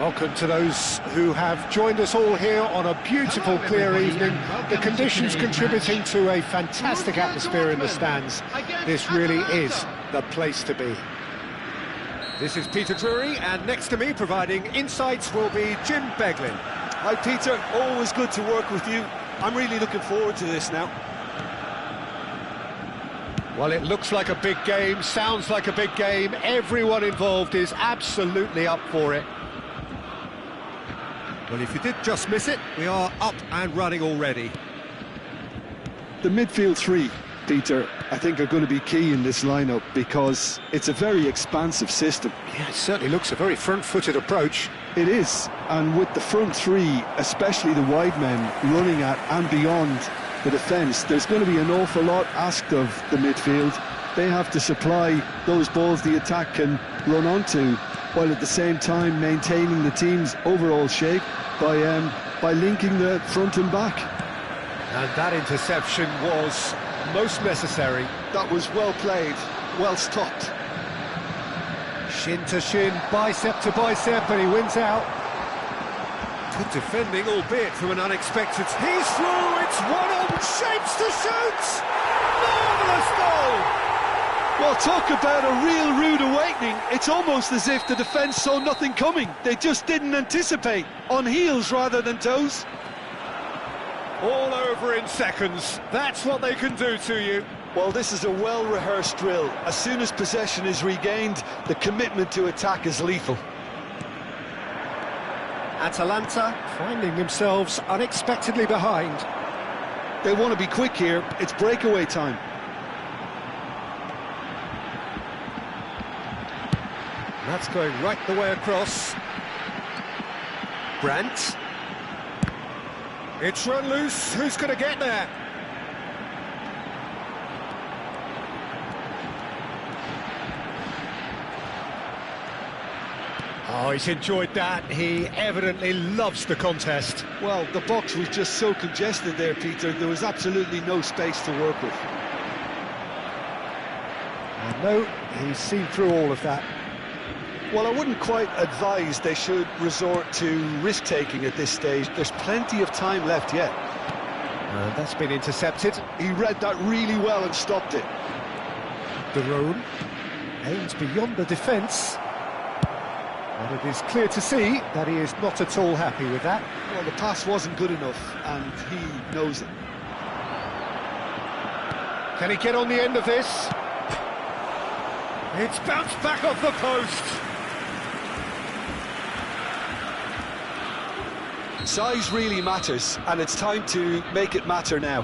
Welcome to those who have joined us all here on a beautiful, clear evening. The conditions contributing to a fantastic atmosphere in the stands. This really is the place to be. This is Peter Drury, and next to me, providing insights, will be Jim Beglin. Hi Peter, always good to work with you. I'm really looking forward to this now. Well, it looks like a big game, sounds like a big game. Everyone involved is absolutely up for it. Well, if you did just miss it, we are up and running already. The midfield three, Peter, I think are going to be key in this lineup because it's a very expansive system. Yeah, it certainly looks a very front-footed approach. It is, and with the front three, especially the wide men, running at and beyond the defence, there's going to be an awful lot asked of the midfield. They have to supply those balls the attack can run onto, while at the same time maintaining the team's overall shape by linking the front and back. And that interception was most necessary. That was well played, well stopped. Shin to shin, bicep to bicep, and he wins out. Good defending, albeit from an unexpected... He's through, it's one-on, shapes to shoot! Marvellous goal! Well, talk about a real rude awakening. It's almost as if the defence saw nothing coming. They just didn't anticipate, on heels rather than toes. All over in seconds. That's what they can do to you. Well, this is a well-rehearsed drill. As soon as possession is regained, the commitment to attack is lethal. Atalanta finding themselves unexpectedly behind. They want to be quick here. It's breakaway time. That's going right the way across. Brandt. It's run loose. Who's going to get there? Oh, he's enjoyed that. He evidently loves the contest. Well, the box was just so congested there, Peter. There was absolutely no space to work with. And no, he's seen through all of that. Well, I wouldn't quite advise they should resort to risk-taking at this stage. There's plenty of time left yet. And that's been intercepted. He read that really well and stopped it. De Roon aims beyond the defence. And it is clear to see that he is not at all happy with that. Well, the pass wasn't good enough, and he knows it. Can he get on the end of this? It's bounced back off the post. Size really matters, and it's time to make it matter now.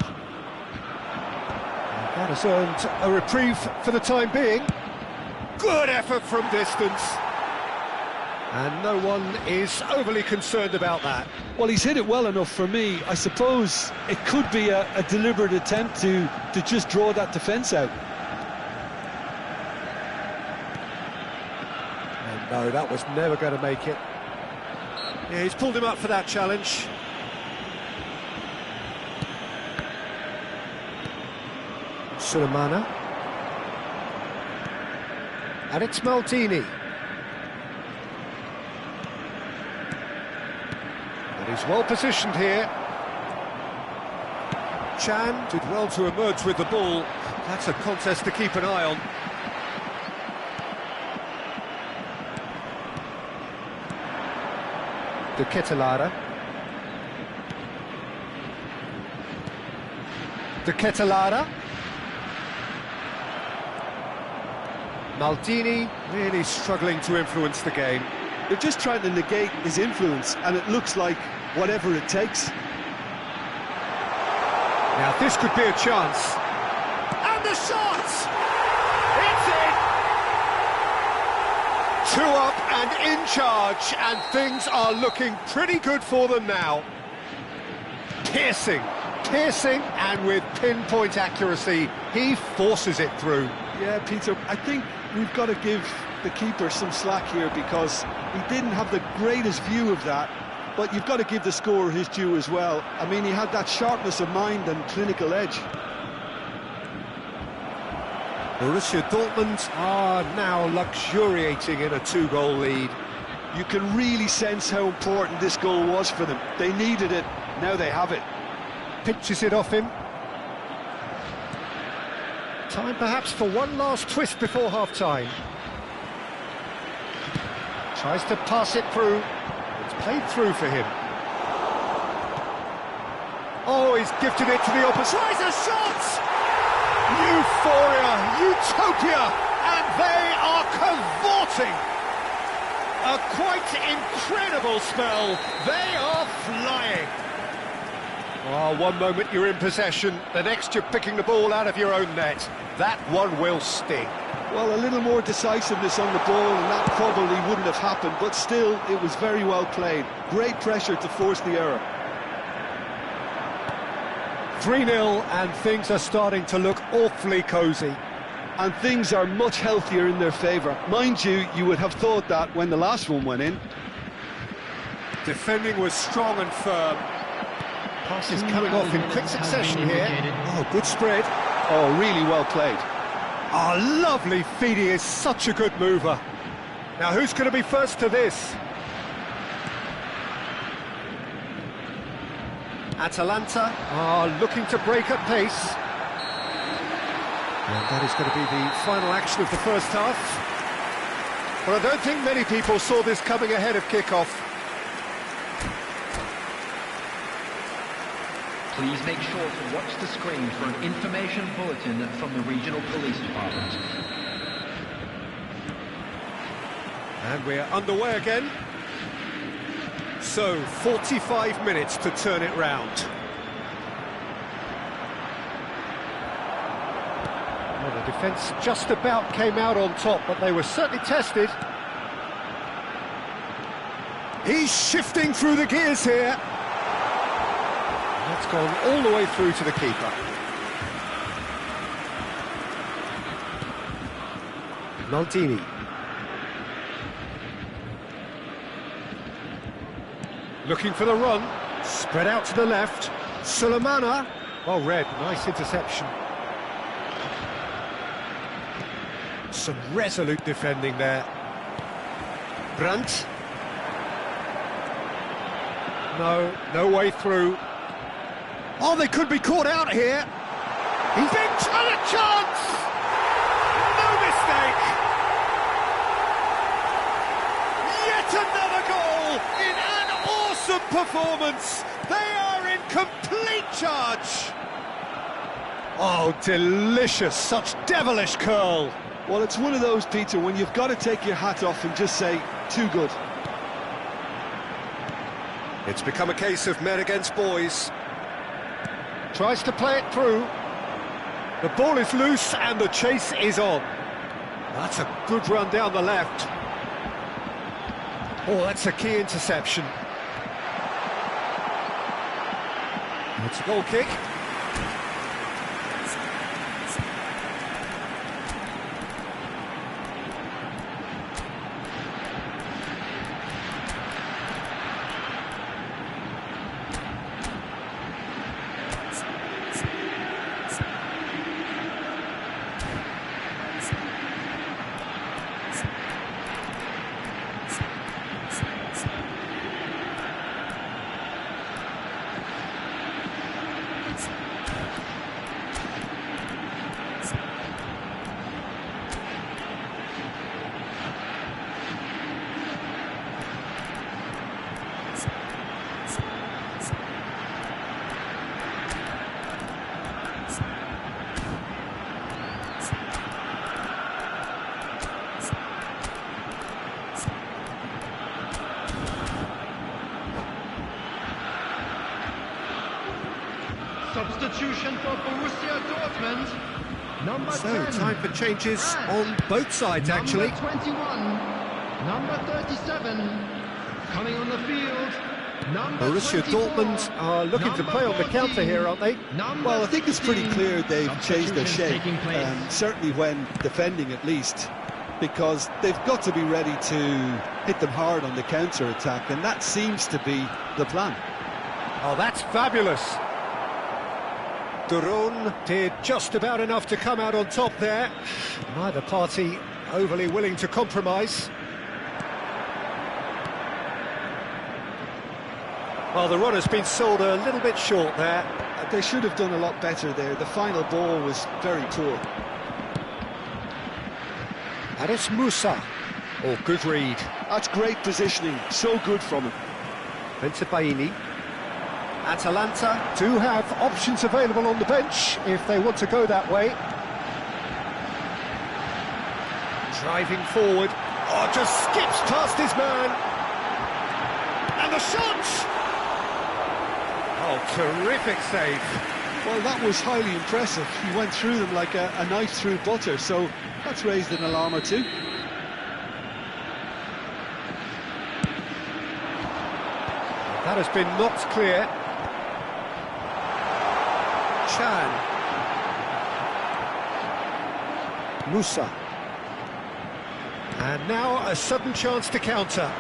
That has earned a reprieve for the time being. Good effort from distance. And no one is overly concerned about that. Well, he's hit it well enough for me. I suppose it could be a deliberate attempt to just draw that defence out. And no, that was never going to make it. Yeah, he's pulled him up for that challenge. Sulemana. And it's Maldini. And he's well positioned here. Chan did well to emerge with the ball. That's a contest to keep an eye on. De Ketelaere. De Ketelaere. Maldini really struggling to influence the game. They're just trying to negate his influence, and it looks like whatever it takes. Now this could be a chance. And the shot! It's in! 2 up and in charge, and things are looking pretty good for them now. Piercing, and with pinpoint accuracy, he forces it through. Yeah, Peter, I think we've got to give the keeper some slack here because he didn't have the greatest view of that, but you've got to give the scorer his due as well. I mean, he had that sharpness of mind and clinical edge. Borussia Dortmund are now luxuriating in a 2-goal lead. You can really sense how important this goal was for them. They needed it, now they have it. Pinches it off him. Time perhaps for one last twist before half-time. Tries to pass it through. It's played through for him. Oh, he's gifted it to the opposite. Tries a shot! Euphoria, utopia, and they are cavorting. A quite incredible spell. They are flying. Oh, one moment you're in possession, the next you're picking the ball out of your own net. That one will sting. Well, a little more decisiveness on the ball and that probably wouldn't have happened, but still, it was very well played. Great pressure to force the error. 3-0 and things are starting to look awfully cosy. And things are much healthier in their favour. Mind you, you would have thought that when the last one went in. Defending was strong and firm. Passes coming off in quick succession here. Oh, good spread. Oh, really well played. Oh, lovely feed. He is such a good mover. Now, who's going to be first to this? Atalanta are looking to break at pace. And that is going to be the final action of the first half. But I don't think many people saw this coming ahead of kick-off. Please make sure to watch the screen for an information bulletin from the regional police department. And we're underway again. So, 45 minutes to turn it round. Well, the defence just about came out on top, but they were certainly tested. He's shifting through the gears here. That's gone all the way through to the keeper. Maldini. Looking for the run. Spread out to the left. Sulemana. Well read, nice interception. Some resolute defending there. Brandt. No way through. Oh, they could be caught out here. He's in a chance! No mistake! Yet another goal in an awesome performance. They are in complete charge. Oh, delicious, such devilish curl. Well, it's one of those, Peter, when you've got to take your hat off and just say, too good. It's become a case of men against boys. Tries to play it through. The ball is loose and the chase is on. That's a good run down the left. Oh, that's a key interception. It's a goal kick. Substitution for Borussia Dortmund. Number 10. Time for changes on both sides, actually. Number 21. Number 37. Coming on the field. Number Borussia 24. Dortmund are looking to play on the counter here, aren't they? Well, I think it's pretty clear they've changed their shape, certainly when defending at least, because they've got to be ready to hit them hard on the counter-attack, and that seems to be the plan. Oh, that's fabulous. Duron did just about enough to come out on top there. Neither party overly willing to compromise. Well, the run has been sold a little bit short there. They should have done a lot better there. The final ball was very poor. And it's Musa. Oh, good read. That's great positioning. So good from him. Bentebaini. Atalanta do have options available on the bench if they want to go that way. Driving forward. Oh, just skips past his man. And the shot! Oh, terrific save. Well, that was highly impressive. He went through them like a knife through butter, so that's raised an alarm or two. That has been knocked clear. Chan. Musa. And now a sudden chance to counter.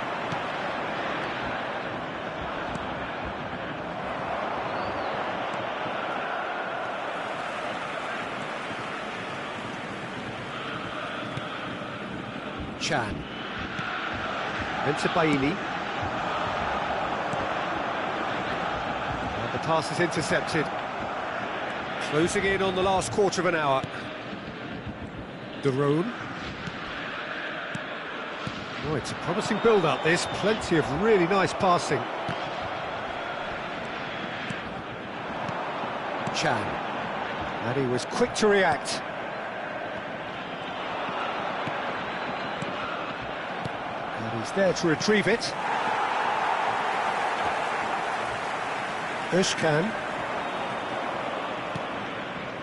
Chan. Bentebaini. And the pass is intercepted. Closing in on the last quarter of an hour. Darone. Oh, it's a promising build-up, this. Plenty of really nice passing. Chan. And he was quick to react. And he's there to retrieve it. Özkan.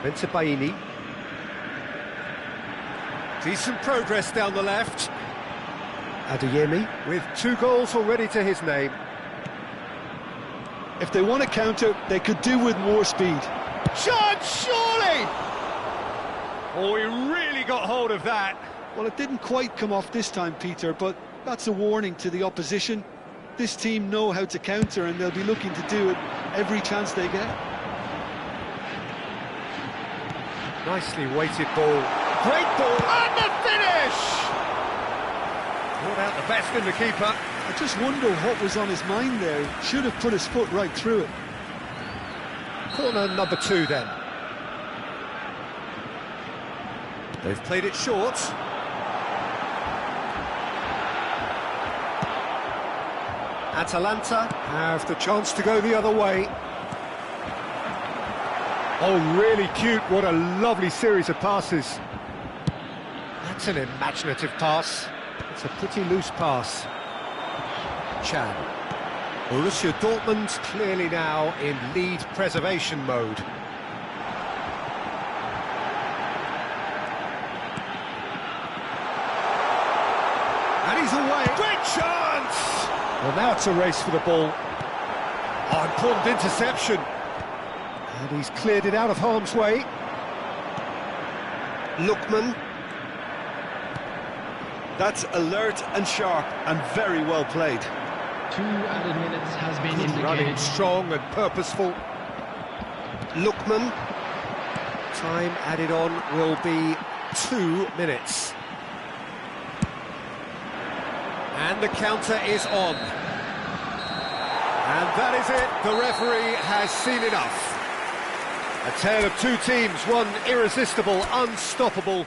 Bentebaini. Decent progress down the left. Adeyemi with 2 goals already to his name. If they want to counter, they could do with more speed. Shot, surely! Oh, he really got hold of that. Well, it didn't quite come off this time, Peter, but that's a warning to the opposition. This team know how to counter, and they'll be looking to do it every chance they get. Nicely weighted ball. Great ball, and the finish! Brought out the best in the keeper. I just wonder what was on his mind there. He should have put his foot right through it. Corner number 2 then. They've played it short. Atalanta have the chance to go the other way. Oh, really cute. What a lovely series of passes. That's an imaginative pass. It's a pretty loose pass. Chan. Borussia Dortmund clearly now in lead preservation mode. And he's away. Great chance! Well, now it's a race for the ball. Oh, important interception. And he's cleared it out of harm's way. Lookman. That's alert and sharp and very well played. 2 added minutes has been Running indicated. strong and purposeful. Lookman. Time added on will be 2 minutes. And the counter is on. And that is it. The referee has seen enough. A tale of 2 teams, one irresistible, unstoppable,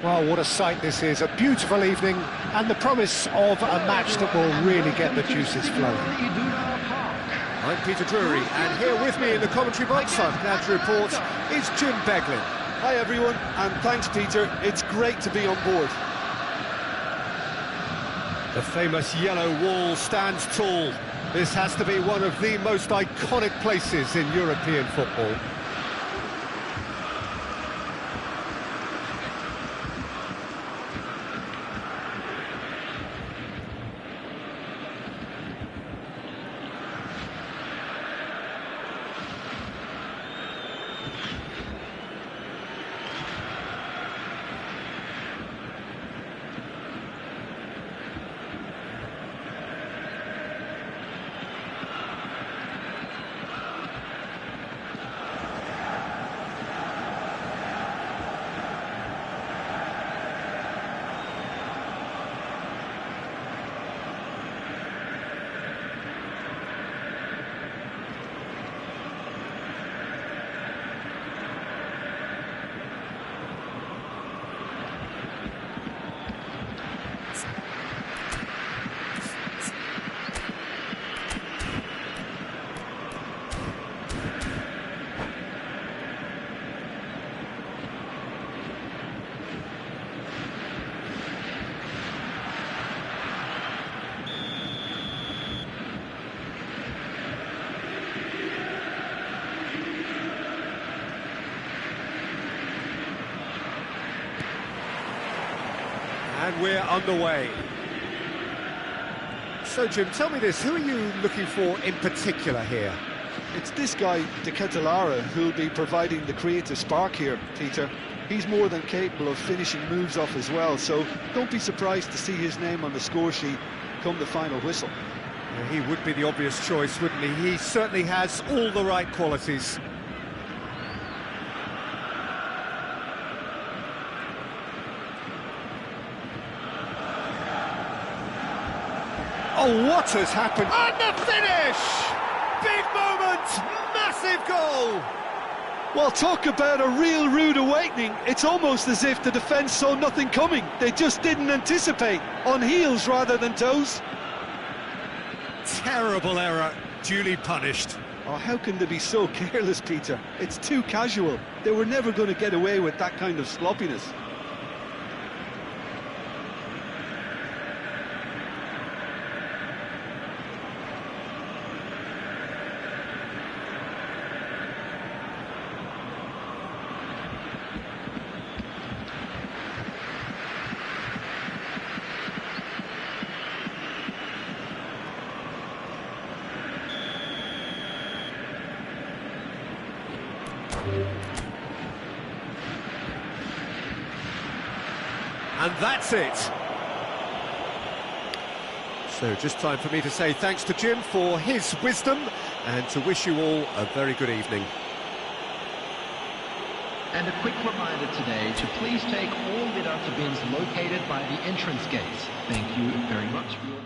Well, what a sight this is. A beautiful evening and the promise of a match that will really get the juices flowing. I'm Peter Drury, and here with me in the commentary box, I'm glad to report, is Jim Beglin. Hi everyone, and thanks Peter, it's great to be on board. The famous yellow wall stands tall. This has to be one of the most iconic places in European football. And we're underway. So, Jim, tell me this, who are you looking for in particular here? It's this guy, De Ketelaere, who'll be providing the creative spark here, Peter. He's more than capable of finishing moves off as well, so don't be surprised to see his name on the score sheet come the final whistle. Yeah, he would be the obvious choice, wouldn't he? He certainly has all the right qualities. Oh, what has happened? And the finish! Big moment! Massive goal! Well, talk about a real rude awakening. It's almost as if the defence saw nothing coming. They just didn't anticipate, on heels rather than toes. Terrible error, duly punished. Oh, how can they be so careless, Peter? It's too casual. They were never going to get away with that kind of sloppiness. And that's it. So just time for me to say thanks to Jim for his wisdom and to wish you all a very good evening. And a quick reminder today to please take all get-out bins located by the entrance gates. Thank you very much for your...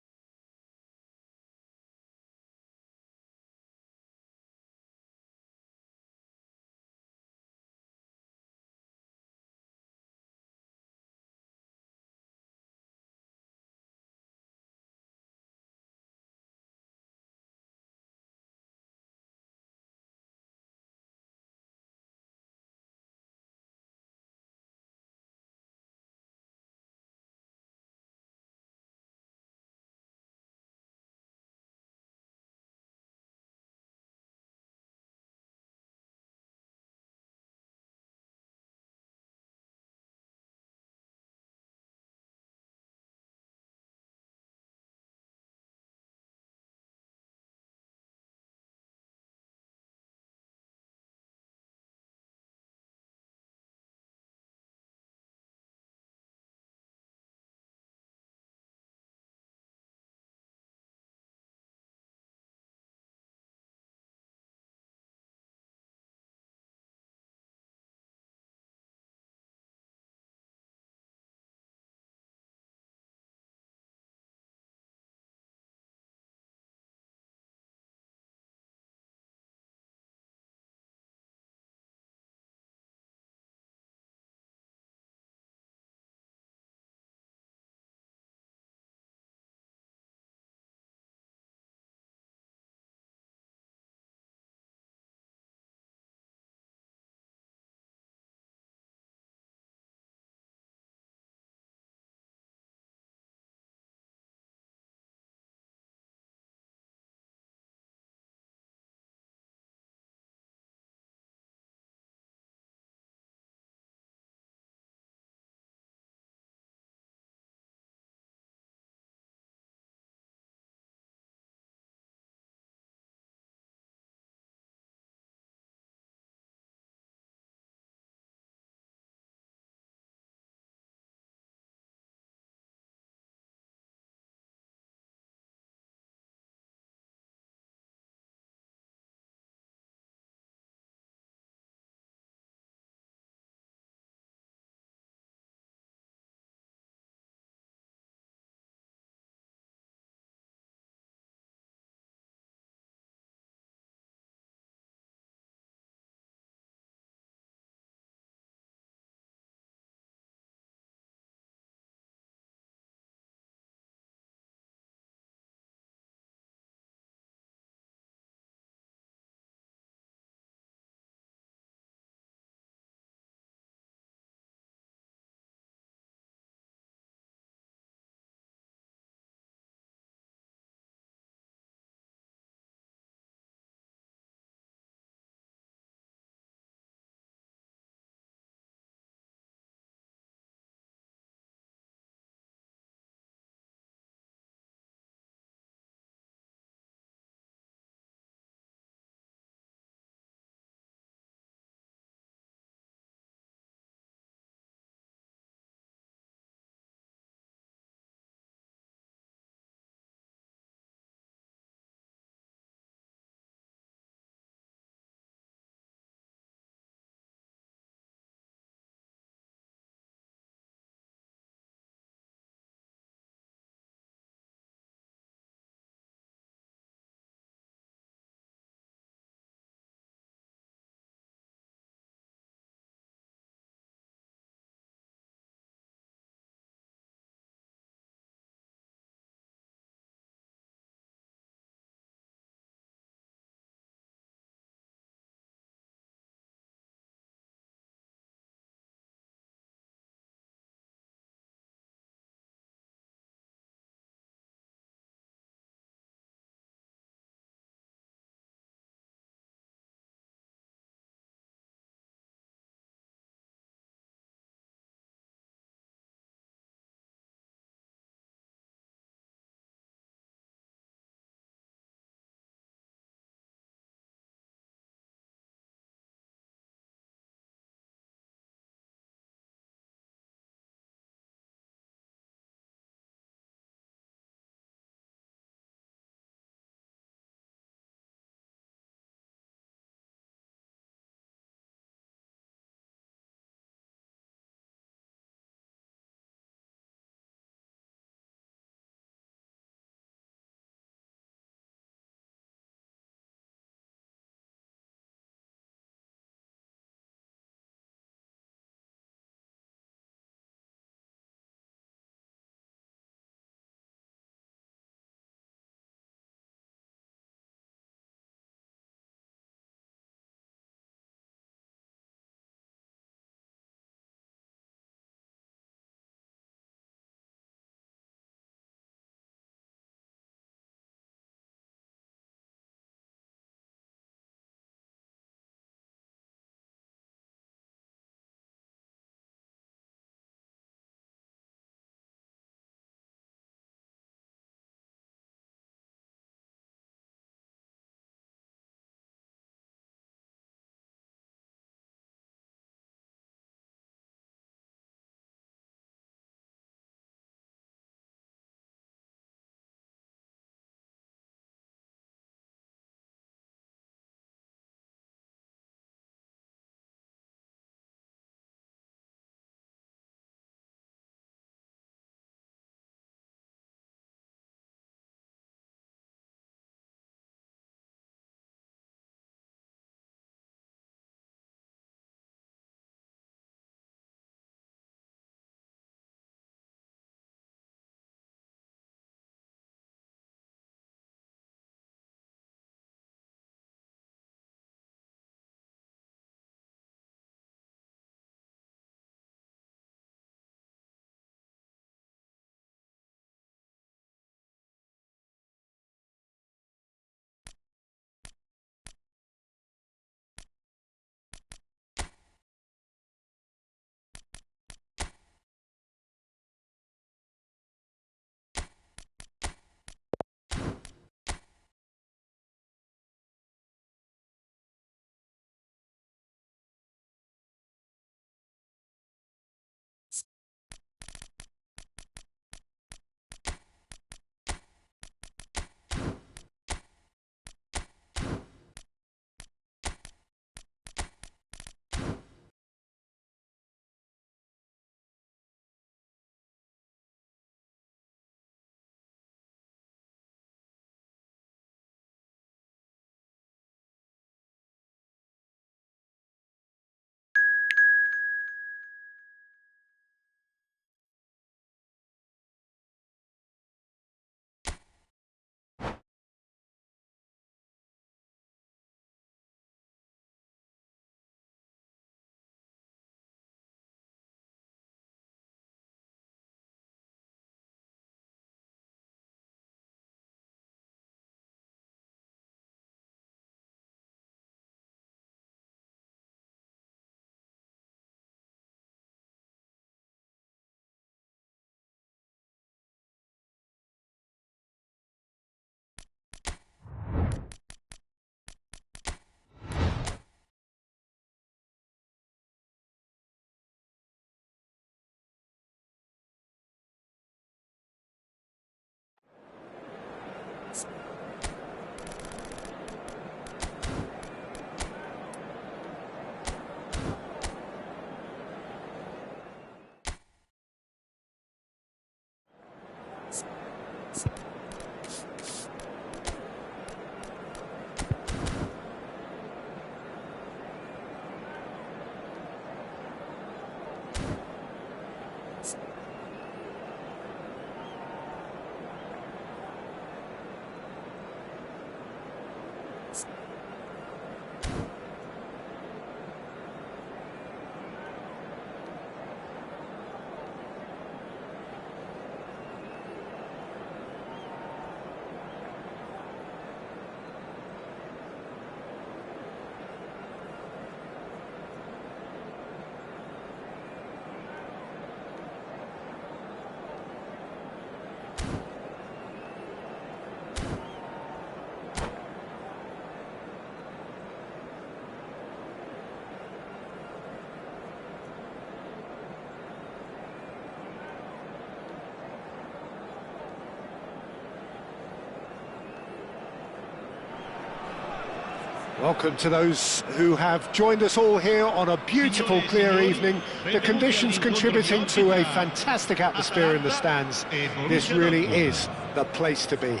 Welcome to those who have joined us all here on a beautiful, clear evening. The conditions contributing to a fantastic atmosphere in the stands. This really is the place to be.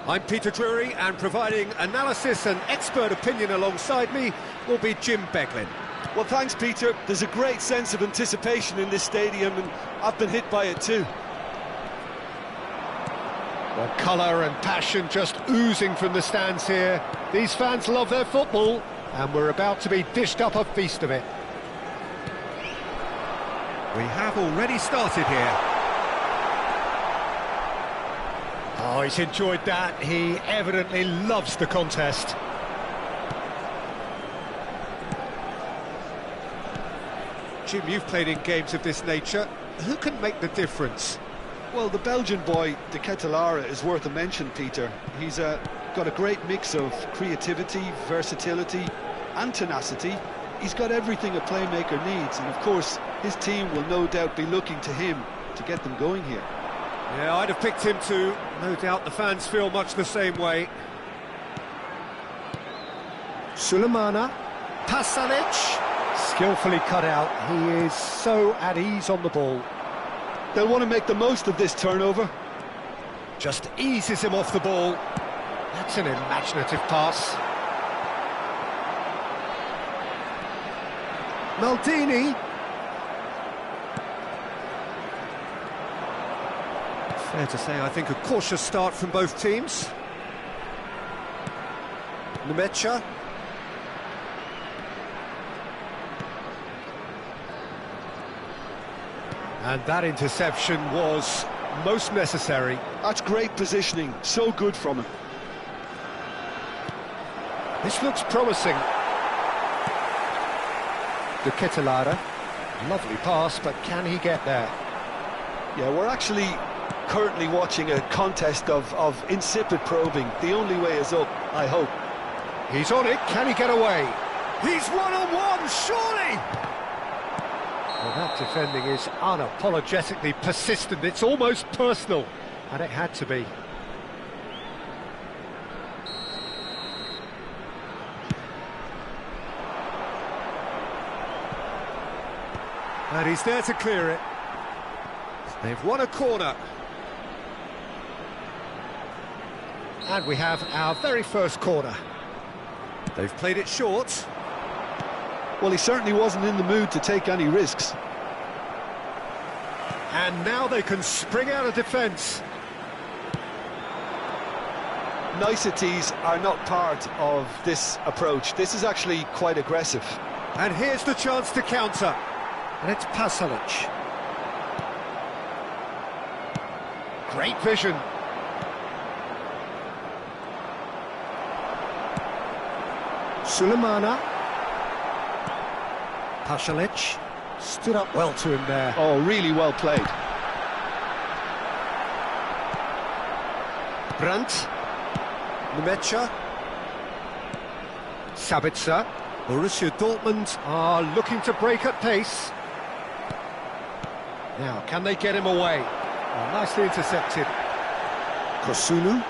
I'm Peter Drury, and providing analysis and expert opinion alongside me will be Jim Beglin. Well, thanks, Peter. There's a great sense of anticipation in this stadium, and I've been hit by it too. The colour and passion just oozing from the stands here. These fans love their football, and we're about to be dished up a feast of it. We have already started here. Oh, he's enjoyed that. He evidently loves the contest. Jim, you've played in games of this nature. Who can make the difference? Well, the Belgian boy, De Ketelaere, is worth a mention, Peter. He's got a great mix of creativity, versatility and tenacity. He's got everything a playmaker needs, and of course, his team will no doubt be looking to him to get them going here. Yeah, I'd have picked him too. No doubt the fans feel much the same way. Sulemana, Pasalic, skillfully cut out. He is so at ease on the ball. They'll want to make the most of this turnover. Just eases him off the ball. That's an imaginative pass. Maldini. Fair to say, I think a cautious start from both teams. Nemecha. And that interception was most necessary. That's great positioning, so good from him. This looks promising. De Ketelaere, lovely pass, but can he get there? Yeah, we're actually currently watching a contest of insipid probing. The only way is up, I hope. He's on it, can he get away? He's one-on-one, surely! Well, that defending is unapologetically persistent. It's almost personal, and it had to be. And he's there to clear it. They've won a corner. And we have our very first corner. They've played it short. Well, he certainly wasn't in the mood to take any risks. And now they can spring out of defence. Niceties are not part of this approach. This is actually quite aggressive. And here's the chance to counter. And it's Pasalic. Great vision. Sulemana. Pasalic stood up well to him there. Oh, really well played. Brandt. Nemecha. Sabitzer. Borussia Dortmund are looking to break at pace. Now, can they get him away? Oh, nicely intercepted. Kosunu.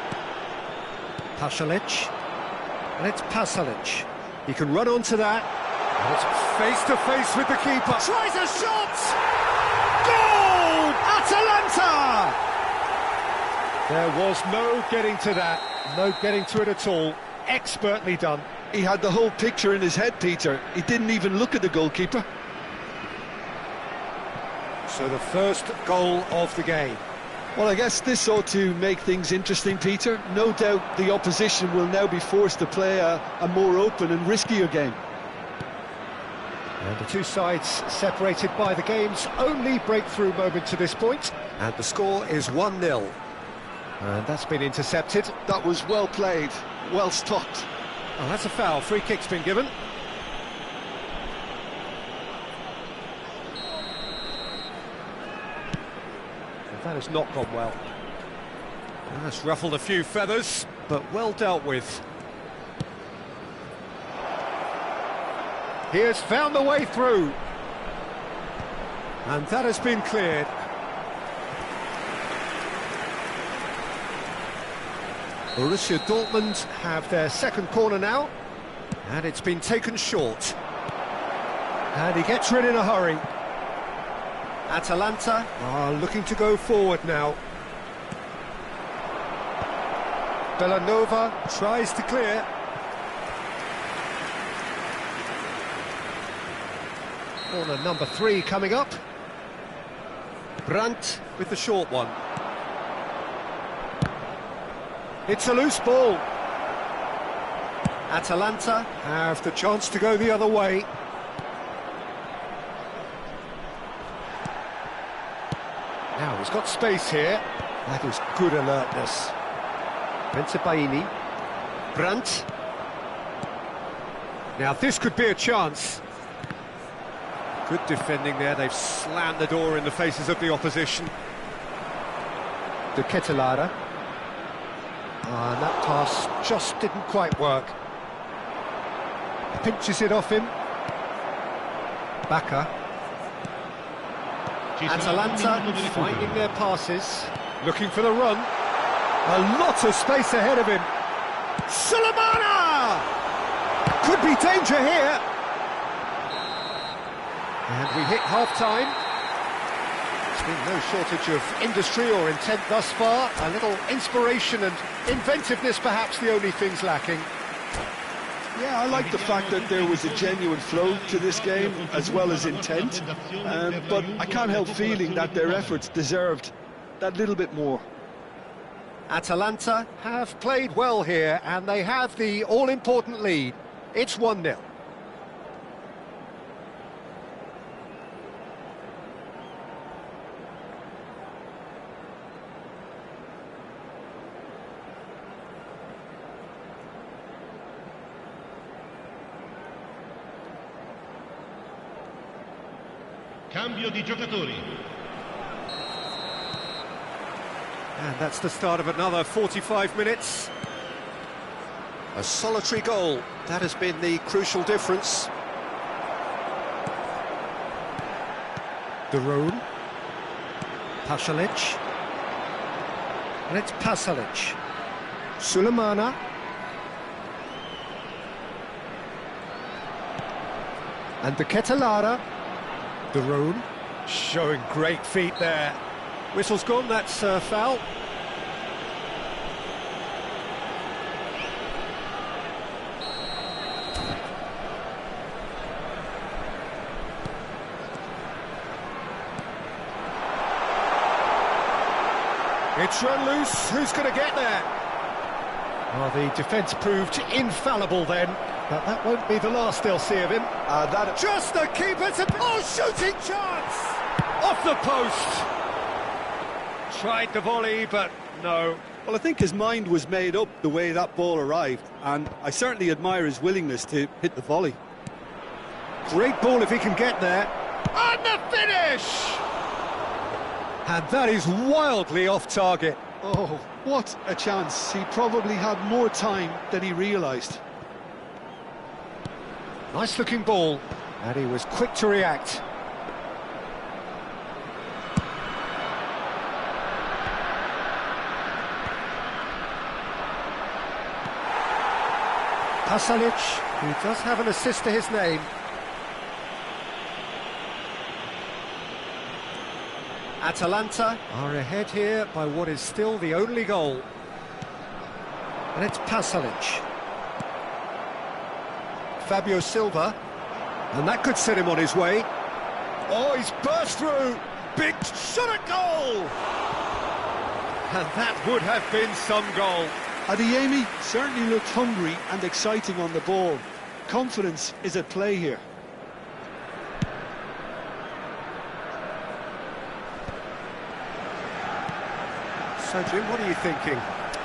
Pasalic. And it's Pasalic. He can run onto that. And it's face-to-face with the keeper. Tries a shot! Goal! Atalanta! There was no getting to that, no getting to it at all. Expertly done. He had the whole picture in his head, Peter. He didn't even look at the goalkeeper. So the first goal of the game. Well, I guess this ought to make things interesting, Peter. No doubt the opposition will now be forced to play a more open and riskier game. And the two sides separated by the game's only breakthrough moment to this point. And the score is 1-0. And that's been intercepted. That was well played, well stopped. Oh, that's a foul. Free kick's been given. And that has not gone well. And that's ruffled a few feathers, but well dealt with. He has found the way through. And that has been cleared. Borussia Dortmund have their second corner now. And it's been taken short. And he gets rid in a hurry. Atalanta are looking to go forward now. Bellanova tries to clear. Corner number 3 coming up. Brandt with the short one. It's a loose ball. Atalanta have the chance to go the other way. Now he's got space here. That is good alertness. Benzebaini. Brandt. Now this could be a chance. Good defending there. They've slammed the door in the faces of the opposition. De Ketelaere. And that pass just didn't quite work. Pinches it off him. Bacca. Atalanta finding their passes. Looking for the run. A lot of space ahead of him. Sulemana! Could be danger here. And we hit half-time. There's been no shortage of industry or intent thus far. A little inspiration and inventiveness, perhaps the only things lacking. Yeah, I like the fact that there was a genuine flow to this game, as well as intent. But I can't help feeling that their efforts deserved that little bit more. Atalanta have played well here, and they have the all-important lead. It's 1-0. Cambio di giocatori. And that's the start of another 45 minutes. A solitary goal. That has been the crucial difference. De Roon. Pasalic. And it's Pasalic. Sulemana. And De Ketelaere. De Roon. Showing great feet there. Whistle's gone, that's foul. It's run loose, who's going to get there? Well, the defence proved infallible then, but that won't be the last they'll see of him. Just the keeper's shooting chance! Off the post! Tried the volley, but no. Well, I think his mind was made up the way that ball arrived, and I certainly admire his willingness to hit the volley. Great ball if he can get there. And the finish! And that is wildly off target. Oh, what a chance. He probably had more time than he realised. Nice looking ball, and he was quick to react. Pasalic, who does have an assist to his name. Atalanta are ahead here by what is still the only goal. And it's Pasalic. Fabio Silva. And that could set him on his way. Oh, he's burst through. Big shot at goal! And that would have been some goal. Adeyemi certainly looked hungry and exciting on the ball. Confidence is at play here. So, Jim, what are you thinking?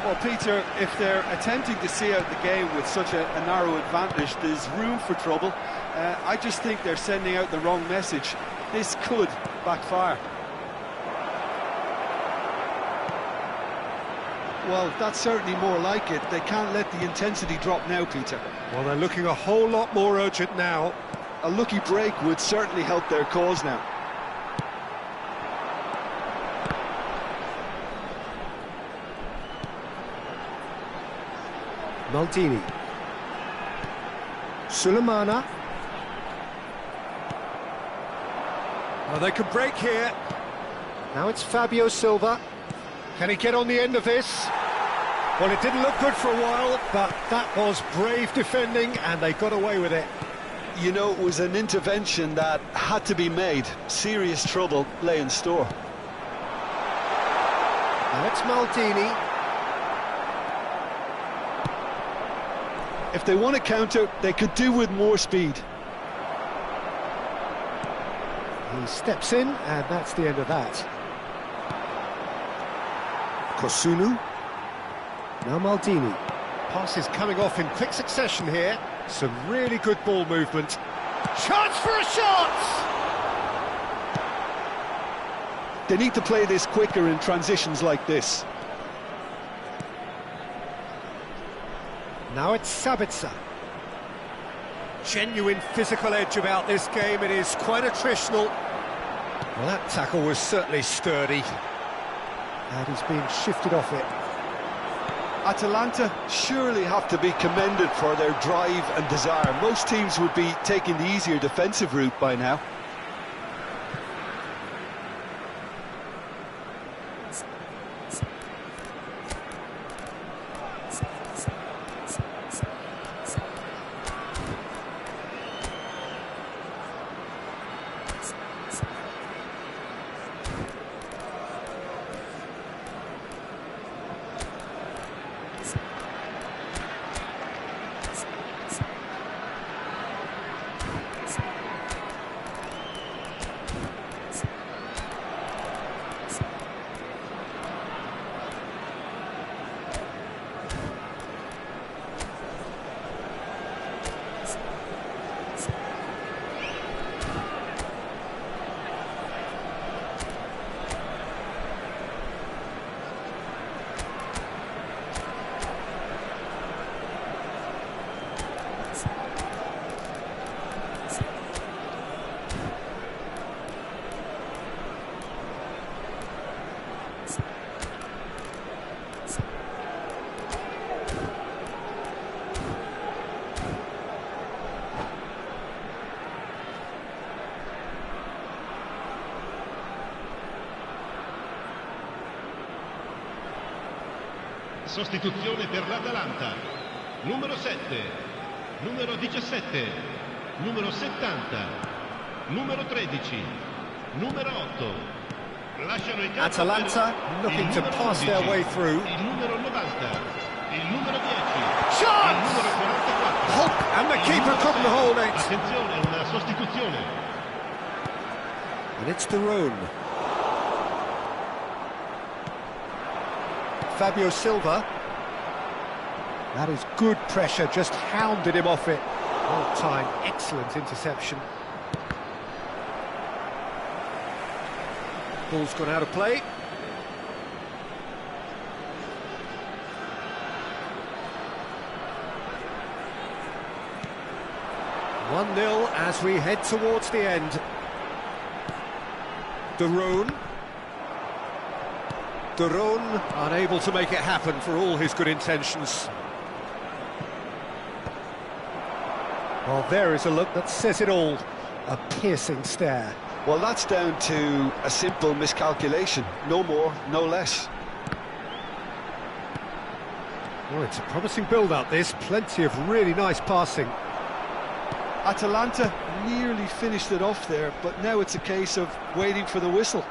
Well, Peter, if they're attempting to see out the game with such a narrow advantage, there's room for trouble. I just think they're sending out the wrong message. This could backfire. Well, that's certainly more like it. They can't let the intensity drop now, Peter. Well, they're looking a whole lot more urgent now. A lucky break would certainly help their cause now. Maldini. Sulemana. Oh, they can break here. Now it's Fabio Silva. Can he get on the end of this? Well, it didn't look good for a while, but that was brave defending, and they got away with it. You know, it was an intervention that had to be made. Serious trouble lay in store. Now it's Maldini. If they want to counter, they could do with more speed. He steps in, and that's the end of that. Kosunu. Now Maldini. Pass is coming off in quick succession here. Some really good ball movement. Chance for a shot! They need to play this quicker in transitions like this. Now it's Sabitzer. Genuine physical edge about this game. It is quite attritional. Well, that tackle was certainly sturdy. And he's been shifted off it. Atalanta surely have to be commended for their drive and desire. Most teams would be taking the easier defensive route by now. Sostituzione per l'Atalanta. Numero 7, numero 17, numero 70, numero 13, numero 8. Lasciano il campo Atalanta looking to pass their way through. Il numero 90, il numero 10, Shot! il numero 44. Hope, and the keeper couldn't hold it. Attenzione, una sostituzione. And it's Tukang. Fabio Silva. That is good pressure, just hounded him off it. Well timed, excellent interception. Ball's gone out of play. One-nil as we head towards the end. Tukang unable to make it happen for all his good intentions. Well, there is a look that says it all. A piercing stare. Well, that's down to a simple miscalculation. No more, no less. Well, it's a promising build-up, this. Plenty of really nice passing. Atalanta nearly finished it off there, but now it's a case of waiting for the whistle.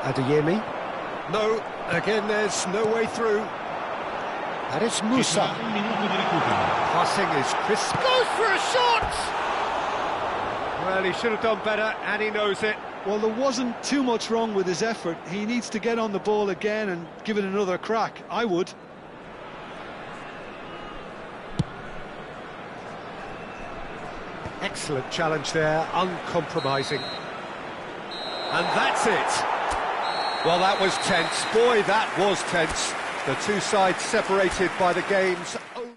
Adeyemi. No, again there's no way through. And it's Ci Musa. sarà un minuto di recupero. Passing is crisp. Goes for a shot! Well, he should have done better, and he knows it. Well, there wasn't too much wrong with his effort. He needs to get on the ball again and give it another crack. I would. Excellent challenge there, uncompromising. And that's it. Well, that was tense. Boy, that was tense. The two sides separated by the game's own...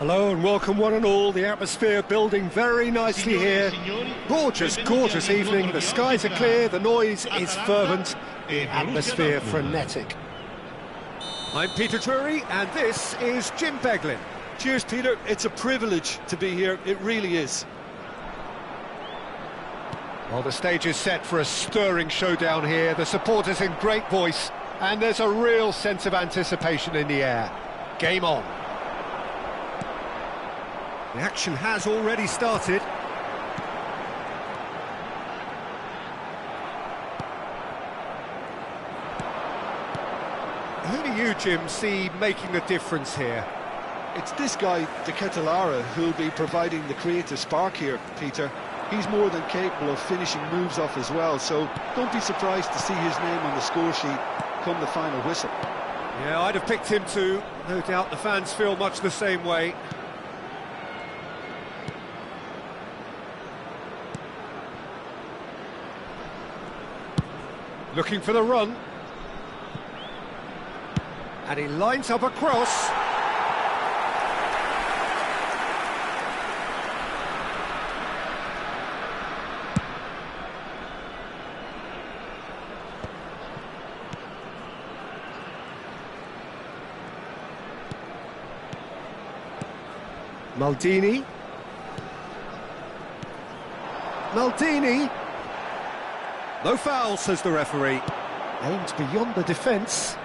Hello and welcome one and all. The atmosphere building very nicely here. Gorgeous, gorgeous evening. The skies are clear, the noise is fervent, the atmosphere frenetic. I'm Peter Drury, and this is Jim Beglin. Cheers, Peter. It's a privilege to be here. It really is. Well, the stage is set for a stirring showdown here. The supporters in great voice, and there's a real sense of anticipation in the air. Game on. The action has already started. Who do you, Jim, see making a difference here? It's this guy, De Ketelaere, who'll be providing the creative spark here, Peter. He's more than capable of finishing moves off as well, so don't be surprised to see his name on the score sheet come the final whistle. Yeah, I'd have picked him too. No doubt the fans feel much the same way. Looking for the run. And he lines up a cross. Maldini. Maldini. No foul, says the referee. Aimed beyond the defence.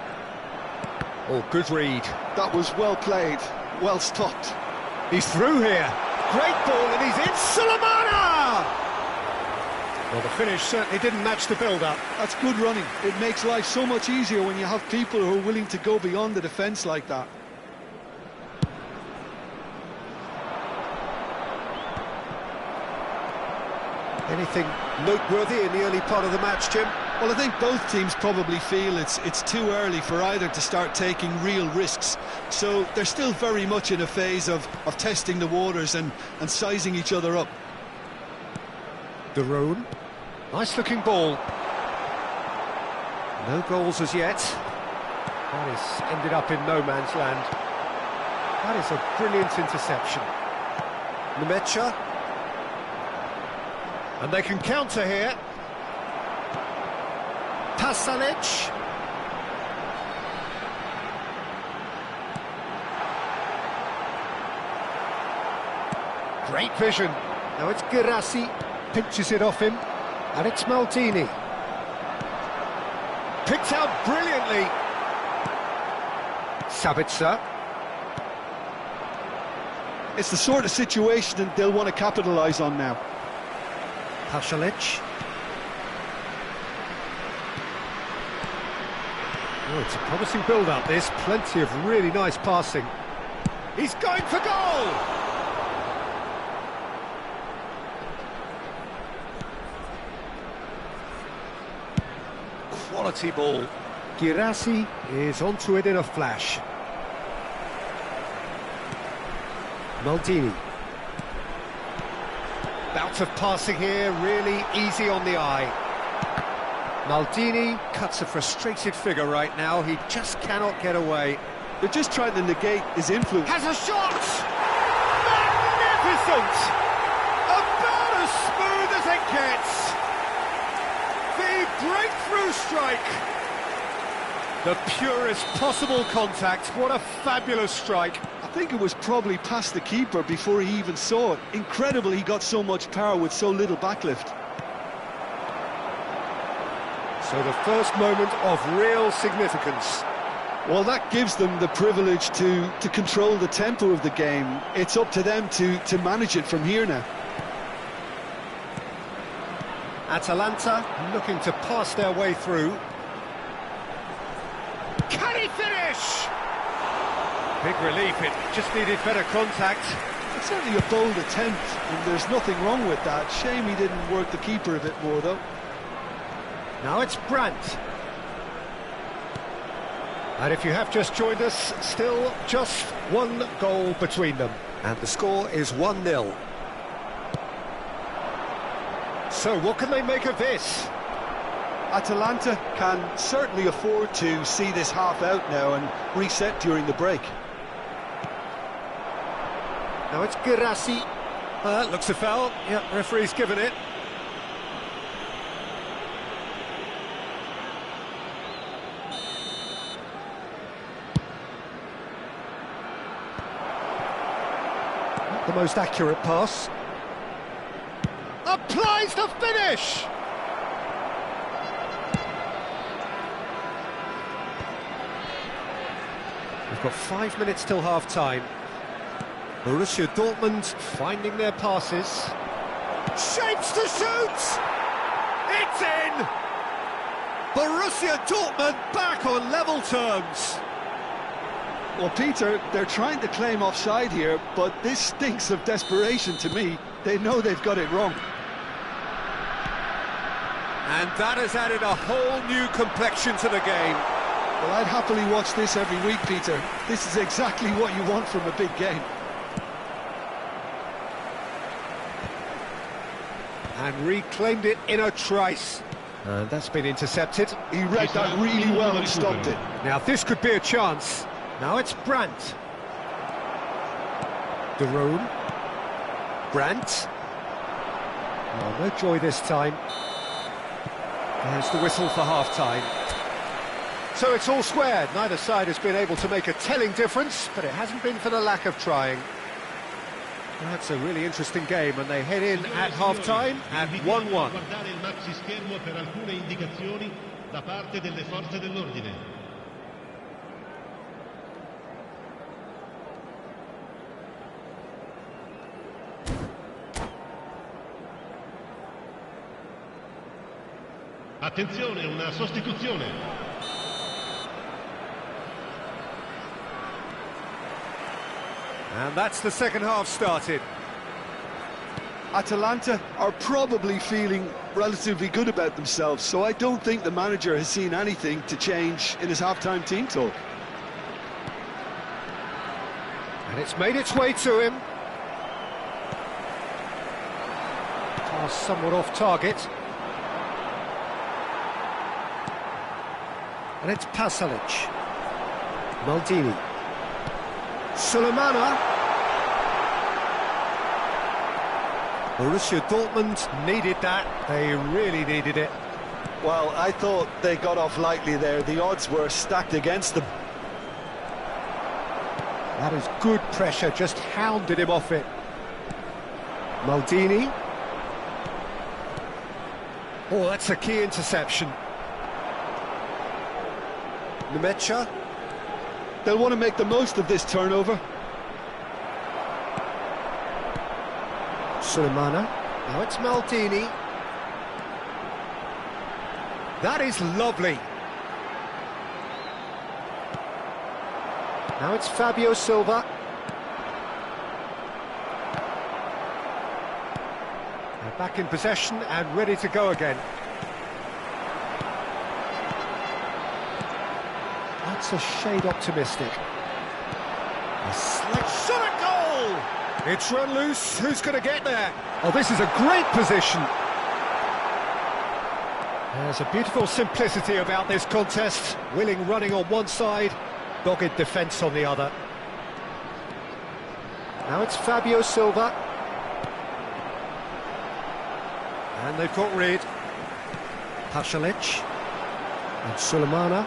Oh, good read. That was well played, well stopped. He's through here. Great ball, and he's in. Sulemana! Well, the finish certainly didn't match the build-up. That's good running. It makes life so much easier when you have people who are willing to go beyond the defence like that. Anything noteworthy in the early part of the match, Jim? Well, I think both teams probably feel it's too early for either to start taking real risks. So they're still very much in a phase of testing the waters and sizing each other up. Daroon. Nice-looking ball. No goals as yet. That has ended up in no man's land. That is a brilliant interception. Nemecha. And they can counter here. Pasalic. Great vision. Now it's Girassi. Pinches it off him. And it's Maldini. Picked out brilliantly. Sabitzer. It's the sort of situation that they'll want to capitalise on now. Pasalic. Oh, it's a promising build-up, this. Plenty of really nice passing. He's going for goal! Quality ball. Girassi is onto it in a flash. Maldini. Bout of passing here, really easy on the eye. Maldini cuts a frustrated figure right now. He just cannot get away. They're just trying to negate his influence. Has a shot! Magnificent! About as smooth as it gets. The breakthrough strike. The purest possible contact. What a fabulous strike. I think it was probably past the keeper before he even saw it. Incredible he got so much power with so little backlift. So the first moment of real significance. Well, that gives them the privilege to control the tempo of the game. It's up to them to manage it from here now. Atalanta looking to pass their way through. Can he finish? Big relief, it just needed better contact. It's certainly a bold attempt, and there's nothing wrong with that. Shame he didn't work the keeper a bit more, though. Now it's Brandt. And if you have just joined us, still just one goal between them. And the score is 1-0. So what can they make of this? Atalanta can certainly afford to see this half out now and reset during the break. Now it's Girassi. Looks a foul. Yeah, referee's given it. Not the most accurate pass. Applies the finish! We've got 5 minutes till half-time. Borussia Dortmund finding their passes. Shapes to shoot! It's in! Borussia Dortmund back on level terms. Well, Peter, they're trying to claim offside here, but this stinks of desperation to me. They know they've got it wrong. And that has added a whole new complexion to the game. Well, I'd happily watch this every week, Peter. This is exactly what you want from a big game. And reclaimed it in a trice. And that's been intercepted. He read that really well and stopped it. Now this could be a chance. Now it's Brandt. De Roon. Brandt. Oh, no joy this time. There's the whistle for half-time. So it's all squared. Neither side has been able to make a telling difference, but it hasn't been for the lack of trying. That's a really interesting game, and they head in at half-time at 1-1. Guardare il maxi schermo per alcune indicazioni da parte delle forze dell'ordine. Attenzione, una sostituzione. And that's the second half started. Atalanta are probably feeling relatively good about themselves, so I don't think the manager has seen anything to change in his half-time team talk. And it's made its way to him. Pass somewhat off target. And it's Pasalic. Maldini. Sulemana. Borussia Dortmund needed that. They really needed it. Well, I thought they got off lightly there. The odds were stacked against them. That is good pressure, just hounded him off it. Maldini. Oh, that's a key interception. Nemecha. They'll want to make the most of this turnover. Sulemana. Now it's Maldini. That is lovely. Now it's Fabio Silva. They're back in possession and ready to go again. That's a shade optimistic. A slight shot at goal! It's run loose. Who's going to get there? Oh, this is a great position. There's a beautiful simplicity about this contest. Willing running on one side, dogged defence on the other. Now it's Fabio Silva. And they've got rid. Pasalic. And Sulemana.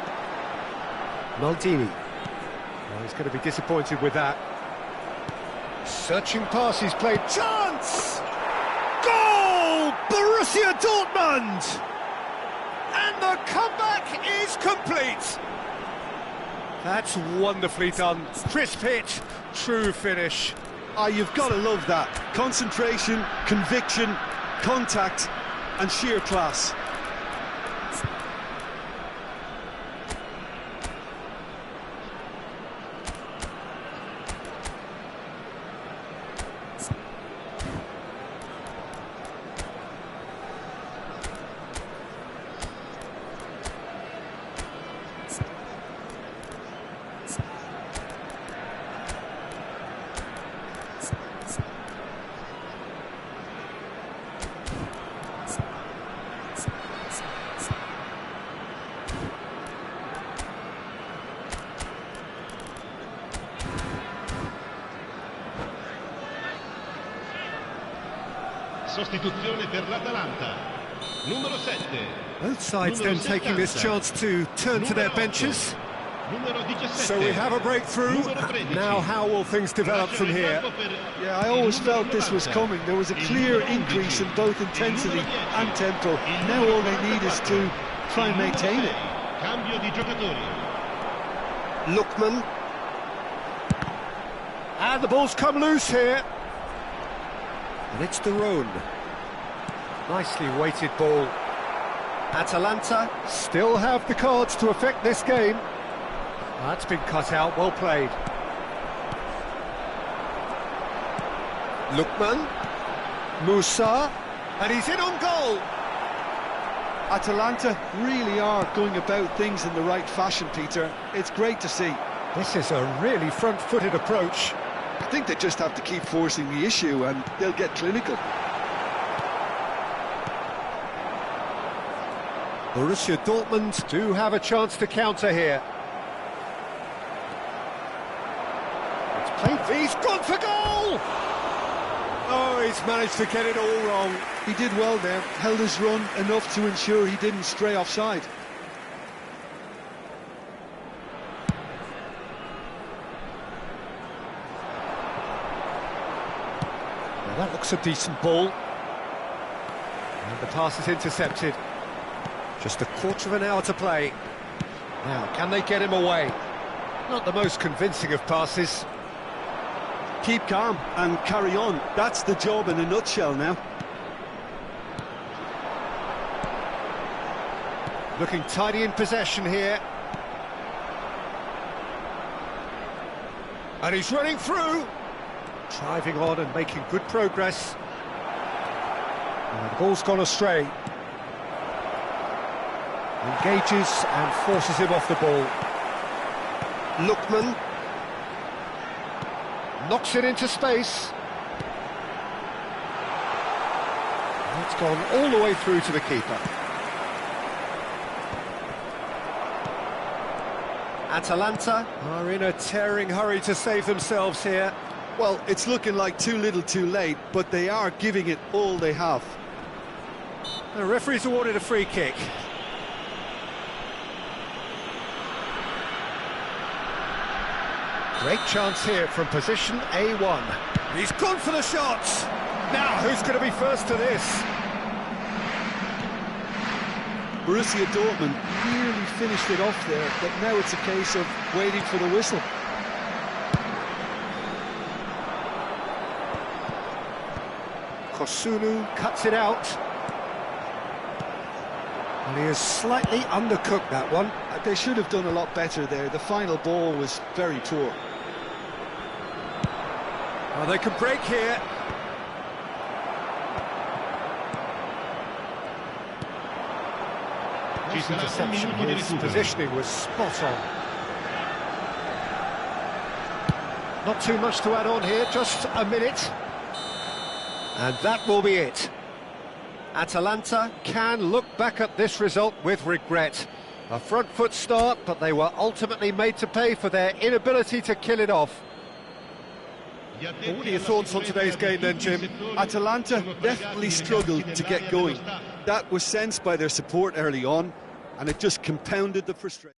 Maldini. Well, he's going to be disappointed with that. Searching pass, he's played. Chance! Goal! Borussia Dortmund! And the comeback is complete. That's wonderfully done. Crisp hit, true finish. You've got to love that. Concentration, conviction, contact and sheer class. Sostituzione per l'Atalanta. Numero 7. Both sides then taking this chance to turn to their benches. So we have a breakthrough. Now how will things develop from here? Yeah, I always felt this was coming. There was a clear increase in both intensity and tempo. Now all they need is to try and maintain it. Cambio di giocatori. Lookman. And the ball's come loose here. And it's De Roon. Nicely weighted ball. Atalanta still have the cards to affect this game. That's been cut out, well played. Lookman. Musa. And he's in on goal. Atalanta really are going about things in the right fashion, Peter. It's great to see. This is a really front-footed approach. I think they just have to keep forcing the issue and they'll get clinical. Borussia Dortmund do have a chance to counter here. It's played. He's gone for goal! Oh, he's managed to get it all wrong. He did well there, held his run enough to ensure he didn't stray offside. Well, that looks a decent ball. And the pass is intercepted. Just a quarter of an hour to play. Now, can they get him away? Not the most convincing of passes. Keep calm and carry on. That's the job in a nutshell now. Looking tidy in possession here. And he's running through. Driving on and making good progress. And the ball's gone astray. Engages and forces him off the ball. Lookman. Knocks it into space. It's gone all the way through to the keeper. Atalanta are in a tearing hurry to save themselves here. Well, it's looking like too little too late, but they are giving it all they have. The referee's awarded a free kick. Great chance here from position A1. He's gone for the shots. Now, who's going to be first to this? Borussia Dortmund nearly finished it off there, but now it's a case of waiting for the whistle. Kosunu cuts it out. And he has slightly undercooked that one. They should have done a lot better there. The final ball was very poor. Well, they can break here. Decent interception. His positioning was spot on. Not too much to add on here, just a minute. And that will be it. Atalanta can look back at this result with regret. A front foot start, but they were ultimately made to pay for their inability to kill it off. What are your thoughts on today's game then, Jim? Atalanta definitely struggled to get going. That was sensed by their support early on, and it just compounded the frustration.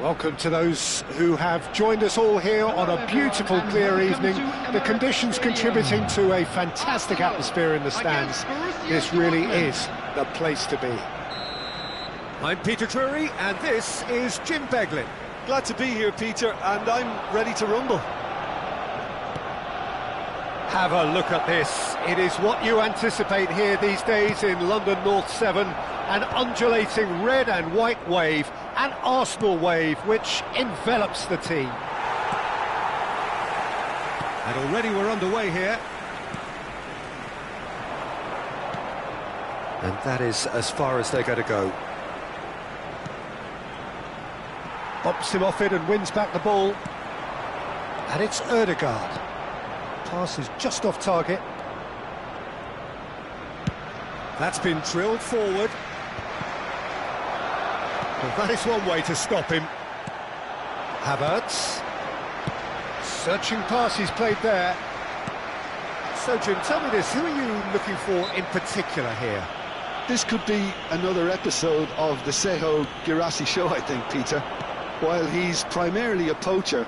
Welcome to those who have joined us all here on a beautiful, clear evening. The conditions contributing to a fantastic atmosphere in the stands. This really is the place to be. I'm Peter Drury, and this is Jim Beglin. Glad to be here, Peter, and I'm ready to rumble. Have a look at this. It is what you anticipate here these days in London North 7. An undulating red and white wave, an Arsenal wave which envelops the team. And already we're underway here. And that is as far as they're going to go. Bops him off it and wins back the ball. And it's Ødegaard. Pass is just off target. That's been drilled forward. Well, that is one way to stop him. Havertz. Searching pass he's played there. So, Jim, tell me this, who are you looking for in particular here? This could be another episode of the Seho Girassi show, I think, Peter. While he's primarily a poacher,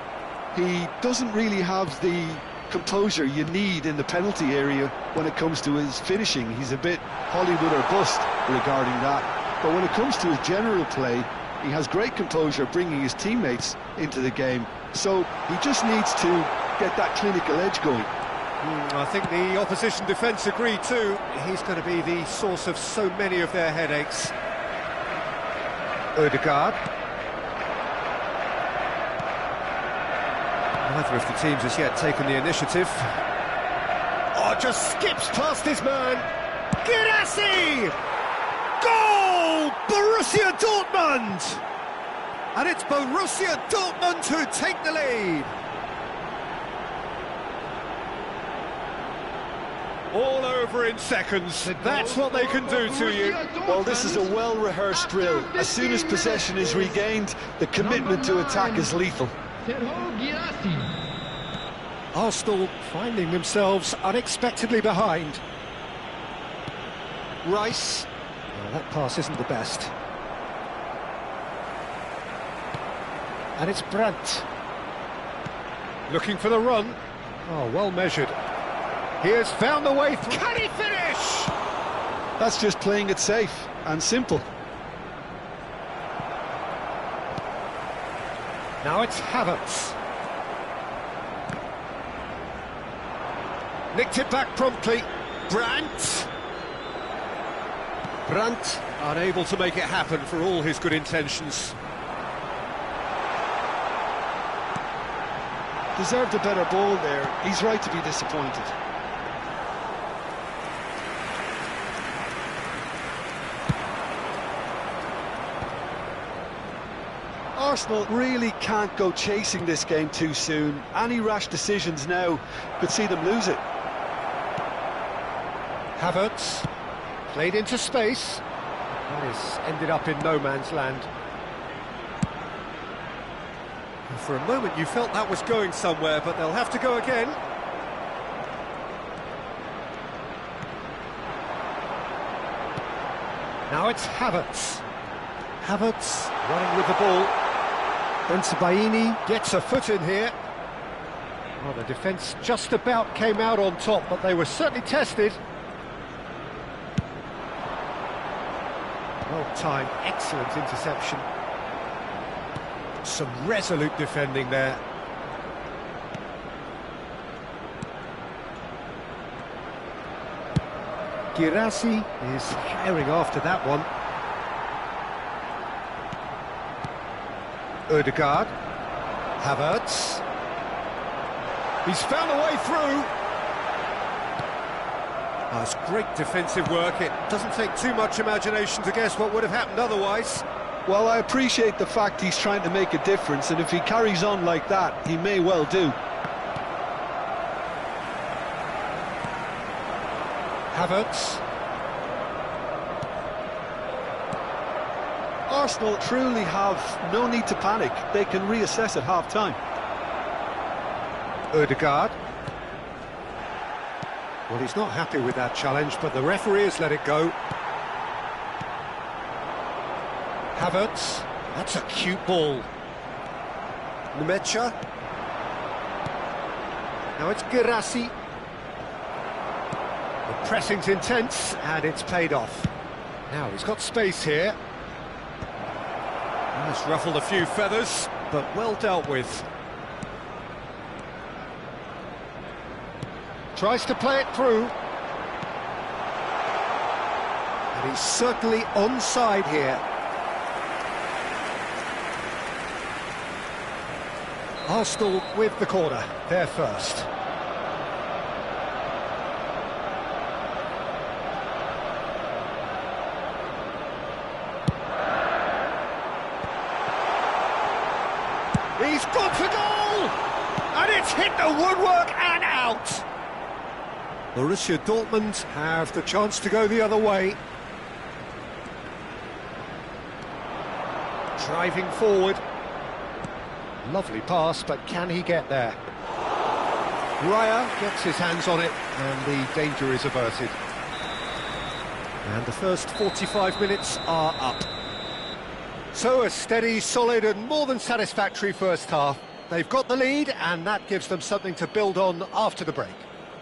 he doesn't really have the composure you need in the penalty area when it comes to his finishing. He's a bit Hollywood or bust regarding that. But when it comes to his general play, he has great composure bringing his teammates into the game. So he just needs to get that clinical edge going. I think the opposition defence agree too. He's going to be the source of so many of their headaches. Ødegaard. Neither of the teams has yet taken the initiative. Oh, just skips past his man. Girassi! Goal! Borussia Dortmund! And it's Borussia Dortmund who take the lead. All over in seconds. That's what they can do to you. Well, this is a well-rehearsed drill. As soon as possession is regained, the commitment to attack is lethal. Arsenal finding themselves unexpectedly behind. Rice. Oh, that pass isn't the best. And it's Brandt. Looking for the run. Oh, well measured. He has found the way through. Can he finish? That's just playing it safe and simple. Now it's Havertz. Nicked it back promptly. Brandt. Brandt unable to make it happen for all his good intentions. Deserved a better ball there. He's right to be disappointed. Arsenal really can't go chasing this game too soon. Any rash decisions now could see them lose it. Havertz. Played into space. That is ended up in no man's land. For a moment you felt that was going somewhere, but they'll have to go again. Now it's Havertz. Havertz running with the ball. Bensebaini gets a foot in here. Well, the defence just about came out on top, but they were certainly tested. Well timed, excellent interception. Some resolute defending there. Girassi is herring after that one. Ødegaard. Havertz. He's found a way through. Oh, it's great defensive work. It doesn't take too much imagination to guess what would have happened otherwise. Well, I appreciate the fact he's trying to make a difference, and if he carries on like that, he may well do. Havertz. Arsenal truly have no need to panic. They can reassess at half-time. Ødegaard. Well, he's not happy with that challenge, but the referee has let it go. Havertz. That's a cute ball. Nemecha. Now it's Girassi. The pressing's intense, and it's paid off. Now he's got space here. That's ruffled a few feathers, but well dealt with. Tries to play it through. And he's certainly onside here. Arsenal with the corner, they're first. He's gone for goal! And it's hit the woodwork and out! Borussia Dortmund have the chance to go the other way. Driving forward. Lovely pass, but can he get there? Raya gets his hands on it, and the danger is averted. And the first 45 minutes are up. So a steady, solid and more than satisfactory first half. They've got the lead, and that gives them something to build on after the break.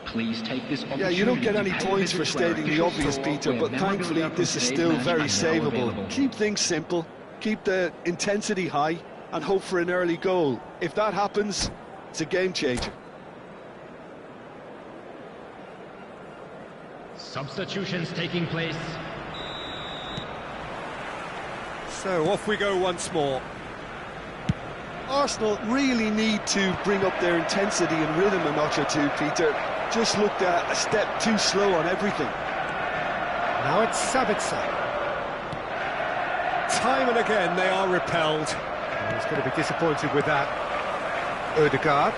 Please take this opportunity. Yeah, you don't get any points for stating the obvious, Peter, but thankfully this is still very savable. Keep things simple, keep the intensity high, and hope for an early goal. If that happens, it's a game changer. Substitutions taking place. So off we go once more. Arsenal really need to bring up their intensity and rhythm a notch or two, Peter. Just looked a step too slow on everything. Now it's Sabitzer. Time and again they are repelled. And he's going to be disappointed with that. Odegaard.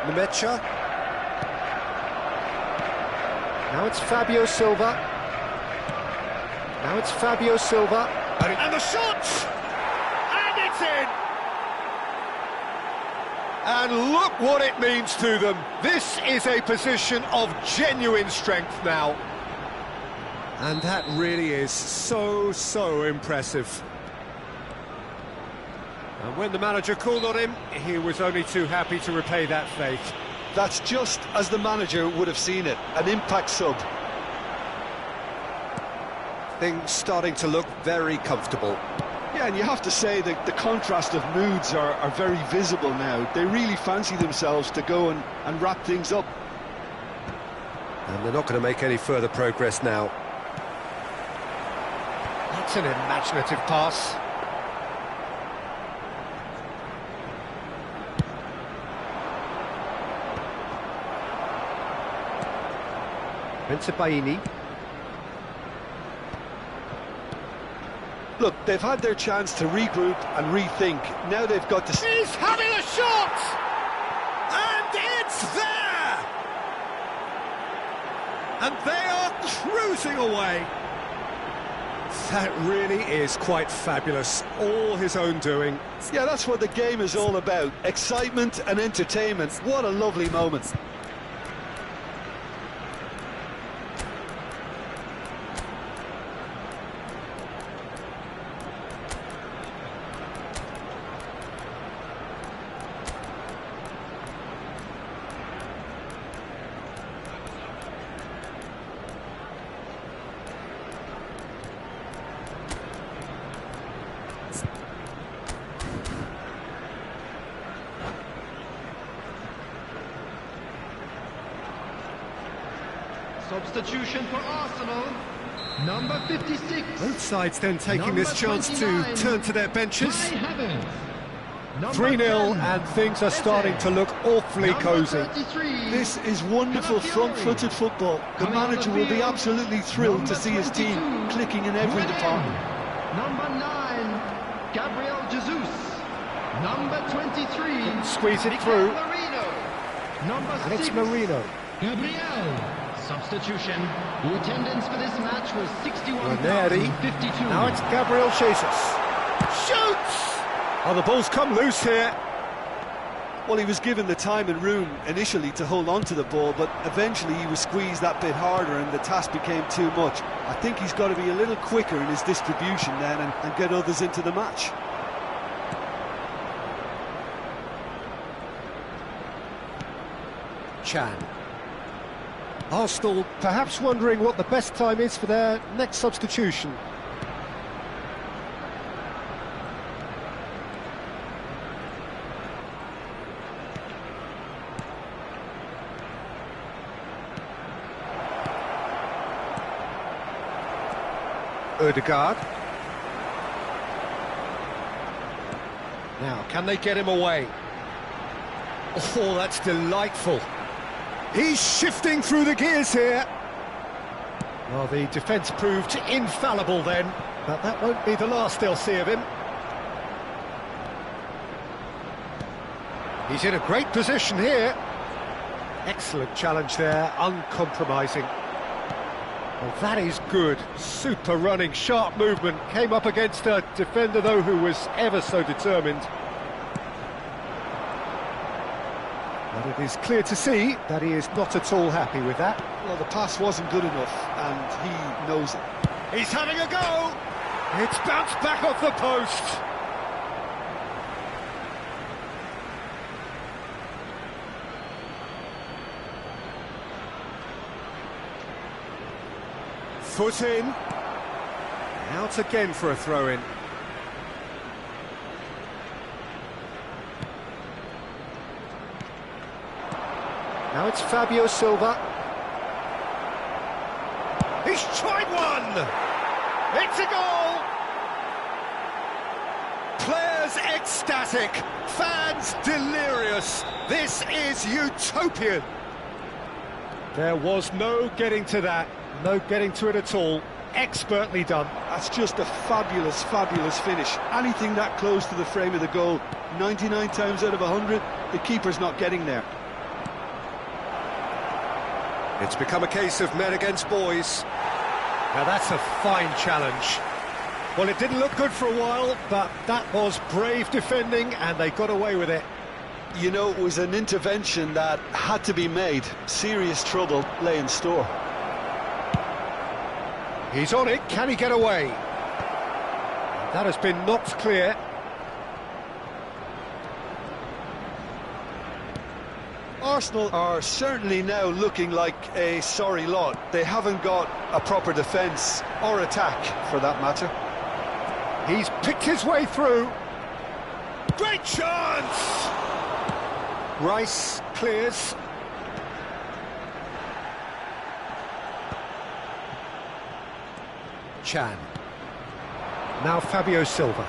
Nemecha. Now it's Fabio Silva. Now it's Fabio Silva. And the shot! And it's in! And look what it means to them. This is a position of genuine strength now. And that really is so impressive. And when the manager called on him, he was only too happy to repay that faith. That's just as the manager would have seen it, an impact sub. Things starting to look very comfortable. Yeah, and you have to say that the contrast of moods are very visible now. They really fancy themselves to go and wrap things up. And they're not going to make any further progress now. That's an imaginative pass. Bensebaini. Look, they've had their chance to regroup and rethink. Now they've got to... He's having a shot! And it's there! And they are cruising away. That really is quite fabulous. All his own doing. Yeah, that's what the game is all about. Excitement and entertainment. What a lovely moment. Substitution for Arsenal, number 56. Both sides then taking this chance to turn to their benches. 3-0 and things are starting to look awfully cosy. This is wonderful front-footed football. The manager will be absolutely thrilled to see his team clicking in every department. Number 9, Gabriel Jesus. Number 23, Squeeze it through. Number And it's 6, Marino. Gabriel. Substitution. The attendance for this match was 61,052. Now it's Gabriel Jesus. Shoots! Oh, the ball's come loose here. Well, he was given the time and room initially to hold on to the ball, but eventually he was squeezed that bit harder and the task became too much. I think he's got to be a little quicker in his distribution then and get others into the match. Chan. Arsenal perhaps wondering what the best time is for their next substitution. Ødegaard. Now, can they get him away? Oh, that's delightful. He's shifting through the gears here. Well, the defence proved infallible then, but that won't be the last they'll see of him. He's in a great position here. Excellent challenge there, uncompromising. Well, that is good. Super running, sharp movement. Came up against a defender, though, who was ever so determined. But it is clear to see that he is not at all happy with that. Well, the pass wasn't good enough, and he knows it. He's having a go. It's bounced back off the post. Foot in. Out again for a throw-in. Now it's Fabio Silva. He's tried one. It's a goal. Players ecstatic. Fans delirious. This is utopian. There was no getting to that. No getting to it at all. Expertly done. That's just a fabulous, fabulous finish. Anything that close to the frame of the goal, 99 times out of 100, the keeper's not getting there. It's become a case of men against boys. Now that's a fine challenge. Well, it didn't look good for a while, but that was brave defending and they got away with it. You know, it was an intervention that had to be made. Serious trouble lay in store. He's on it, can he get away? That has been knocked clear. Arsenal are certainly now looking like a sorry lot. They haven't got a proper defence or attack, for that matter. He's picked his way through. Great chance! Rice clears. Chan. Now Fabio Silva.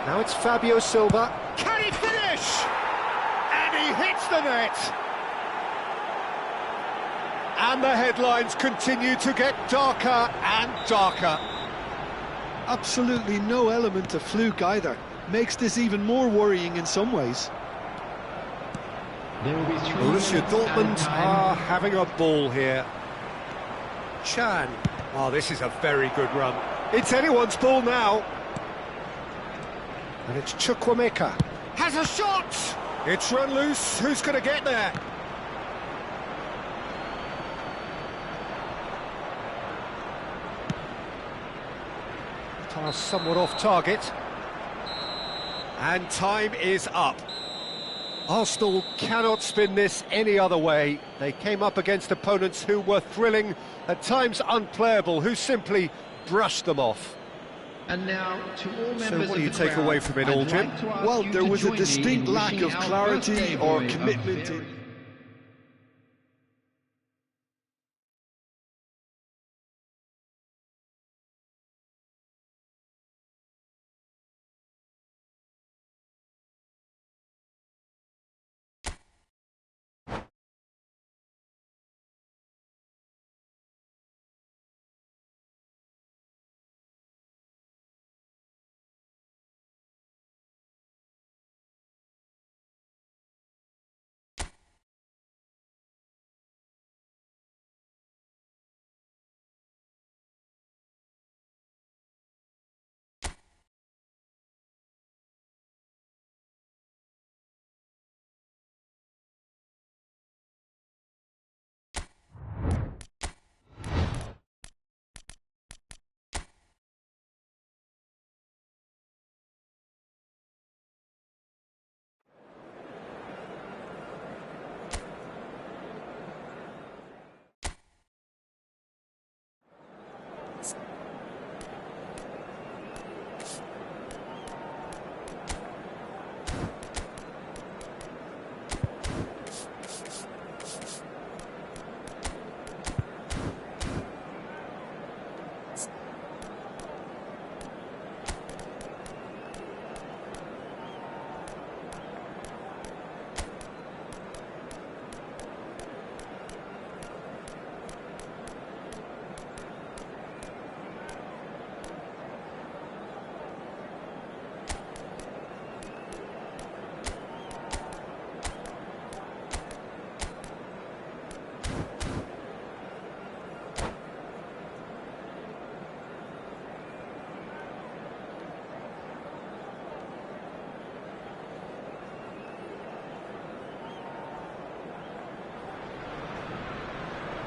Now it's Fabio Silva. Can he finish? And he hits the net. And the headlines continue to get darker and darker. Absolutely no element of fluke either. Makes this even more worrying in some ways. There will be 3 Borussia minutes Dortmund added time. are having a ball here. Chan. Oh, this is a very good run. It's anyone's ball now. And it's Chukwuemeka. Has a shot! It's run loose. Who's going to get there? Pass somewhat off target. And time is up. Arsenal cannot spin this any other way. They came up against opponents who were thrilling, at times unplayable, who simply brushed them off. And now, to all members So what do of you the take crowd, away from it I'd all, Jim? like to ask Well, you there to was a join me distinct in lack wishing of our clarity birthday or boy a commitment. very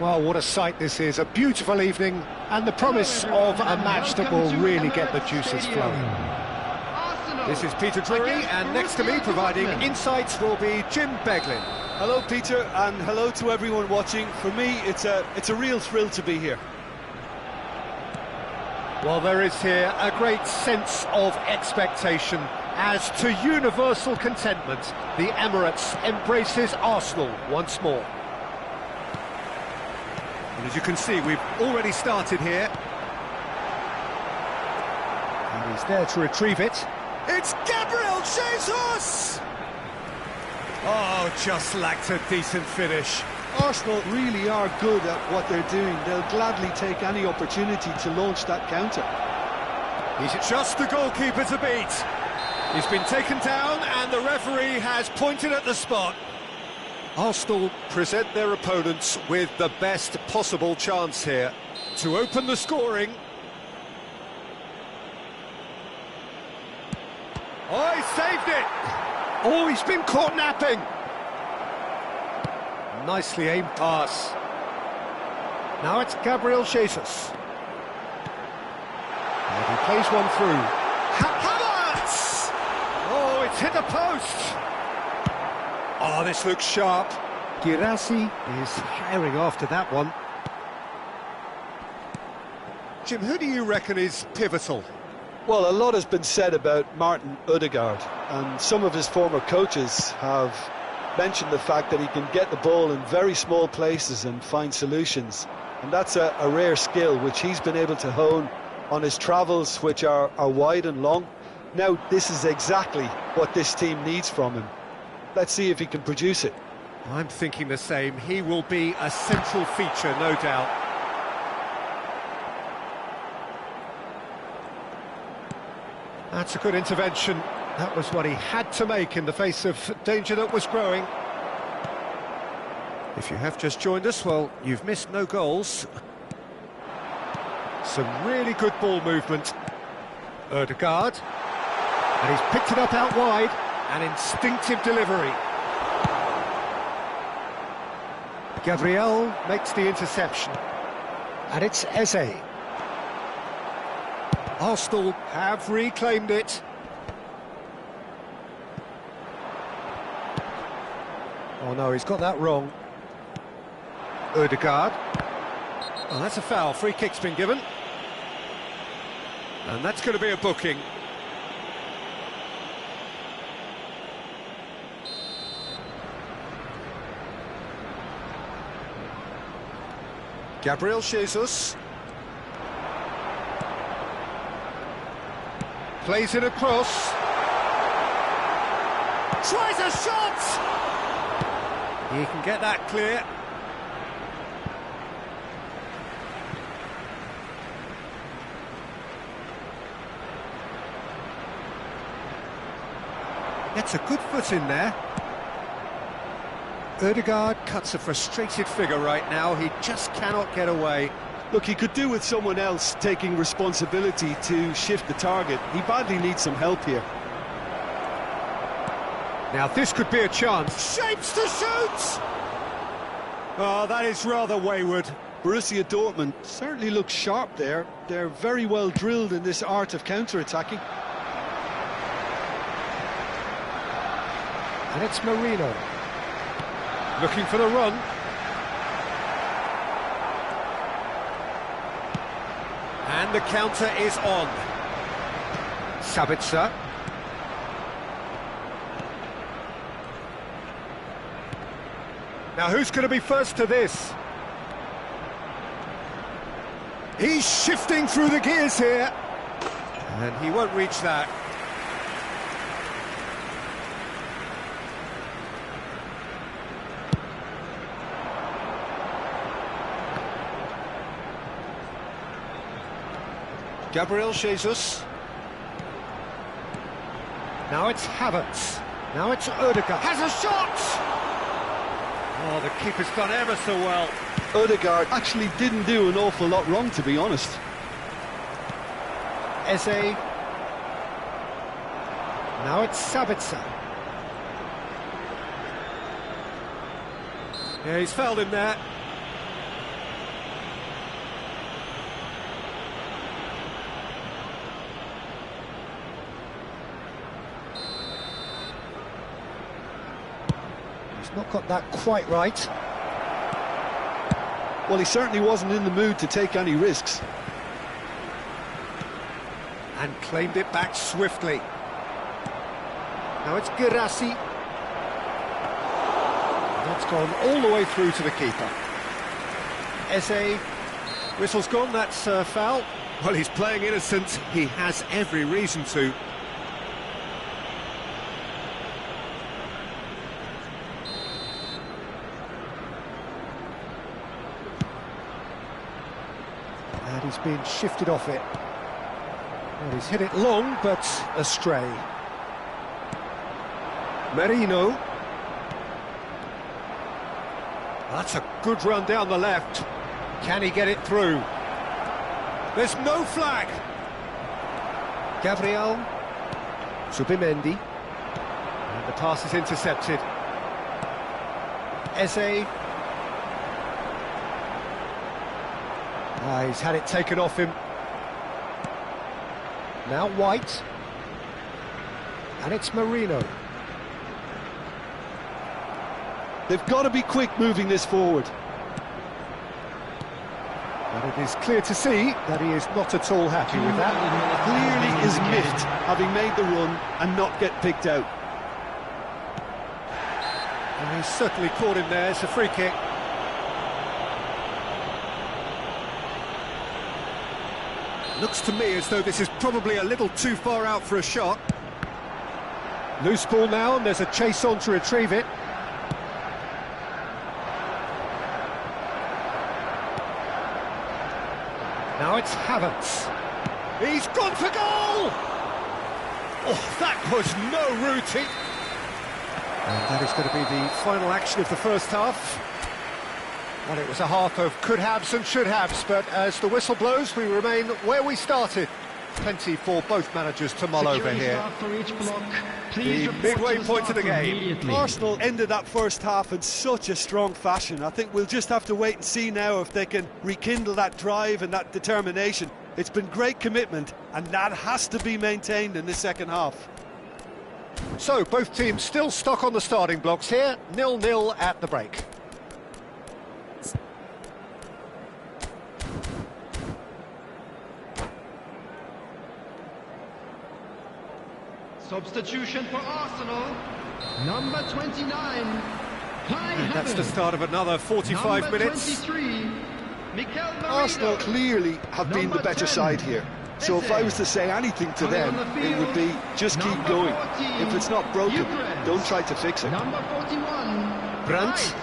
Well, what a sight this is, a beautiful evening, and the promise of a match that will really get the juices flowing. This is Peter Drury, and next to me providing insights will be Jim Beglin. Hello, Peter, and hello to everyone watching. For me, it's a real thrill to be here. Well, there is here a great sense of expectation. As to universal contentment, the Emirates embraces Arsenal once more. And as you can see, we've already started here. And he's there to retrieve it. It's Gabriel Jesus! Oh, just lacked a decent finish. Arsenal really are good at what they're doing. They'll gladly take any opportunity to launch that counter. He's just the goalkeeper to beat. He's been taken down and the referee has pointed at the spot. Arsenal present their opponents with the best possible chance here to open the scoring. Oh, he saved it! Oh, he's been caught napping! Nicely aimed pass. Now it's Gabriel Jesus. And he plays one through. Havertz! Oh, it's hit the post! Oh, this looks sharp. Girassi is firing after that one. Jim, who do you reckon is pivotal? Well, a lot has been said about Martin Odegaard, and some of his former coaches have mentioned the fact that he can get the ball in very small places and find solutions. And that's a rare skill which he's been able to hone on his travels, which are wide and long. Now, this is exactly what this team needs from him. Let's see if he can produce it. I'm thinking the same. He will be a central feature, no doubt. That's a good intervention. That was what he had to make in the face of danger that was growing. If you have just joined us, well, you've missed no goals. Some really good ball movement. Odegaard. And he's picked it up out wide. An instinctive delivery. Gabriel makes the interception. And it's Eze. Arsenal have reclaimed it. Oh no, he's got that wrong. Odegaard. Oh, that's a foul. Free kick's been given. And that's going to be a booking. Gabriel Jesus. Plays it across. Tries a shot! He can get that clear. Gets a good foot in there. Odegaard cuts a frustrated figure right now. He just cannot get away. Look, he could do with someone else taking responsibility to shift the target. He badly needs some help here. Now this could be a chance. Shapes to shoot! Oh, that is rather wayward. Borussia Dortmund certainly looks sharp there. They're very well drilled in this art of counter-attacking. And it's Marino. Looking for the run. And the counter is on. Sabitzer. Now who's going to be first to this? He's shifting through the gears here. And he won't reach that. Gabriel Jesus. Now it's Havertz. Now it's Odegaard. Has a shot! Oh, the keeper's done ever so well. Odegaard actually didn't do an awful lot wrong, to be honest. Eze. Now it's Sabitzer. Yeah, he's fouled him there. not got that quite right. Well, he certainly wasn't in the mood to take any risks. And claimed it back swiftly. Now it's Girassi. That's gone all the way through to the keeper. Eze. Whistle's gone, that's foul. Well, he's playing innocent. He has every reason to. And he's been shifted off it. Well, he's hit it long, but astray. Merino. That's a good run down the left. Can he get it through? There's no flag. Gabriel. Subimendi. And the pass is intercepted. Eze. He's had it taken off him. Now White. And it's Marino. They've got to be quick moving this forward. But it is clear to see that he is not at all happy with that. Clearly is miffed, having made the run and not get picked out. And he's certainly caught him there. It's a free kick. Looks to me as though this is probably a little too far out for a shot. Loose ball now, and there's a chase on to retrieve it. Now it's Havertz. He's gone for goal! Oh, that was no routine. And that is going to be the final action of the first half. Well, it was a half of could-haves and should-haves, but as the whistle blows, we remain where we started. Plenty for both managers to mull over here. The midway point of the game. Arsenal ended that first half in such a strong fashion. I think we'll just have to wait and see now if they can rekindle that drive and that determination. It's been great commitment, and that has to be maintained in the second half. So, both teams still stuck on the starting blocks here, 0-0 at the break. Substitution for Arsenal, number 29, And that's the start of another 45 minutes. Arsenal clearly have been the better side here. So if I was to say anything to them, it would be just keep going. If it's not broken, don't try to fix it. Number 41, Brandt.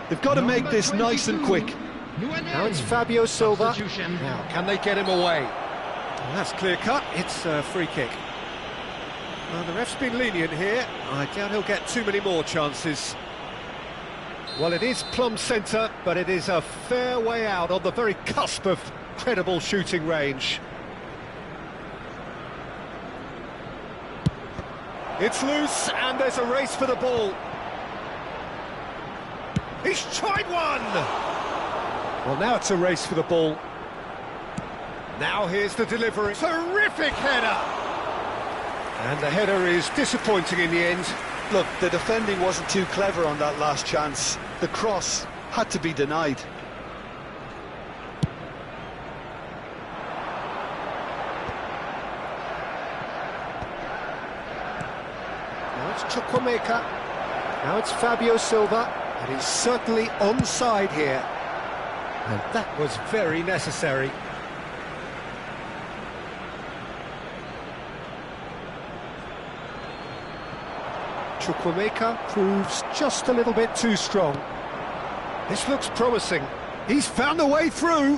They've got to make this nice and quick. Now it's Fabio Silva. Now, can they get him away? Well, that's clear cut. It's a free kick. Well, the ref's been lenient here. I doubt he'll get too many more chances. Well, it is plumb centre, but it is a fair way out on the very cusp of credible shooting range. It's loose, and there's a race for the ball. He's tried one! Well, now it's a race for the ball. Now here's the delivery. Terrific header! And the header is disappointing in the end. Look, the defending wasn't too clever on that last chance. The cross had to be denied. Now it's Chukwuemeka. Now it's Fabio Silva. And he's certainly onside here. And that was very necessary. Chukwuemeka proves just a little bit too strong. This looks promising. He's found a way through.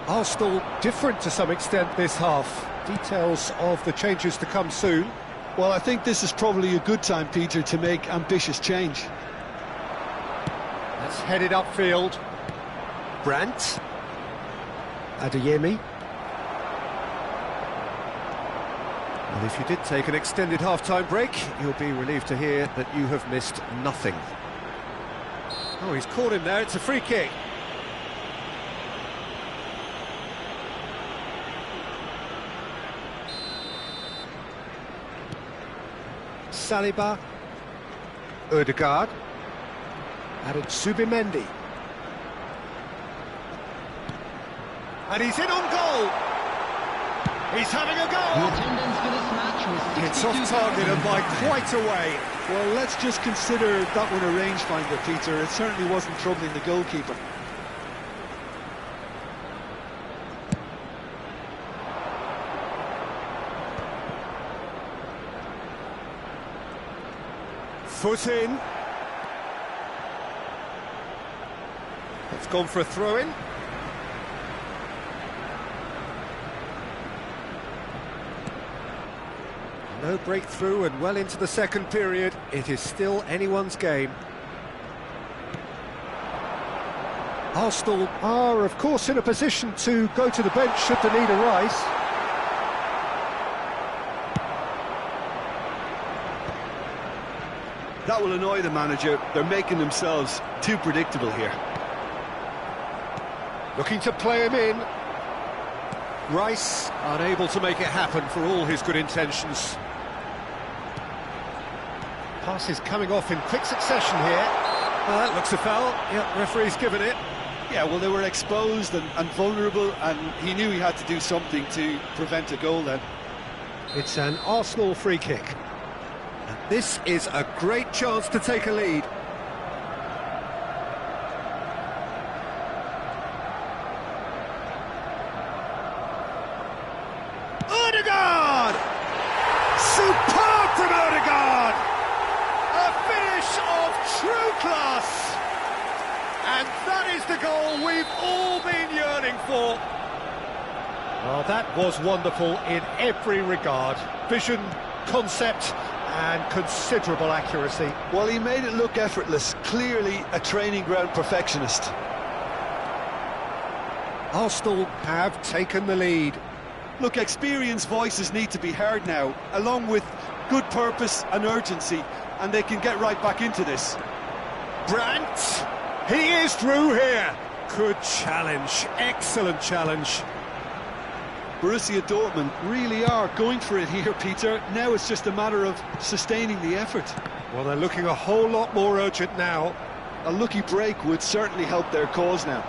Arsenal different to some extent this half. Details of the changes to come soon. Well, I think this is probably a good time, Peter, to make ambitious change. That's headed upfield. Brandt. Adeyemi. Well, if you did take an extended half-time break, you'll be relieved to hear that you have missed nothing. Oh, he's caught him there, it's a free kick. Saliba. Ødegaard. And it's Subimendi. And he's in on goal. He's having a The goal. attendance for this match was It's off target and by quite a way. Well, let's just consider that one a rangefinder, Peter. It certainly wasn't troubling the goalkeeper. Foot in. It's gone for a throw-in. No breakthrough and well into the second period. It is still anyone's game. Arsenal are, of course, in a position to go to the bench should the need arise. That will annoy the manager. They're making themselves too predictable here. Looking to play him in. Rice unable to make it happen for all his good intentions. Passes coming off in quick succession here. That looks a foul. Yep, referee's given it. Yeah, well, they were exposed and vulnerable, and he knew he had to do something to prevent a goal then. It's an Arsenal free kick. And this is a great chance to take a lead. Ødegaard! Superb from Ødegaard! A finish of true class! And that is the goal we've all been yearning for. Oh, that was wonderful in every regard. Vision, concept, and considerable accuracy. Well, he made it look effortless. Clearly a training ground perfectionist. Arsenal have taken the lead. Look, experienced voices need to be heard now, along with good purpose and urgency, and they can get right back into this. Brandt, he is through here. Good challenge, excellent challenge. Borussia Dortmund really are going for it here, Peter. Now it's just a matter of sustaining the effort. Well, they're looking a whole lot more urgent now. A lucky break would certainly help their cause now.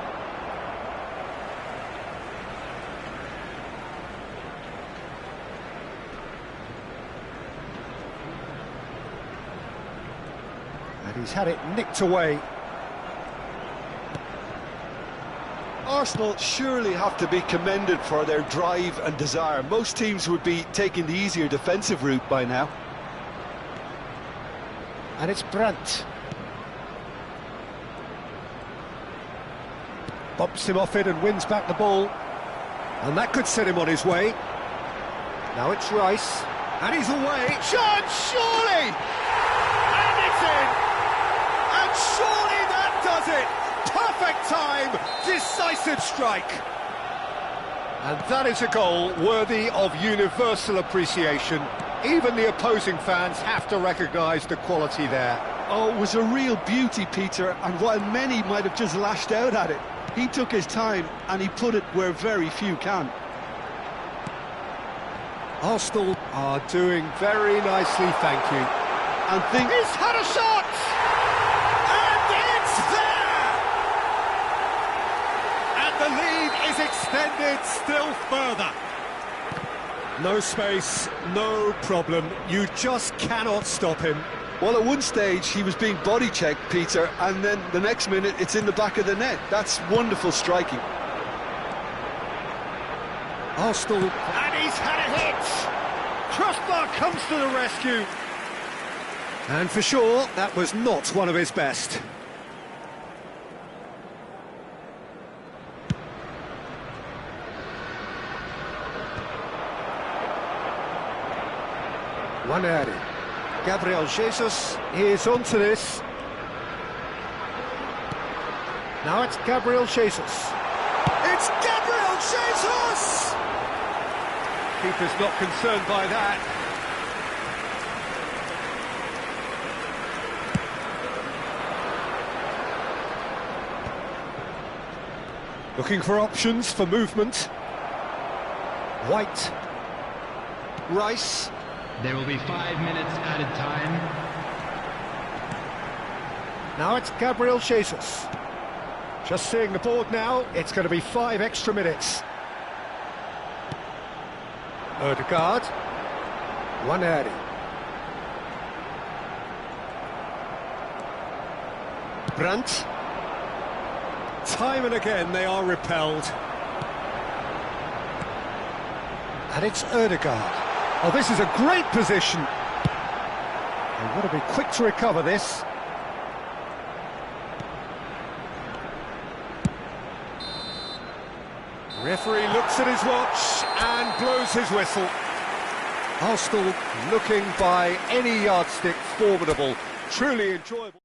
And he's had it nicked away. Arsenal surely have to be commended for their drive and desire. Most teams would be taking the easier defensive route by now. And it's Brandt. Bumps him off it and wins back the ball. And that could set him on his way. Now it's Rice. And he's away. Shot, surely! And it's in! And surely that does it! Perfect time, decisive strike. And that is a goal worthy of universal appreciation. Even the opposing fans have to recognise the quality there. Oh, it was a real beauty, Peter, and while many might have just lashed out at it, he took his time and he put it where very few can. Arsenal are doing very nicely, thank you. And think He's had a shot! And it's there! And the lead is extended still further. No space, no problem. You just cannot stop him. well, at one stage he was being body checked, Peter, and then the next minute it's in the back of the net. That's wonderful striking. Arsenal, and he's had a hit! Crossbar comes to the rescue. And for sure, that was not one of his best. Waneri. Gabriel Jesus is onto this. Now it's Gabriel Jesus. It's Gabriel Jesus! Keeper's not concerned by that. Looking for options for movement. White. Rice. There will be 5 minutes added time. Now it's Gabriel Jesus. Just seeing the board now, it's going to be 5 extra minutes. Ødegaard. Waneri. Brandt. Time and again they are repelled. And it's Ødegaard. Oh, this is a great position. They've got to be quick to recover this. Referee looks at his watch and blows his whistle. Arsenal looking by any yardstick formidable, truly enjoyable.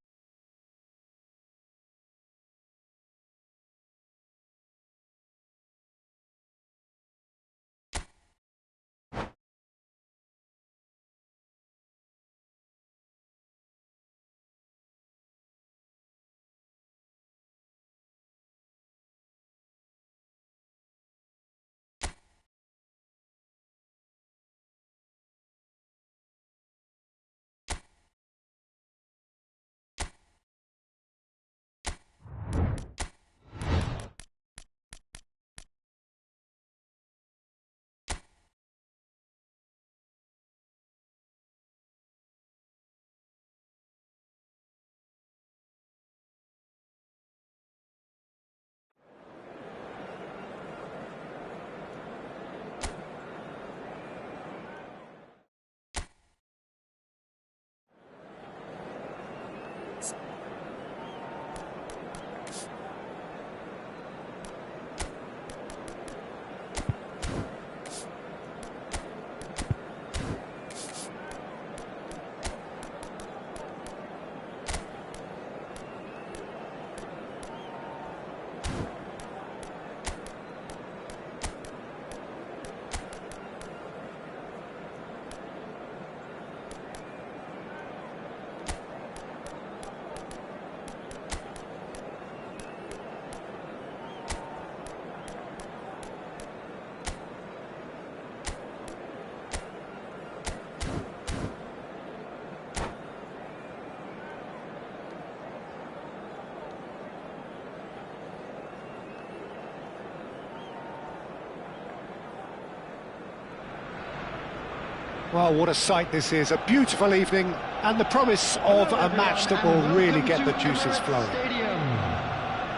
Well, what a sight this is, a beautiful evening, and the promise of a match that will really get the juices flowing.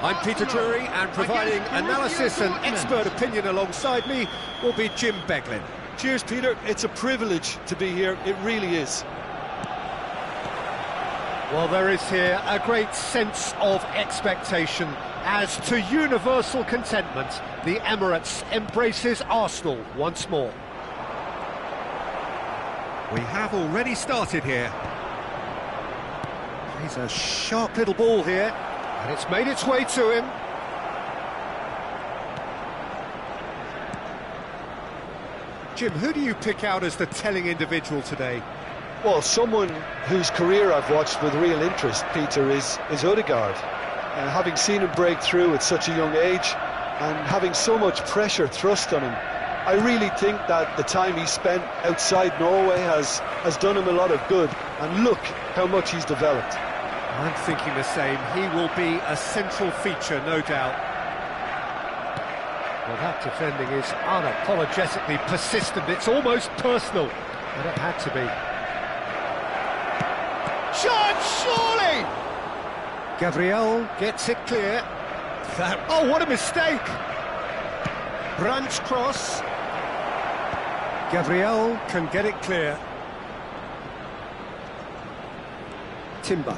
I'm Peter Drury, and providing analysis and expert opinion alongside me will be Jim Beglin. Cheers, Peter. It's a privilege to be here. It really is. Well, there is here a great sense of expectation. As to universal contentment, the Emirates embraces Arsenal once more. We have already started here. He's a sharp little ball here, and it's made its way to him. Jim, who do you pick out as the telling individual today? Well, someone whose career I've watched with real interest, Peter, is Ødegaard. Having seen him break through at such a young age and having so much pressure thrust on him, I really think that the time he spent outside Norway has done him a lot of good, and look how much he's developed. I'm thinking the same. He will be a central feature, no doubt. Well, that defending is unapologetically persistent. It's almost personal, but it had to be. Shot, surely! Gabriel gets it clear. Oh, what a mistake! Brandt's cross. Gabriel can get it clear. Timber.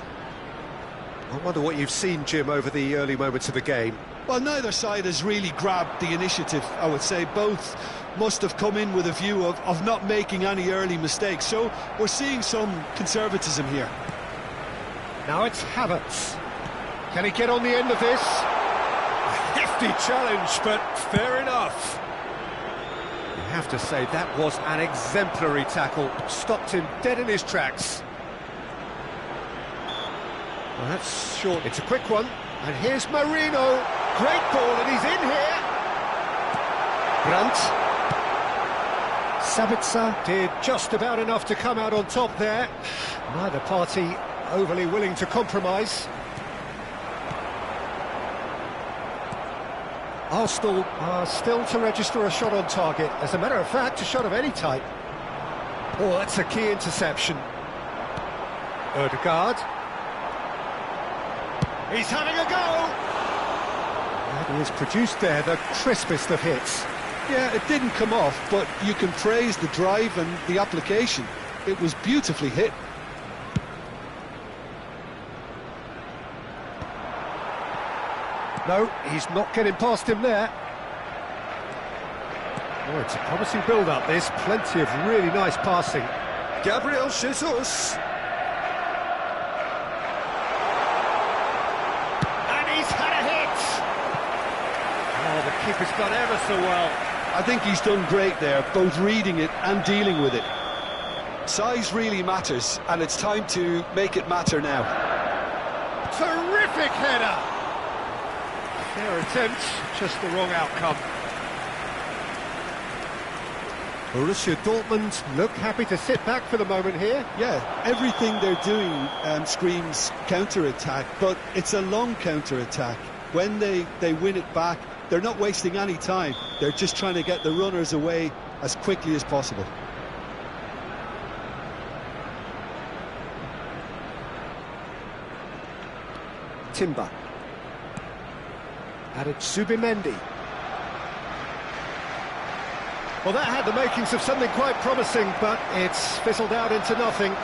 I wonder what you've seen, Jim, over the early moments of the game. Well, neither side has really grabbed the initiative, I would say. Both must have come in with a view of not making any early mistakes. So we're seeing some conservatism here. Now it's Havertz. Can he get on the end of this? A hefty challenge, but fair enough. You have to say that was an exemplary tackle. Stopped him dead in his tracks. Well, that's short. It's a quick one. And here's Marino. Great ball, and he's in here. Brandt. Sabitzer did just about enough to come out on top there. Neither party overly willing to compromise. Arsenal are still to register a shot on target. As a matter of fact, a shot of any type. Oh, that's a key interception. Ødegaard. He's having a go! And he has produced there the crispest of hits. Yeah, it didn't come off, but you can praise the drive and the application. It was beautifully hit. No, he's not getting past him there. Oh, it's a promising build-up, this. Plenty of really nice passing. Gabriel Jesus. And he's had a hit! Oh, the keeper's done ever so well. I think he's done great there, both reading it and dealing with it. Size really matters, and it's time to make it matter now. Terrific header! Their attempt, just the wrong outcome. Borussia Dortmund look happy to sit back for the moment here. Yeah, everything they're doing screams counter-attack, but it's a long counter-attack. When they win it back, they're not wasting any time. They're just trying to get the runners away as quickly as possible. Timber. And it's Zubimendi. Well, that had the makings of something quite promising, but it's fizzled out into nothing.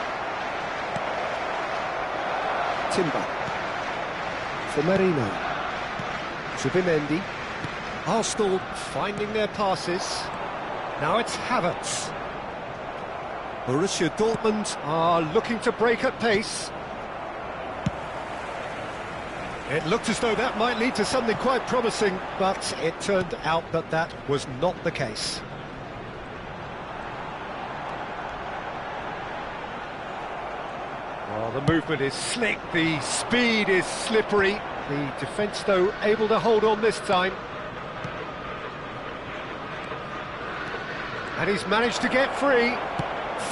Timber. For Marino. Zubimendi. Arsenal finding their passes. Now it's Havertz. Borussia Dortmund are looking to break at pace. It looked as though that might lead to something quite promising, but it turned out that that was not the case. Well, the movement is slick, the speed is slippery. The defence, though, able to hold on this time. And he's managed to get free.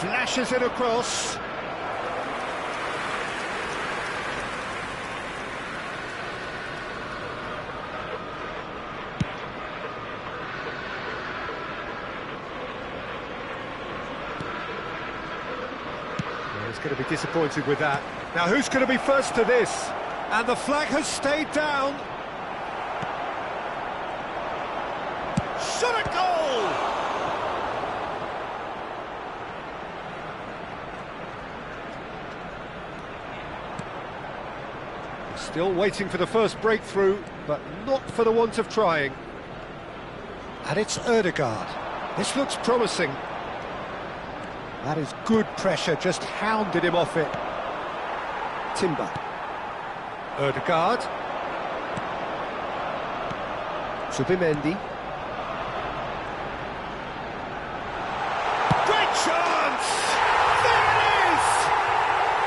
Flashes it across. Going to be disappointed with that. Now who's going to be first to this? And the flag has stayed down. Shot a goal! Still waiting for the first breakthrough, but not for the want of trying. And it's Ødegaard. This looks promising. That is good pressure, just hounded him off it. Timber. Ødegaard. Zubimendi. Great chance! There it is!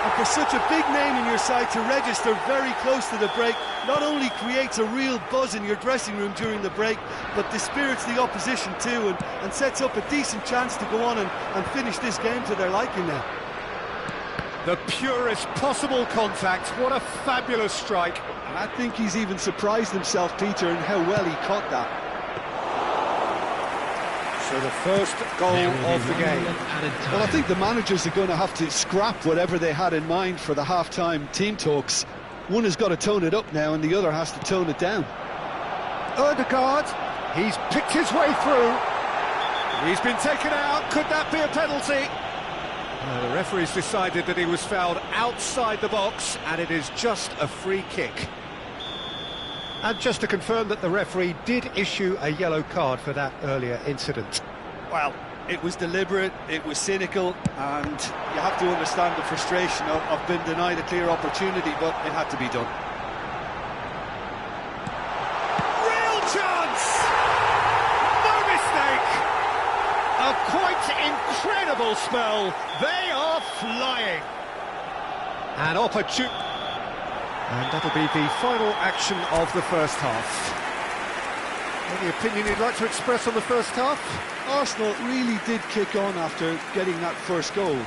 And for such a big name in your side to register very close to the break, not only creates a real buzz in your dressing room during the break, but dispirits the opposition too, and sets up a decent chance to go on and finish this game to their liking now. The purest possible contact, what a fabulous strike. And I think he's even surprised himself, Peter, in how well he caught that. So the first goal of the game. Well, I think the managers are going to have to scrap whatever they had in mind for the half-time team talks. One has got to tone it up now and the other has to tone it down. Ødegaard, he's picked his way through. He's been taken out. Could that be a penalty? The referee's decided that he was fouled outside the box, and it is just a free kick. And just to confirm that the referee did issue a yellow card for that earlier incident. Well, it was deliberate, it was cynical, and you have to understand the frustration of being denied a clear opportunity, but it had to be done. Real chance! No mistake! A quite incredible spell. They are flying. And opportune. And that'll be the final action of the first half. Any opinion you'd like to express on the first half? Arsenal really did kick on after getting that first goal.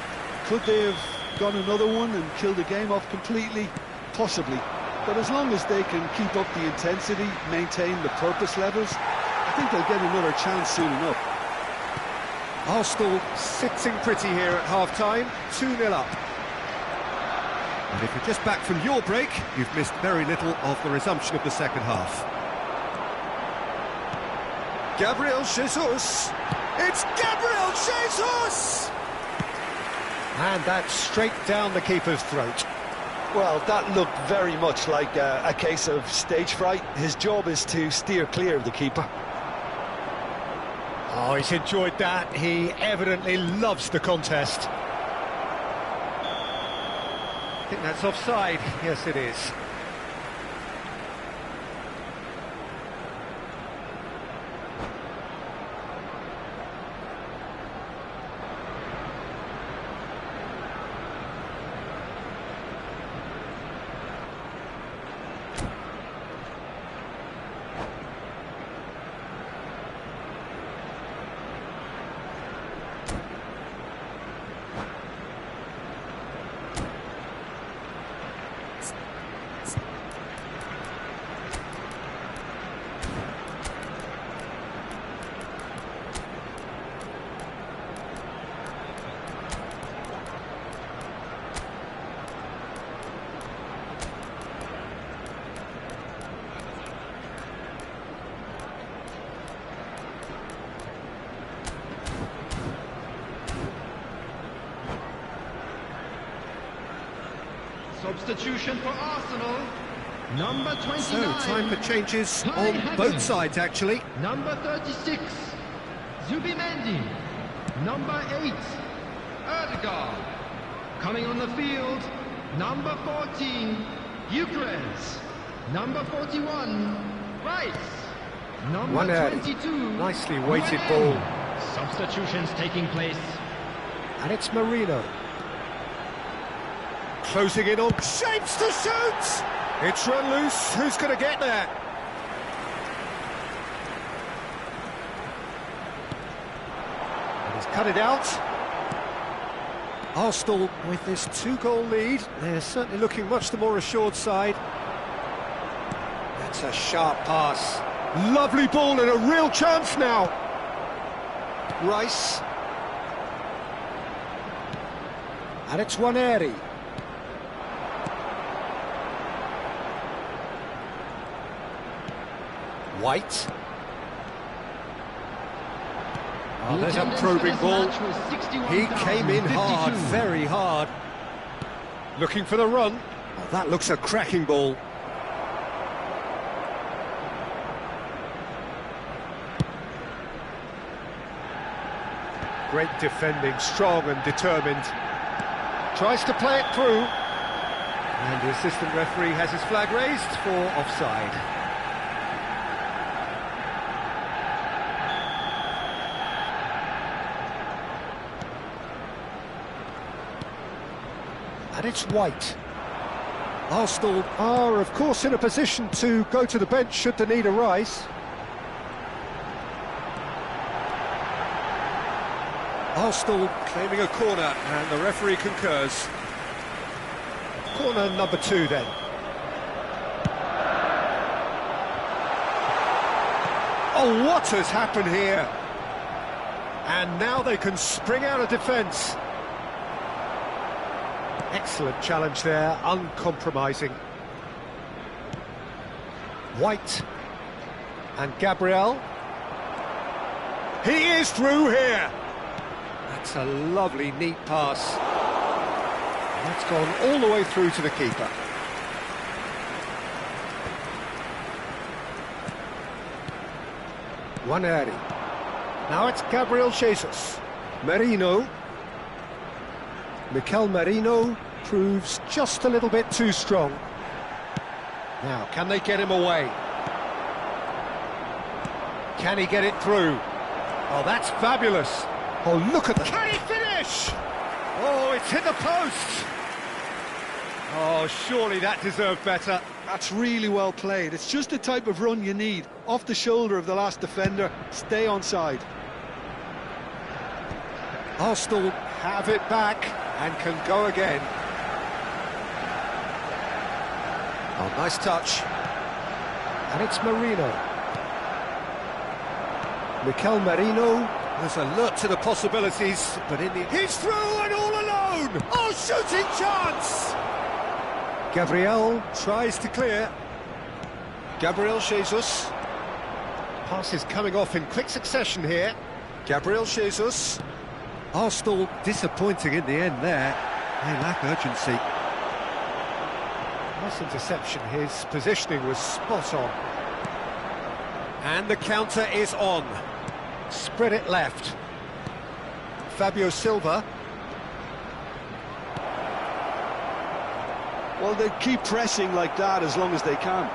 Could they have gone another one and killed the game off completely? Possibly. But as long as they can keep up the intensity, maintain the purpose levels, I think they'll get another chance soon enough. Arsenal sitting pretty here at half-time, 2-0 up. And if you're just back from your break, you've missed very little of the resumption of the second half. Gabriel Jesus! It's Gabriel Jesus! And that's straight down the keeper's throat. Well, that looked very much like a case of stage fright. His job is to steer clear of the keeper. Oh, he's enjoyed that. He evidently loves the contest. I think that's offside. Yes, it is. Substitution for Arsenal, number 29. So, time for changes on both sides, actually. Number 36, Zubimendi. Number 8, Erdegaard. Coming on the field, number 14, Gyökeres. Number 41, Rice. Number 22, nicely weighted ball. Substitutions taking place. And it's Marino. Closing in on shapes to shoot! It's run loose, who's going to get there? And he's cut it out. Arsenal with this 2-goal lead, they're certainly looking much the more assured side. That's a sharp pass. Lovely ball and a real chance now. Rice. And it's Waneri. White. Oh, there's a probing ball. He came in hard, very hard. Looking for the run. Oh, that looks a cracking ball. Great defending, strong and determined. Tries to play it through. And the assistant referee has his flag raised for offside. And it's White. Arsenal are, of course, in a position to go to the bench should the need arise. Arsenal claiming a corner, and the referee concurs. Corner number 2, then. Oh, what has happened here? And now they can spring out of defence. Excellent challenge there, uncompromising. White and Gabriel. He is through here. That's a lovely, neat pass. And that's gone all the way through to the keeper. Waneri. Now it's Gabriel Jesus. Marino. Mikel Merino proves just a little bit too strong. Now, can they get him away? Can he get it through? Oh, that's fabulous. Oh, look at that. Can he finish? Oh, it's hit the post. Oh, surely that deserved better. That's really well played. It's just the type of run you need. Off the shoulder of the last defender, stay onside. Arsenal have it back and can go again. Oh, nice touch. And it's Marino. Mikel Marino is alert to the possibilities, but in the... He's through and all alone! Oh, shooting chance! Gabriel tries to clear. Gabriel Jesus. Pass is coming off in quick succession here. Gabriel Jesus. Arsenal disappointing in the end there. They lack urgency. Nice interception, his positioning was spot on. And the counter is on. Spread it left. Fabio Silva. Well, they keep pressing like that as long as they can.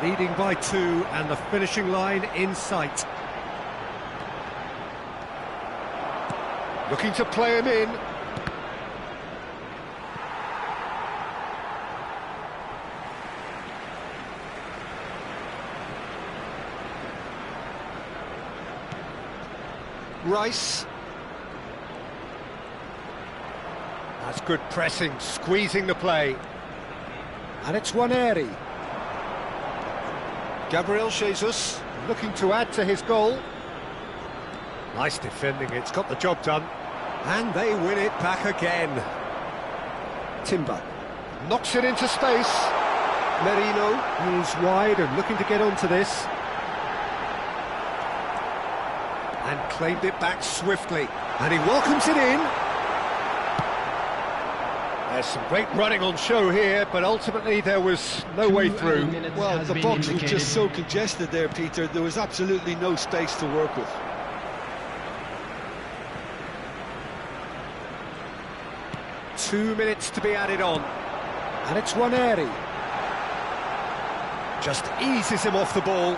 Leading by 2 and the finishing line in sight. Looking to play him in. Rice. That's good pressing, squeezing the play. And it's Waneri. Gabriel Jesus looking to add to his goal. Nice defending, it's got the job done. And they win it back again. Timber knocks it into space. Merino is wide and looking to get onto this. And claimed it back swiftly. And he welcomes it in. There's some great running on show here, but ultimately there was no way through. Well, the box was just so congested there, Peter. There was absolutely no space to work with. Two minutes to be added on. And it's Waneri. Just eases him off the ball.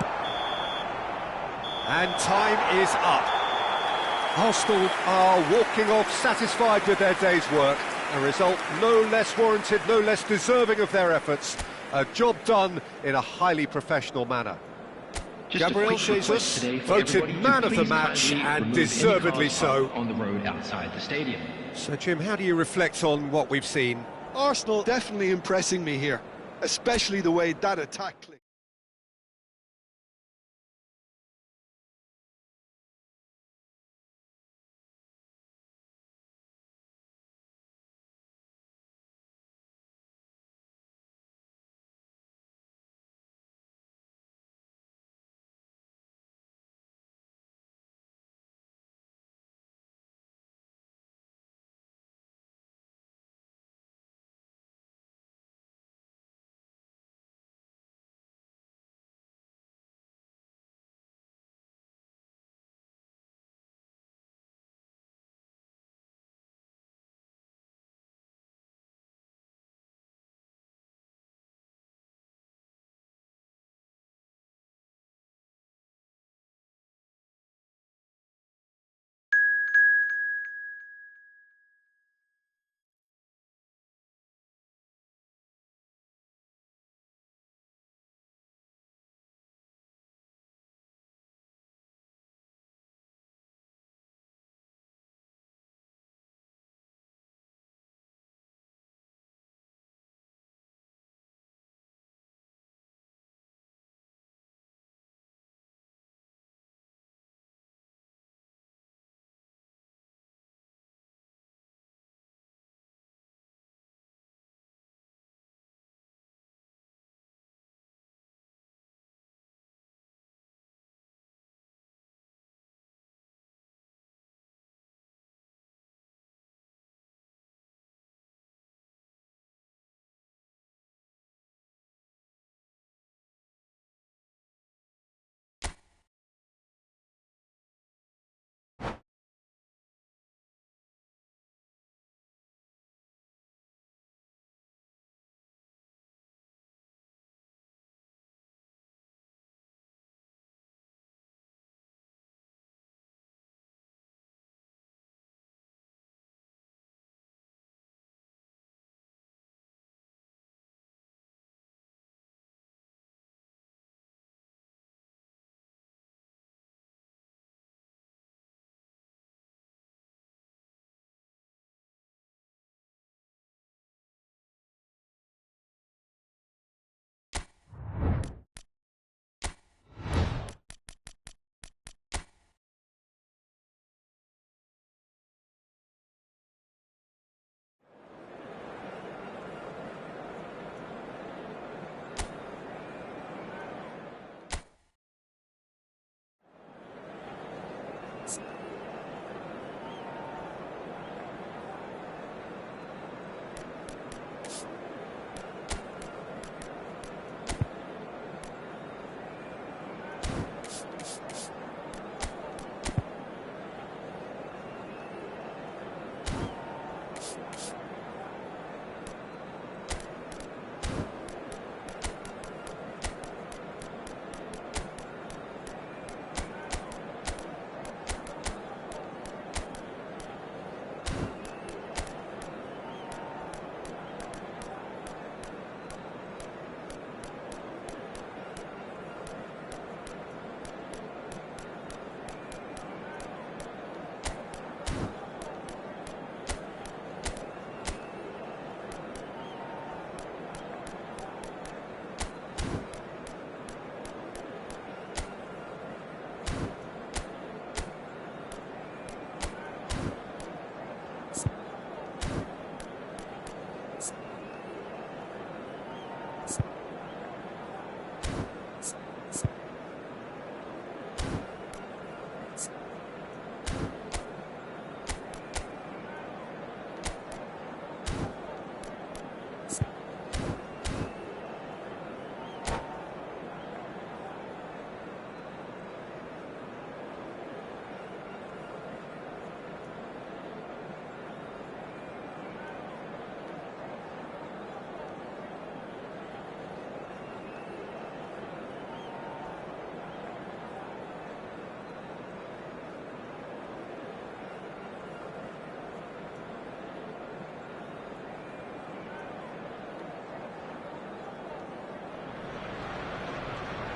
And time is up. Arsenal are walking off satisfied with their day's work. A result no less warranted, no less deserving of their efforts. A job done in a highly professional manner. Gabriel Jesus voted man of the match, and deservedly so. On the road outside the stadium. So, Jim, how do you reflect on what we've seen? Arsenal definitely impressing me here, especially the way that attack clicked.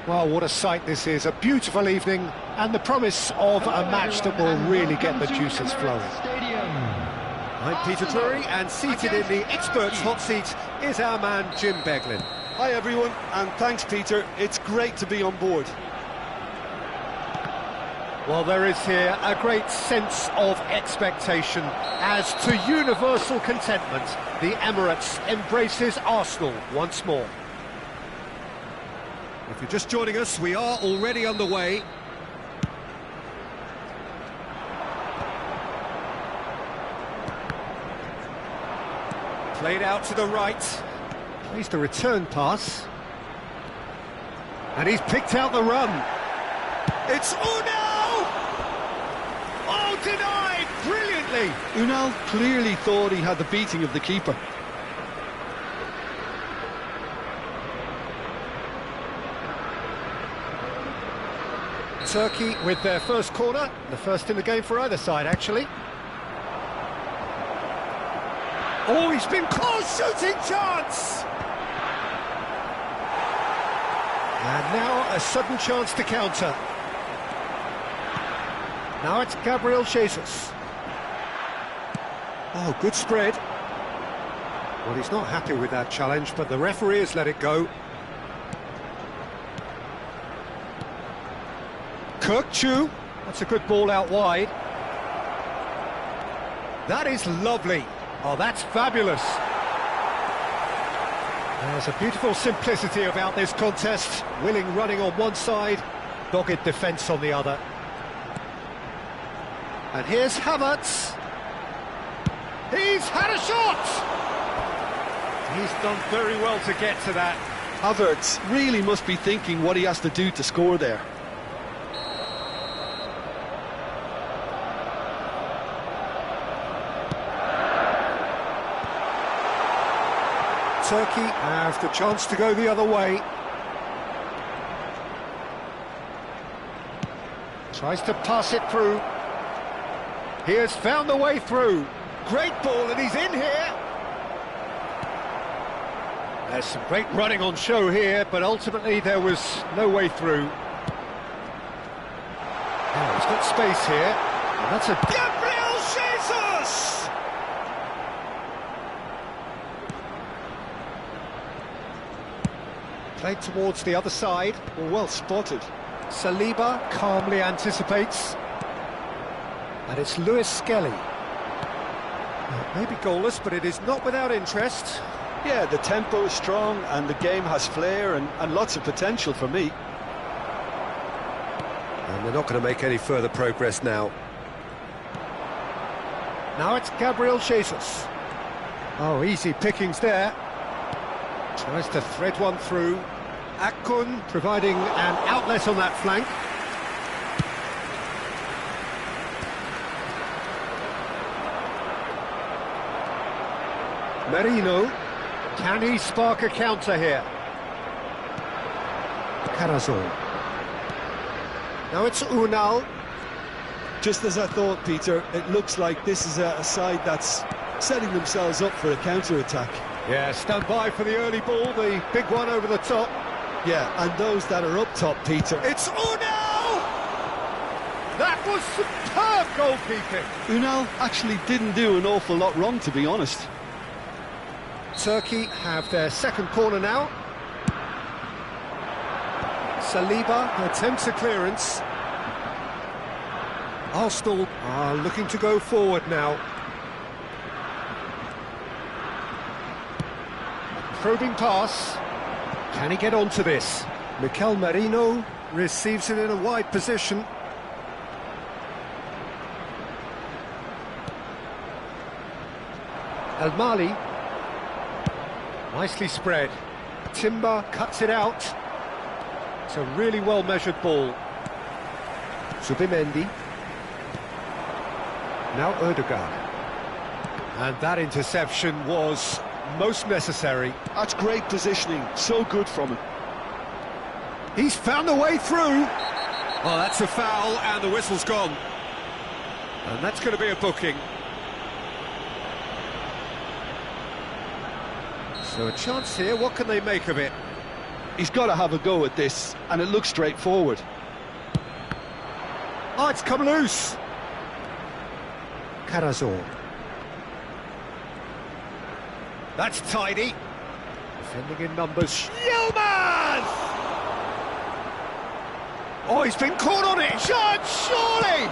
Well, what a sight this is, a beautiful evening, and the promise of a match that will really get the juices flowing. I'm Peter Drury, and seated in the experts' hot seat is our man Jim Beglin. Hi everyone, and thanks Peter, it's great to be on board. Well, there is here a great sense of expectation as to universal contentment. The Emirates embraces Arsenal once more. If you're just joining us, we are already underway. Played out to the right. Plays the return pass. And he's picked out the run. It's Unal! Oh, denied brilliantly! Unal clearly thought he had the beating of the keeper. Turkey with their first corner, the first in the game for either side, actually. Oh, he's been close, shooting chance! And now a sudden chance to counter. Now it's Gabriel Jesus. Oh, good spread. Well, he's not happy with that challenge, but the referee has let it go. Kirkchu, that's a good ball out wide. That is lovely. Oh, that's fabulous. There's a beautiful simplicity about this contest. Willing running on one side, dogged defence on the other. And here's Havertz. He's had a shot! He's done very well to get to that. Havertz really must be thinking what he has to do to score there. Turkey have the chance to go the other way. Tries to pass it through. He has found the way through. Great ball, and he's in here. There's some great running on show here, but ultimately there was no way through. Oh, he's got space here. And that's a... Gabriel Jesus! Played towards the other side. Well spotted. Saliba calmly anticipates. And it's Lewis Skelly. Maybe goalless, but it is not without interest. Yeah, the tempo is strong and the game has flair and lots of potential for me. And they're not going to make any further progress now. Now it's Gabriel Jesus. Oh, easy pickings there. Tries to thread one through. Akun providing an outlet on that flank. Merino, can he spark a counter here? Carazol. Now it's Unal. Just as I thought, Peter, it looks like this is a side that's setting themselves up for a counter-attack. Yeah, stand by for the early ball, the big one over the top. Yeah, and those that are up top, Peter. It's Unal! That was superb goalkeeping. Unal actually didn't do an awful lot wrong, to be honest. Turkey have their second corner now. Saliba attempts a clearance. Arsenal are looking to go forward now. Probing pass. Can he get onto this? Mikel Merino receives it in a wide position. El Mali. Nicely spread. Timber cuts it out. It's a really well-measured ball. Zubimendi. Now Ødegaard. And that interception was most necessary. That's great positioning, so good from him. He's found a way through. Well, that's a foul, and the whistle's gone. And that's going to be a booking. So a chance here, what can they make of it? He's got to have a go at this, and it looks straightforward. Oh, it's come loose. Carazor. That's tidy. Defending in numbers. Yilmaz! Oh, he's been caught on it. Shot, surely!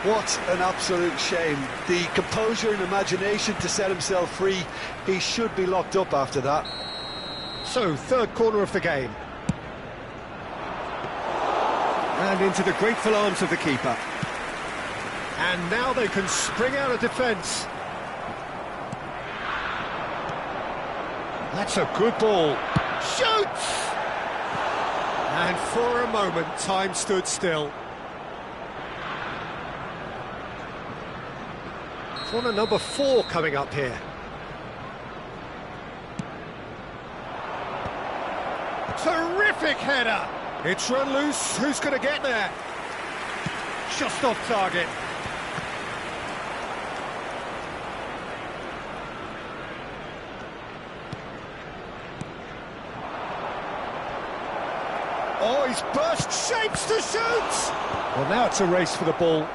What an absolute shame. The composure and imagination to set himself free. He should be locked up after that. So, third corner of the game. And into the grateful arms of the keeper. And now they can spring out of defence. That's a good ball. Shoots! And for a moment, time stood still. Corner number 4 coming up here. Terrific header! It's run loose, who's going to get there? Just off target. Oh, he's burst, shapes to shoot! Well, now it's a race for the ball.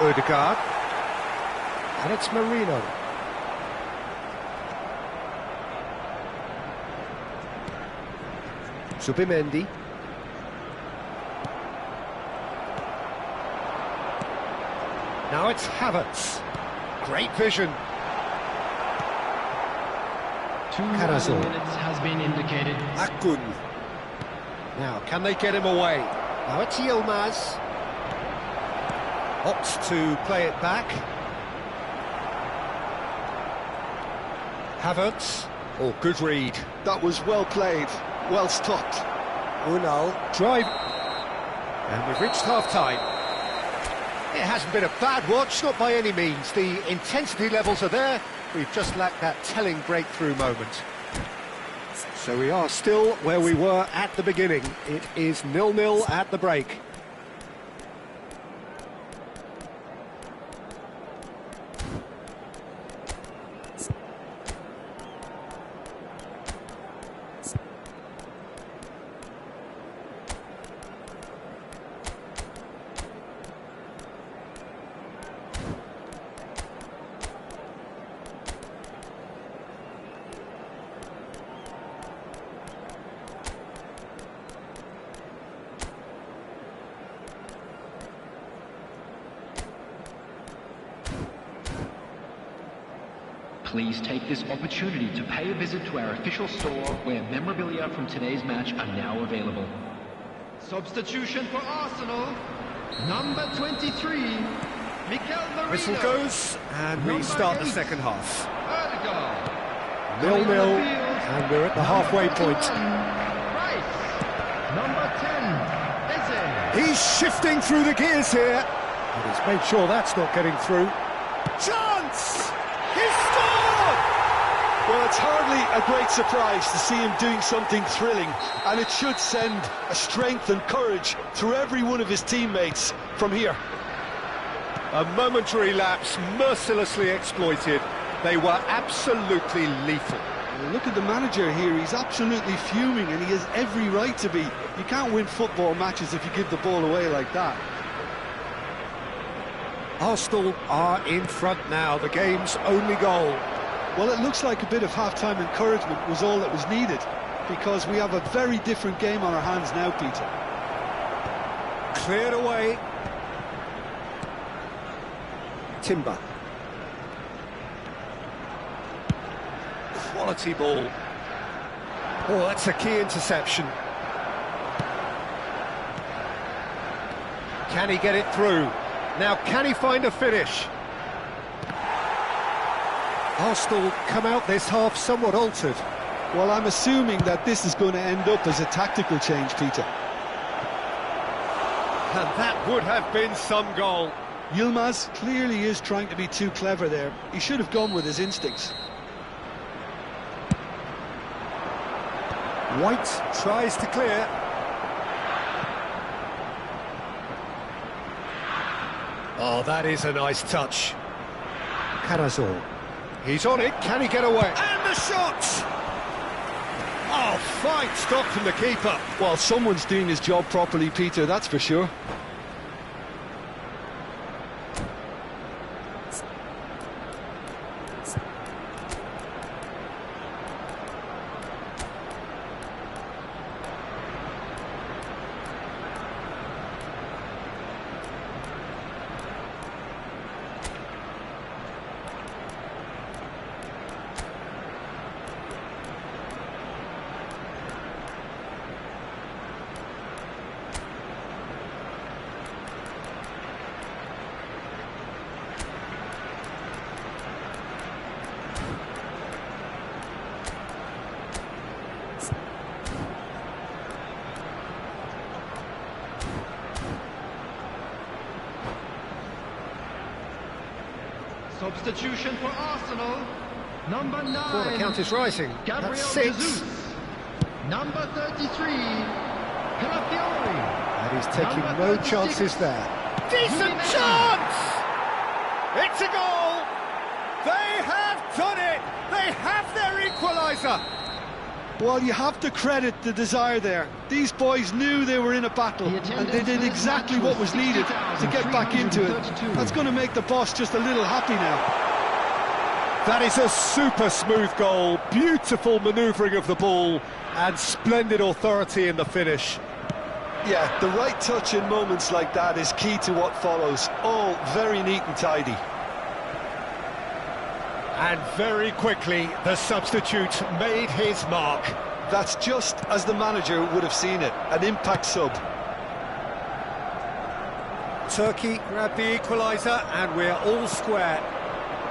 Odegaard. And it's Marino. Zubimendi. Now it's Havertz. Great vision. 2 Carazor. minutes has been indicated. Akun. Now, can they get him away? Now it's Yilmaz. Opts to play it back. Havertz. Oh, good read. That was well played, well stopped. Unal. Drive. And we've reached half-time. It hasn't been a bad watch, not by any means. The intensity levels are there. We've just lacked that telling breakthrough moment. So we are still where we were at the beginning. It is 0-0 at the break. Please take this opportunity to pay a visit to our official store where memorabilia from today's match are now available. Substitution for Arsenal, number 23, Mikel Merino. Whistle goes, and we start the second half. Odegaard. 0-0, and we're at the halfway point. Rice, number 10, Eze. He's shifting through the gears here. And he's made sure that's not getting through. Chance! He's scored! Well, it's hardly a great surprise to see him doing something thrilling, and it should send a strength and courage through every one of his teammates from here. A momentary lapse, mercilessly exploited. They were absolutely lethal. Look at the manager here, he's absolutely fuming, and he has every right to be. You can't win football matches if you give the ball away like that. Arsenal are in front now, the game's only goal. Well, it looks like a bit of half-time encouragement was all that was needed, because we have a very different game on our hands now, Peter. Cleared away. Timber. Quality ball. Oh, that's a key interception. Can he get it through? Now, can he find a finish? Arsenal come out this half somewhat altered. Well, I'm assuming that this is going to end up as a tactical change, Peter. And that would have been some goal. Yilmaz clearly is trying to be too clever there. He should have gone with his instincts. White tries to clear. Oh, that is a nice touch. Carazor. He's on it, can he get away? And the shot! Oh, fine stop from the keeper. Well, someone's doing his job properly, Peter, that's for sure. Substitution for Arsenal. Number 9. Corner count is rising. Gabriel That's 6. Jesus. Number 33. Calafiori. And he's taking Number no 36. chances there. Decent chance! It's a goal! They have done it! They have their equaliser! Well, you have to credit the desire there. These boys knew they were in a battle, and they did exactly what was needed to get back into it. That's going to make the boss just a little happy now. That is a super smooth goal, beautiful manoeuvring of the ball, and splendid authority in the finish. Yeah, the right touch in moments like that is key to what follows. All very neat and tidy. And very quickly, the substitute made his mark. That's just as the manager would have seen it, an impact sub. Turkey grabbed the equaliser, and we're all square.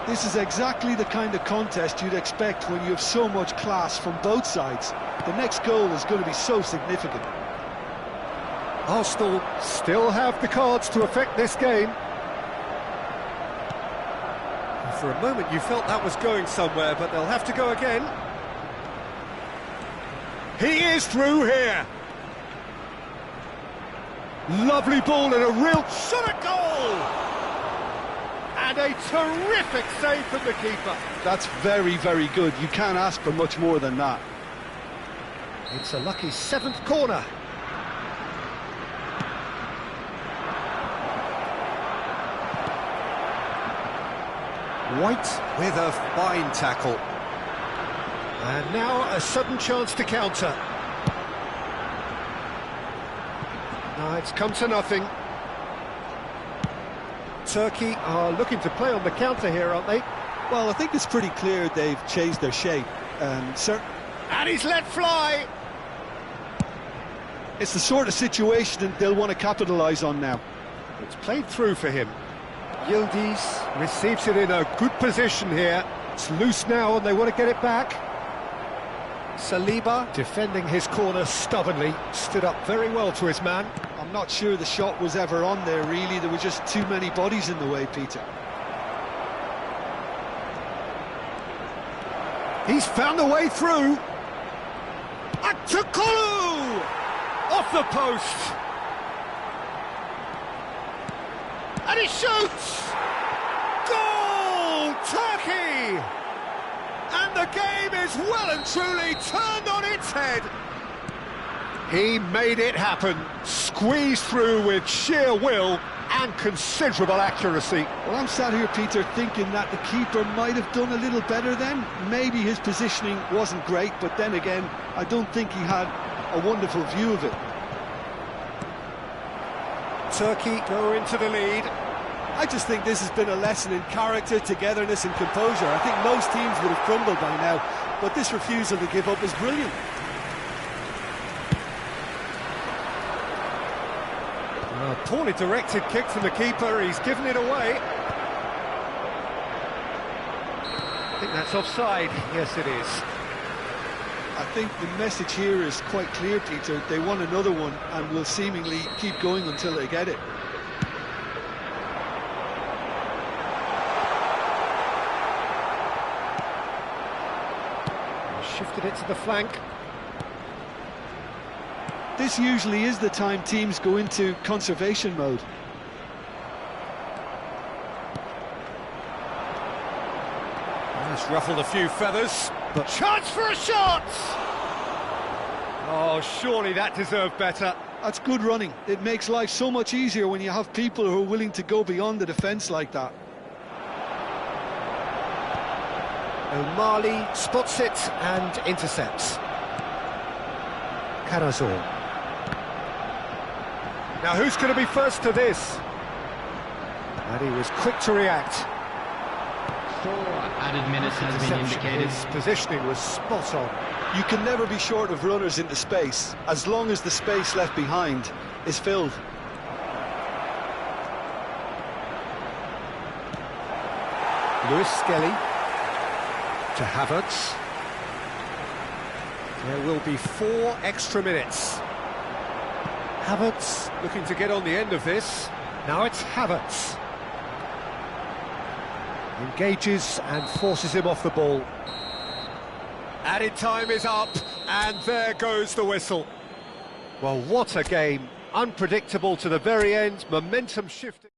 This is exactly the kind of contest you'd expect when you have so much class from both sides. The next goal is going to be so significant. Arsenal still have the cards to affect this game. For a moment you felt that was going somewhere, but they'll have to go again. He is through here. Lovely ball and a real shot at goal! And a terrific save from the keeper. That's very, very good. You can't ask for much more than that. It's a lucky 7th corner. White with a fine tackle. And now a sudden chance to counter. No, it's come to nothing. Turkey are looking to play on the counter here, aren't they? Well, I think it's pretty clear they've changed their shape. And he's let fly! It's the sort of situation that they'll want to capitalise on now. It's played through for him. Yildiz receives it in a good position here. It's loose now and they want to get it back. Saliba, defending his corner stubbornly, stood up very well to his man. I'm not sure the shot was ever on there, really. There were just too many bodies in the way, Peter. He's found a way through. And Tukang! Off the post. And he shoots! Goal! Turkey! And the game is well and truly turned on its head. He made it happen, squeezed through with sheer will and considerable accuracy. Well, I'm sat here, Peter, thinking that the keeper might have done a little better then. Maybe his positioning wasn't great, but then again, I don't think he had a wonderful view of it. Turkey go into the lead. I just think this has been a lesson in character, togetherness and composure. I think most teams would have crumbled by now, but this refusal to give up is brilliant. A poorly directed kick from the keeper, he's given it away. I think that's offside. Yes, it is. I think the message here is quite clear, Peter. They want another one and will seemingly keep going until they get it. Shifted it to the flank. This usually is the time teams go into conservation mode. That's ruffled a few feathers, but chance for a shot! Oh, surely that deserved better. That's good running. It makes life so much easier when you have people who are willing to go beyond the defence like that. O'Malley spots it and intercepts. Carazor. Now who's going to be first to this? And he was quick to react. 4 added minutes has been indicated. His positioning was spot on. You can never be short of runners into space, as long as the space left behind is filled. Lewis Skelly to Havertz. There will be 4 extra minutes. Havertz Looking to get on the end of this. Now it's Havertz. Engages and forces him off the ball. Added time is up, and there goes the whistle. Well, what a game. Unpredictable to the very end, momentum shifting.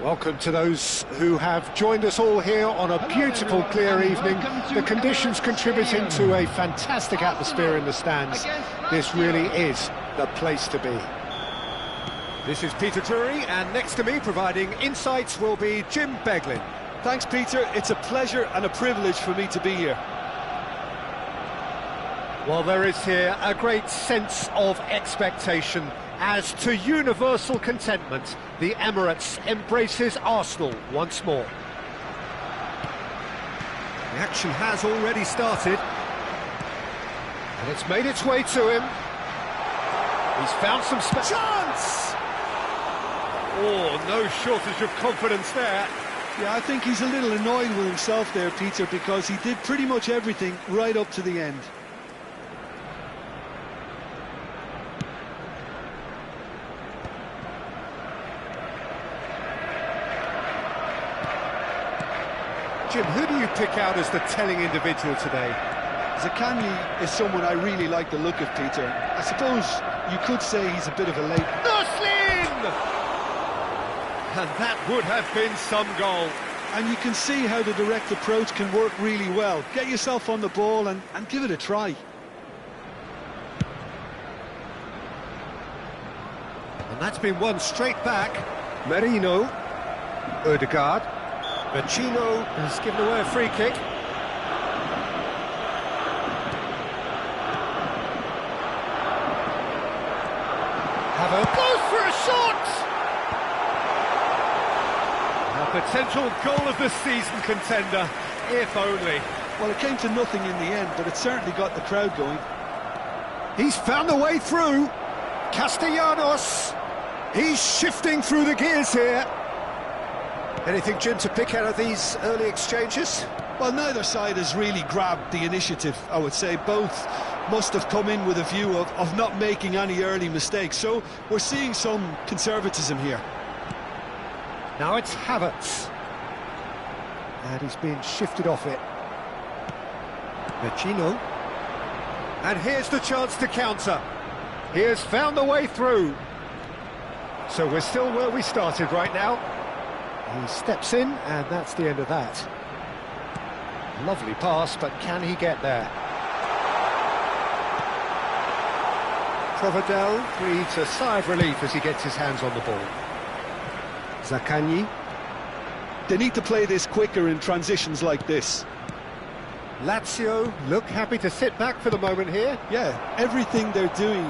Welcome to those who have joined us all here on a beautiful, clear evening. The conditions contributing to a fantastic atmosphere in the stands. This really is the place to be. This is Peter Drury, and next to me providing insights will be Jim Beglin. Thanks, Peter. It's a pleasure and a privilege for me to be here. Well, there is here a great sense of expectation. As to universal contentment, the Emirates embraces Arsenal once more. The action has already started. And it's made its way to him. He's found some chance! Oh, no shortage of confidence there. Yeah, I think he's a little annoyed with himself there, Peter, because he did pretty much everything right up to the end. Jim, who do you pick out as the telling individual today? Zaccagni is someone I really like the look of, Peter. I suppose you could say he's a bit of a late... Muslim! And that would have been some goal. And you can see how the direct approach can work really well. Get yourself on the ball and give it a try. And that's been won straight back. Merino, Odegaard, Vecino has given away a free kick. Havertz goes for a shot! A potential goal of the season contender, if only. Well, it came to nothing in the end, but it certainly got the crowd going. He's found a way through. Castellanos. He's shifting through the gears here. Anything, Jim, to pick out of these early exchanges? Well, neither side has really grabbed the initiative, I would say. Both must have come in with a view of not making any early mistakes. So we're seeing some conservatism here. Now it's Havertz. And he's being shifted off it. Vecino. And here's the chance to counter. He has found the way through. So we're still where we started right now. He steps in, and that's the end of that. Lovely pass, but can he get there? Provedel breathes a sigh of relief as he gets his hands on the ball. Zaccagni. They need to play this quicker in transitions like this. Lazio look happy to sit back for the moment here. Yeah, everything they're doing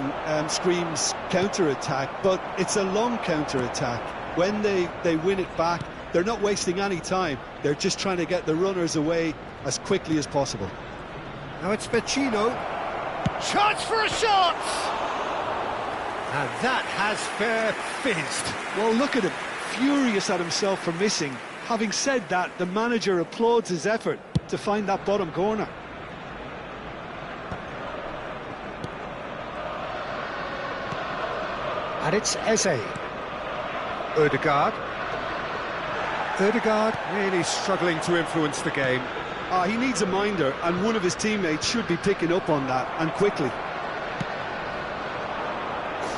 screams counter-attack, but it's a long counter-attack. When they win it back, they're not wasting any time. They're just trying to get the runners away as quickly as possible. Now it's Vecino. Chance for a shot! And that has fair fizzed. Well, look at him, furious at himself for missing. Having said that, the manager applauds his effort to find that bottom corner. And it's Eze. Odegaard. Odegaard really struggling to influence the game. He needs a minder, and one of his teammates should be picking up on that, and quickly.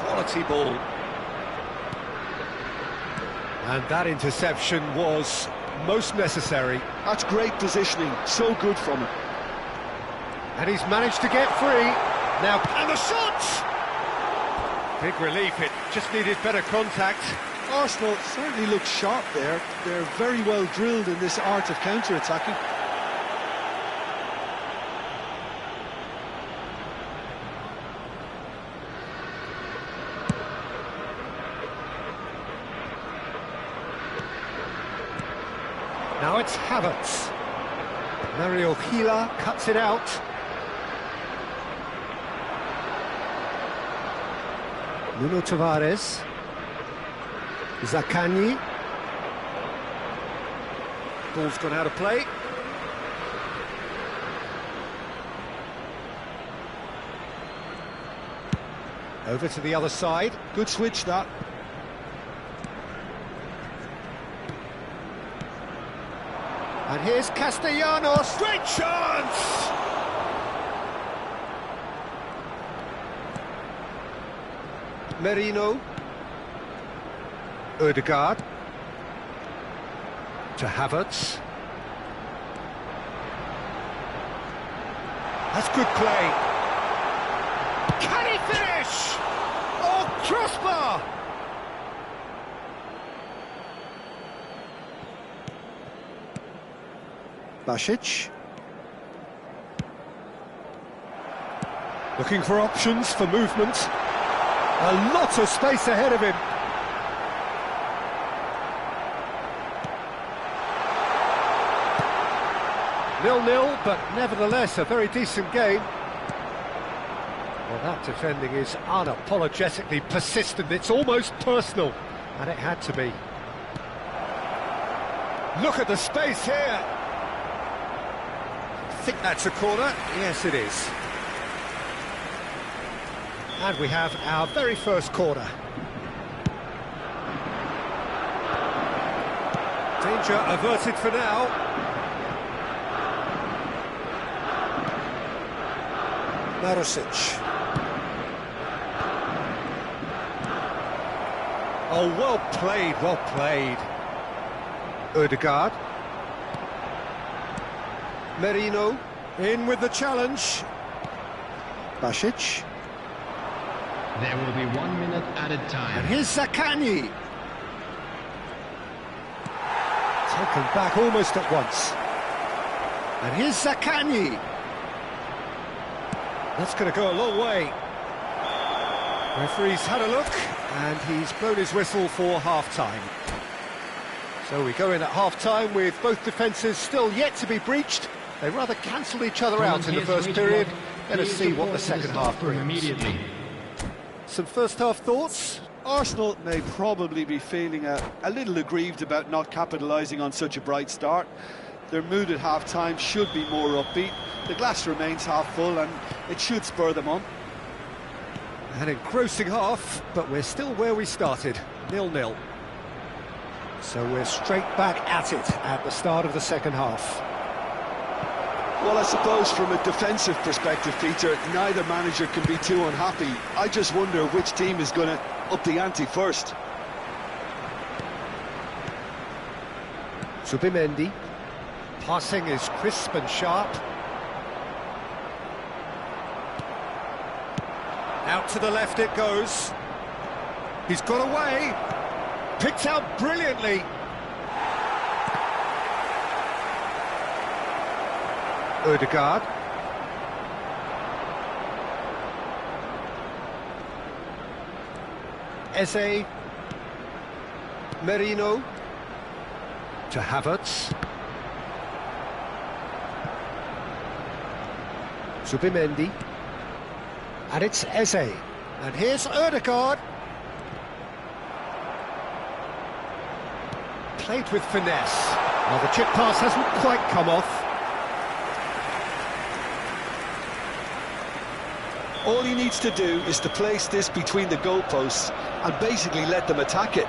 Quality ball. And that interception was most necessary. That's great positioning, so good from him. And he's managed to get free. Now, and the shot! Big relief, it just needed better contact. Arsenal certainly look sharp there. They're very well drilled in this art of counter-attacking. Now it's Havertz. Mario Gila cuts it out. Nuno Tavares. Zaccagni. Ball's gone out of play. Over to the other side. Good switch, that. And here's Castellanos. Great chance! Merino. Odegaard. To Havertz. That's good play. Can he finish? Oh, crossbar! Basic. Looking for options for movement. A lot of space ahead of him. Nil-nil, but nevertheless a very decent game. Well, that defending is unapologetically persistent. It's almost personal, and it had to be. Look at the space here. I think that's a corner. Yes, it is. And we have our very first corner. Danger averted for now. Marusic. Oh, well played, well played. Ødegaard. Merino in with the challenge. Basic. There will be 1 minute added time. And here's Zaccagni. Taken back almost at once. And here's Zaccagni. That's going to go a long way. Referee's had a look, and he's blown his whistle for half-time. So we go in at half-time with both defences still yet to be breached. They rather cancelled each other out in the first period. Let us see what the second half brings. Immediately. Some first-half thoughts? Arsenal may probably be feeling a little aggrieved about not capitalising on such a bright start. Their mood at half-time should be more upbeat. The glass remains half full and it should spur them on. An engrossing half, but we're still where we started, 0-0. So we're straight back at it at the start of the second half. Well, I suppose from a defensive perspective, Peter, neither manager can be too unhappy. I just wonder which team is going to up the ante first. Zubimendi. Passing is crisp and sharp. Out to the left it goes. He's got away. Picked out brilliantly. Ødegaard. Eze. Merino. To Havertz. Zubimendi. And it's Eze. And here's Ødegaard. Played with finesse. Well, the chip pass hasn't quite come off. All he needs to do is to place this between the goalposts and basically let them attack it.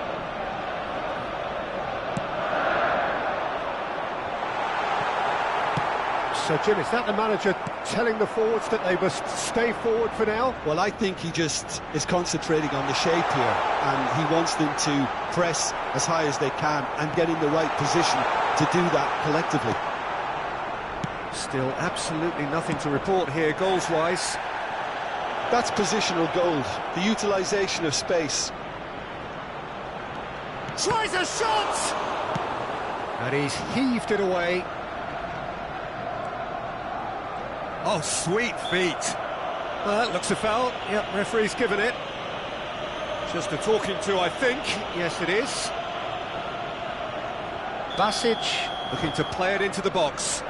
So, Jim, is that the manager telling the forwards that they must stay forward for now? Well, I think he just is concentrating on the shape here, and he wants them to press as high as they can and get in the right position to do that collectively. Still absolutely nothing to report here, goals-wise. That's positional gold, the utilisation of space. Tries a shot! And he's heaved it away. Oh, sweet feet. That looks a foul. Yep, referee's given it. Just a talking to, I think. Yes, it is. Basic looking to play it into the box.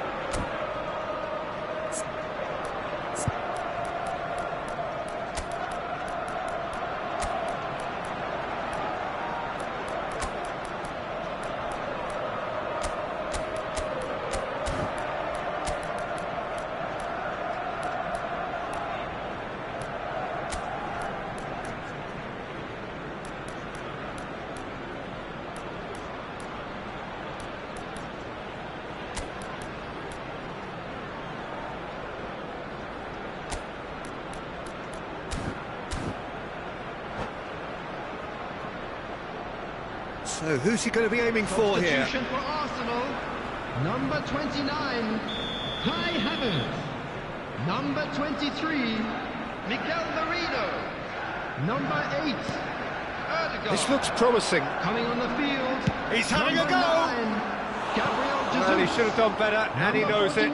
So who's he going to be aiming for here? Substitution for Arsenal. Number 29, Kai Havertz. Number 23, Miguel Merino. Number 8, Ødegaard. This looks promising. Coming on the field. He's having a Number go. 9, Gabriel Well, he should have done better, and he knows it.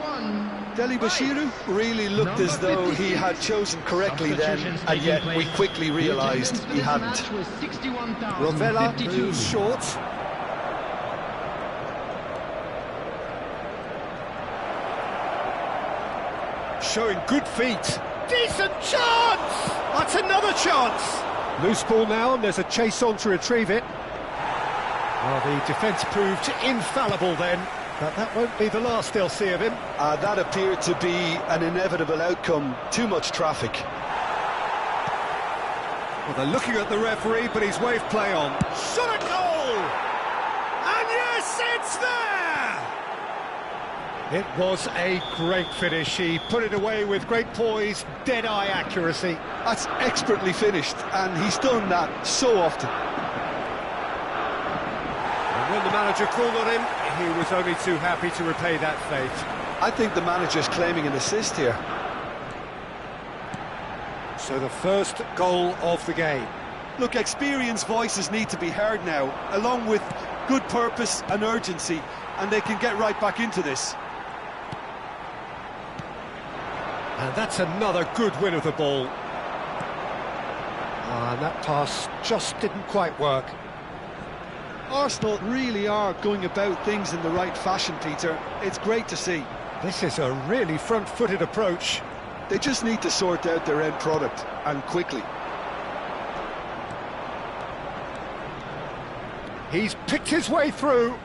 Deli Bashiru really looked as though he had chosen correctly then, and yet we quickly realised he hadn't. Rovella moves short. Showing good feet. Decent chance! That's another chance! Loose ball now, and there's a chase on to retrieve it. Well, the defence proved infallible then, but that won't be the last they'll see of him. That appeared to be an inevitable outcome. Too much traffic. Well, they're looking at the referee, but he's waved play on. Shot a goal! And yes, it's there! It was a great finish. He put it away with great poise, dead-eye accuracy. That's expertly finished, and he's done that so often. And when the manager called on him, he was only too happy to repay that faith. I think the manager's claiming an assist here. So the first goal of the game. Look, experienced voices need to be heard now, along with good purpose and urgency, and they can get right back into this. And that's another good win of the ball. And that pass just didn't quite work. Arsenal really are going about things in the right fashion, Peter. It's great to see. This is a really front-footed approach. They just need to sort out their end product, and quickly. He's picked his way through.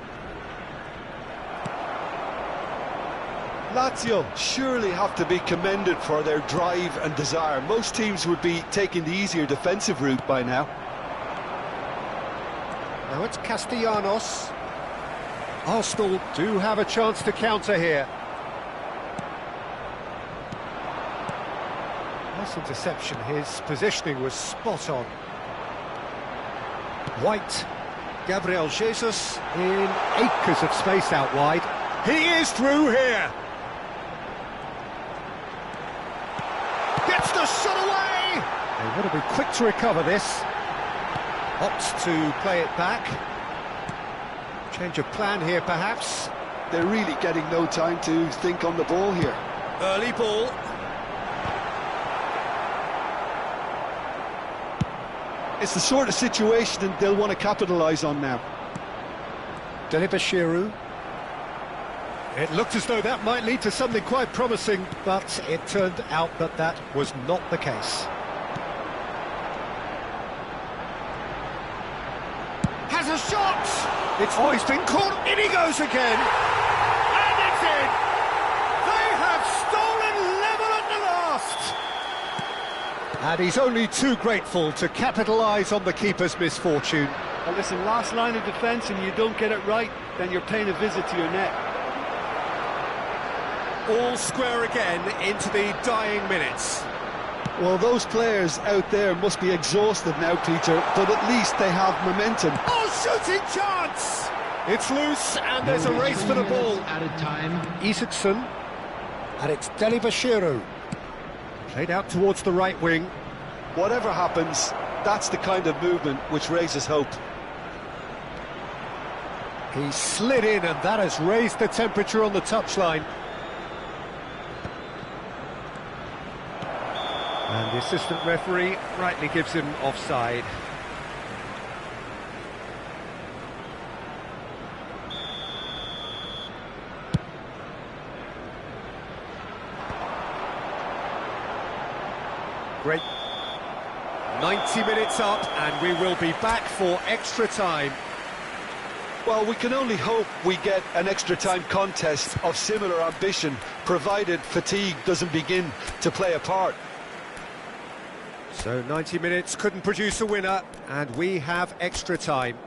Lazio surely have to be commended for their drive and desire. Most teams would be taking the easier defensive route by now. Now it's Castellanos. Arsenal do have a chance to counter here. Nice interception. His positioning was spot on. White. Gabriel Jesus in acres of space out wide. He is through here. Gets the shot away. They want to be quick to recover this. Opts to play it back. Change of plan here, perhaps. They're really getting no time to think on the ball here. Early ball. It's the sort of situation that they'll want to capitalise on now. Deli Bashiru. It looked as though that might lead to something quite promising, but it turned out that that was not the case. Has a shot! He's been caught, in he goes again! And it's in! They have stolen level at the last! And he's only too grateful to capitalise on the keeper's misfortune. Well, listen, last line of defence and you don't get it right, then you're paying a visit to your net. All square again into the dying minutes. Well, those players out there must be exhausted now, Peter, but at least they have momentum. Oh, shooting chance! It's loose, and there's a race for the ball. Added time. Isaacson, and it's Deli Bashiru. Played out towards the right wing. Whatever happens, that's the kind of movement which raises hope. He slid in, and that has raised the temperature on the touchline. And the assistant referee rightly gives him offside. Great. 90 minutes up, and we will be back for extra time. Well, we can only hope we get an extra time contest of similar ambition, provided fatigue doesn't begin to play a part. So 90 minutes couldn't produce a winner, and we have extra time.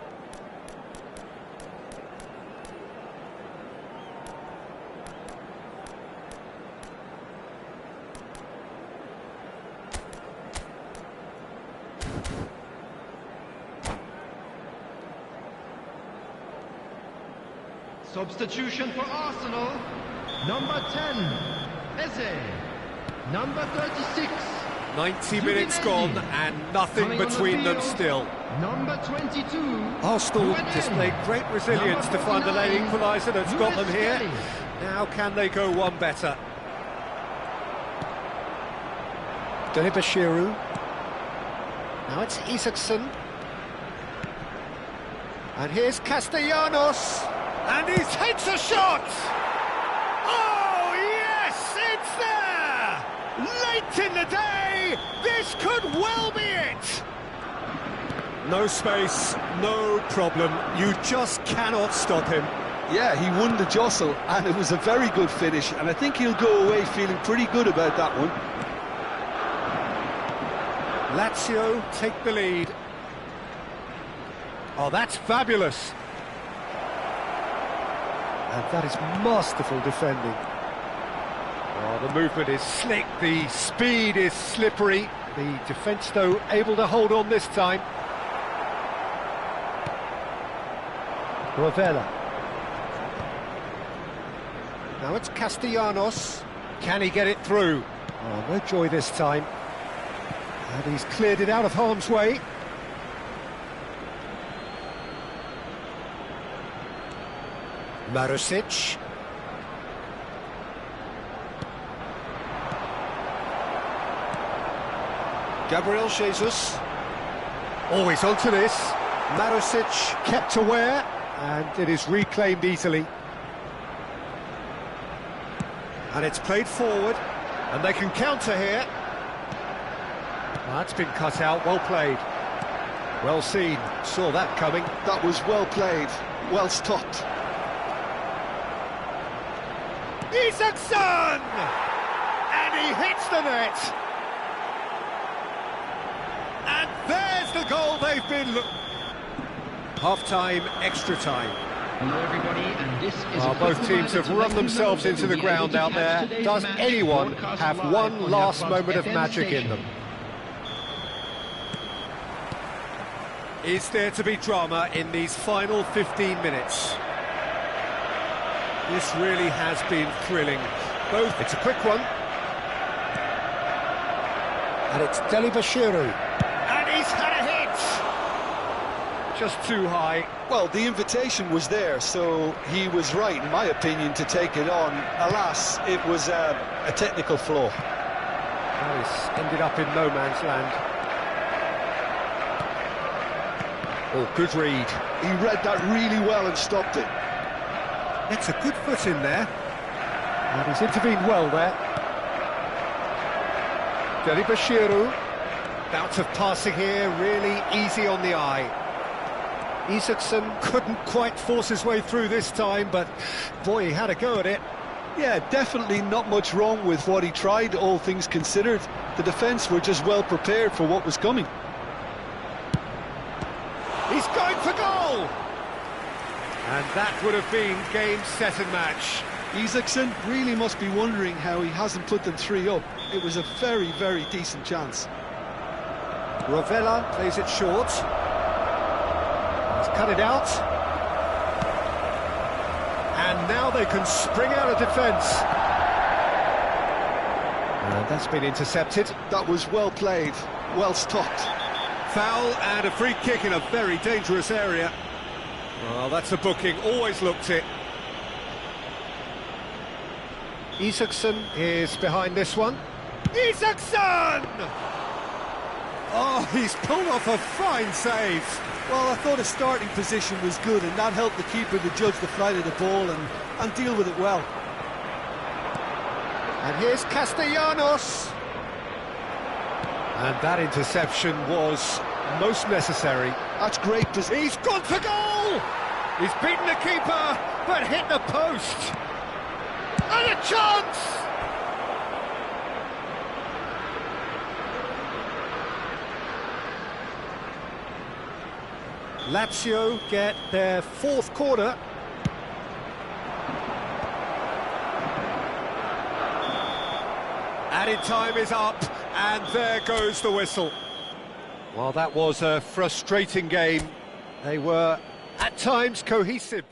Substitution for Arsenal. Number 10, Eze. Number 36, 90 minutes gone and nothing between them still. Number 22. Arsenal displayed great resilience to find the late equaliser that's got them here. Now can they go one better? Bashiru. Now it's Isaacson. And here's Castellanos. And he hits a shot! Oh, yes, it's there! Late in the day, this could well be it! No space, no problem. You just cannot stop him. Yeah, he won the jostle, and it was a very good finish, and I think he'll go away feeling pretty good about that one. Lazio take the lead. Oh, that's fabulous! And that is masterful defending. Oh, the movement is slick, the speed is slippery. The defence, though, able to hold on this time. Rovella. Now it's Castellanos. Can he get it through? Oh, no joy this time. And he's cleared it out of harm's way. Marusic. Gabriel Jesus. Always onto this. Marusic kept aware, and it is reclaimed easily. And it's played forward, and they can counter here. That's been cut out, well played. Well seen, saw that coming. That was well played, well stopped. Isaacson! And he hits the net! And there's the goal they've been half-time, extra time. Hello everybody, and this is Both teams have run themselves into the ground out there. Does anyone have one last moment of magic in them? Is there to be drama in these final 15 minutes? This really has been thrilling. It's a quick one. And it's Bashiru. And he's had a hit! Just too high. Well, the invitation was there, so he was right, in my opinion, to take it on. Alas, it was a technical flaw. Well, he's ended up in no man's land. Oh, good read. He read that really well and stopped it. It's a good foot in there. And he's intervened well there. Bashiru. Bouts of passing here, really easy on the eye. Isaacson couldn't quite force his way through this time, but boy, he had a go at it. Yeah, definitely not much wrong with what he tried, all things considered. The defence were just well prepared for what was coming. He's going for goal! And that would have been game, set and match. Isaacson really must be wondering how he hasn't put them 3 up. It was a very, very decent chance. Rovella plays it short. He's cut it out. And now they can spring out of defence. And that's been intercepted. That was well played, well stopped. Foul and a free kick in a very dangerous area. Well, that's a booking, always looked it. Isaacson is behind this one. Isaacson! Oh, he's pulled off a fine save. Well, I thought his starting position was good, and that helped the keeper to judge the flight of the ball and deal with it well. And here's Castellanos. And that interception was most necessary. That's great. He's gone for goal! He's beaten the keeper, but hit the post. And a chance! Lazio get their 4th corner. Added time is up, and there goes the whistle. Well, that was a frustrating game. They were, at times, cohesive.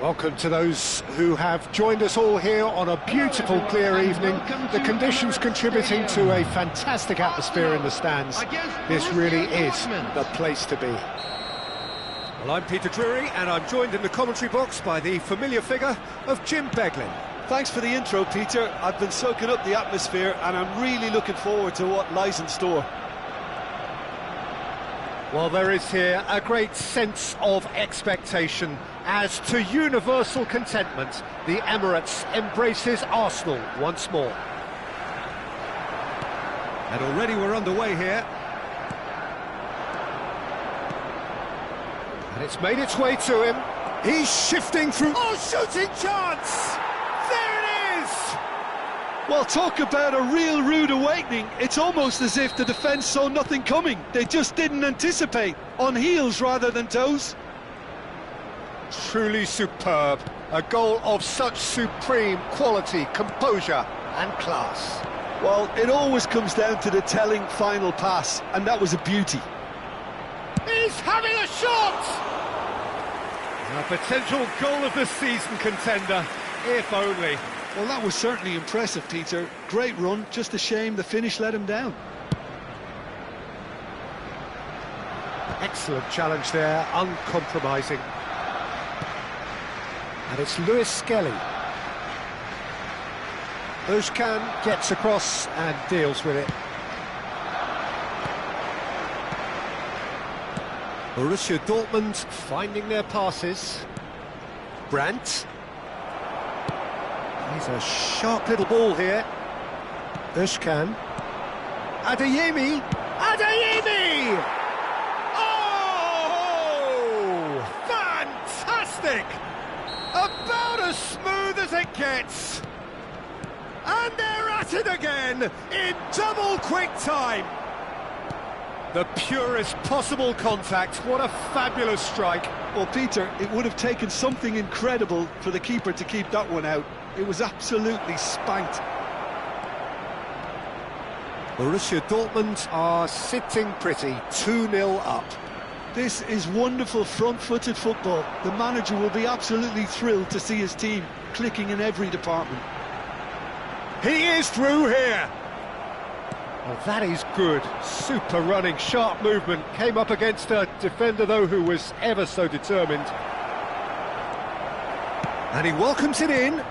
Welcome to those who have joined us all here on a beautiful, clear evening. The conditions contributing to a fantastic atmosphere in the stands. This really is the place to be. Well, I'm Peter Drury, and I'm joined in the commentary box by the familiar figure of Jim Beglin. Thanks for the intro, Peter. I've been soaking up the atmosphere, and I'm really looking forward to what lies in store. Well, there is here a great sense of expectation as, to universal contentment, the Emirates embraces Arsenal once more. And already we're underway here. And it's made its way to him. He's shifting through... Oh, shooting chance! There it is! Well, talk about a real rude awakening. It's almost as if the defence saw nothing coming. They just didn't anticipate. On heels rather than toes. Truly superb. A goal of such supreme quality, composure and class. Well, it always comes down to the telling final pass, and that was a beauty. He's having a shot! A potential goal of the season contender, if only. Well, that was certainly impressive, Peter. Great run, just a shame the finish let him down. Excellent challenge there, uncompromising. And it's Lewis Skelly. Tukang gets across and deals with it. Borussia Dortmund finding their passes. Brandt. He's a sharp little ball here. Tukang. Adeyemi! Adeyemi! Oh! Fantastic! About as smooth as it gets. And they're at it again in double quick time. The purest possible contact. What a fabulous strike. Well, Peter, it would have taken something incredible for the keeper to keep that one out. It was absolutely spanked. Borussia Dortmund are sitting pretty, 2-0 up. This is wonderful front-footed football. The manager will be absolutely thrilled to see his team clicking in every department. He is through here. Oh, that is good. Super running, sharp movement. Came up against a defender, though, who was ever so determined. And he welcomes it in.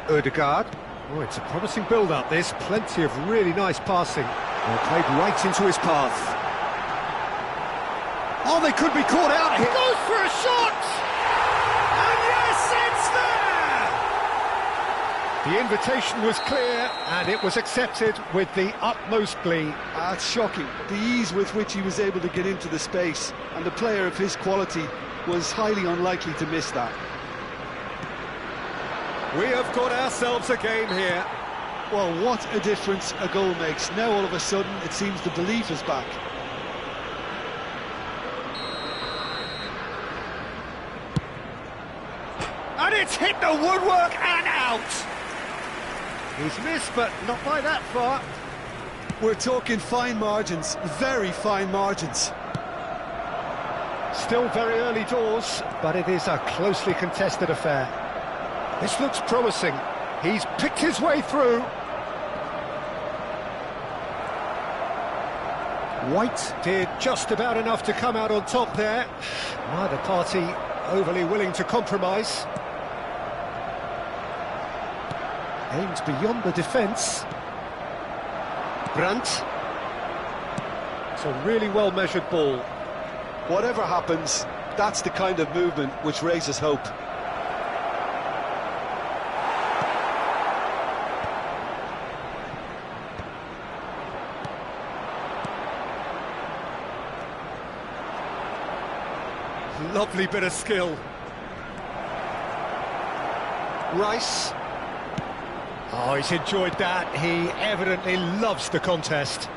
Odegaard. Oh, it's a promising build-up, this. Plenty of really nice passing. Well, played right into his path. Oh, they could be caught out here. Goes for a shot! And yes, it's there! The invitation was clear, and it was accepted with the utmost glee. It's shocking, the ease with which he was able to get into the space, and a player of his quality was highly unlikely to miss that. We have got ourselves a game here. Well, what a difference a goal makes. Now all of a sudden it seems the belief is back. And it's hit the woodwork and out. He's missed, but not by that far. We're talking fine margins, very fine margins. Still very early doors, but it is a closely contested affair. This looks promising. He's picked his way through. White did just about enough to come out on top there. Neither party overly willing to compromise. Aimed beyond the defence. Brandt. It's a really well-measured ball. Whatever happens, that's the kind of movement which raises hope. Lovely bit of skill. Rice. Oh, he's enjoyed that. He evidently loves the contest.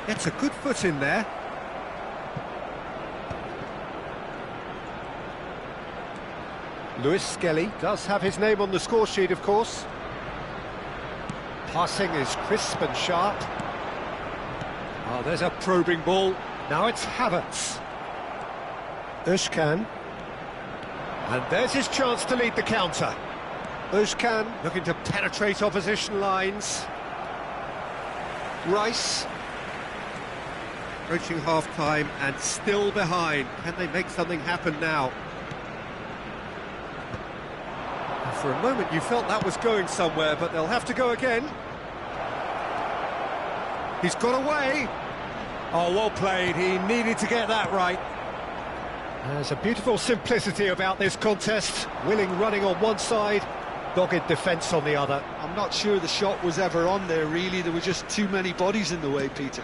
Gets a good foot in there. Lewis Skelly does have his name on the score sheet, of course. Passing is crisp and sharp. Oh, there's a probing ball. Now it's Havertz. Tukang. And there's his chance to lead the counter. Özcan looking to penetrate opposition lines. Rice. Approaching half-time and still behind. Can they make something happen now? And for a moment you felt that was going somewhere, but they'll have to go again. He's got away. Oh, well played. He needed to get that right. There's a beautiful simplicity about this contest. Willing running on one side, dogged defence on the other. I'm not sure the shot was ever on there, really. There were just too many bodies in the way, Peter.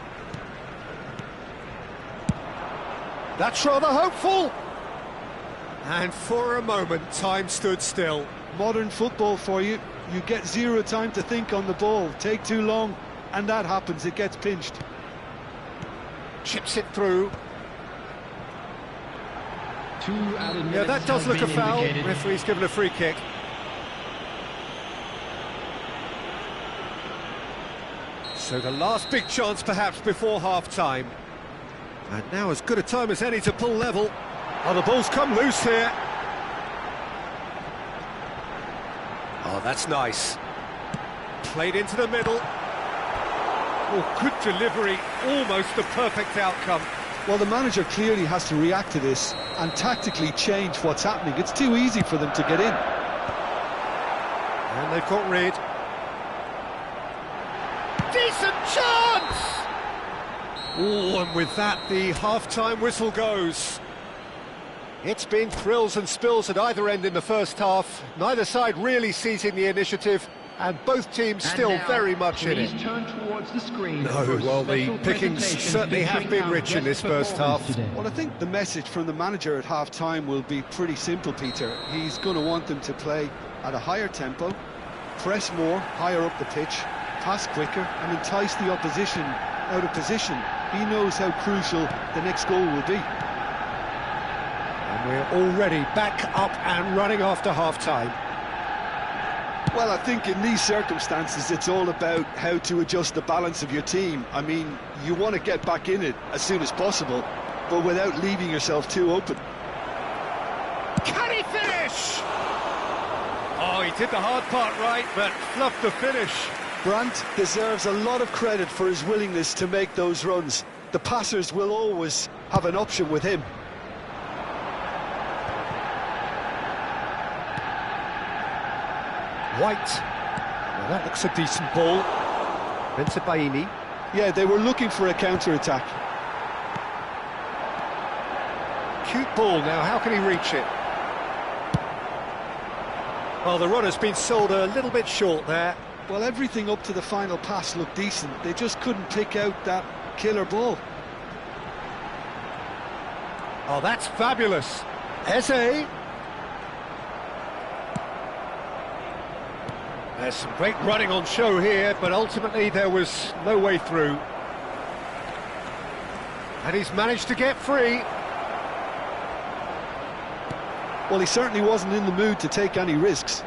That's rather hopeful. And for a moment, time stood still. Modern football for you. You get zero time to think on the ball. Take too long, and that happens. It gets pinched. Chips it through. 2 added minutes Yeah, that does have look a been foul. indicated. Referee's given a free kick. So the last big chance perhaps before half-time. And now as good a time as any to pull level. Oh, the ball's come loose here. Oh, that's nice. Played into the middle. Oh, good delivery. Almost the perfect outcome. Well, the manager clearly has to react to this and tactically change what's happening. It's too easy for them to get in. And they've got rid. Decent chance! Oh, and with that, the half-time whistle goes. It's been thrills and spills at either end in the first half. Neither side really seizing the initiative, and both teams And still now, very much in please it. turn towards the screen No, for a well, the special pickings presentation certainly have featuring been our rich in this guest first half. performers today. Well, I think the message from the manager at half-time will be pretty simple, Peter. He's going to want them to play at a higher tempo, press more, higher up the pitch, pass quicker, and entice the opposition out of position. He knows how crucial the next goal will be. And we're already back up and running after half-time. Well, I think in these circumstances, it's all about how to adjust the balance of your team. I mean, you want to get back in it as soon as possible, but without leaving yourself too open. Can he finish? Oh, he did the hard part right, but fluffed the finish. Brandt deserves a lot of credit for his willingness to make those runs. The passers will always have an option with him. White. Well, that looks a decent ball. Bensebaini. Yeah, they were looking for a counter-attack. Cute ball now, how can he reach it? Well, the runner's been sold a little bit short there. Well, everything up to the final pass looked decent. They just couldn't pick out that killer ball. Oh, that's fabulous. Eze. There's some great running on show here, but ultimately there was no way through. And he's managed to get free. Well, he certainly wasn't in the mood to take any risks.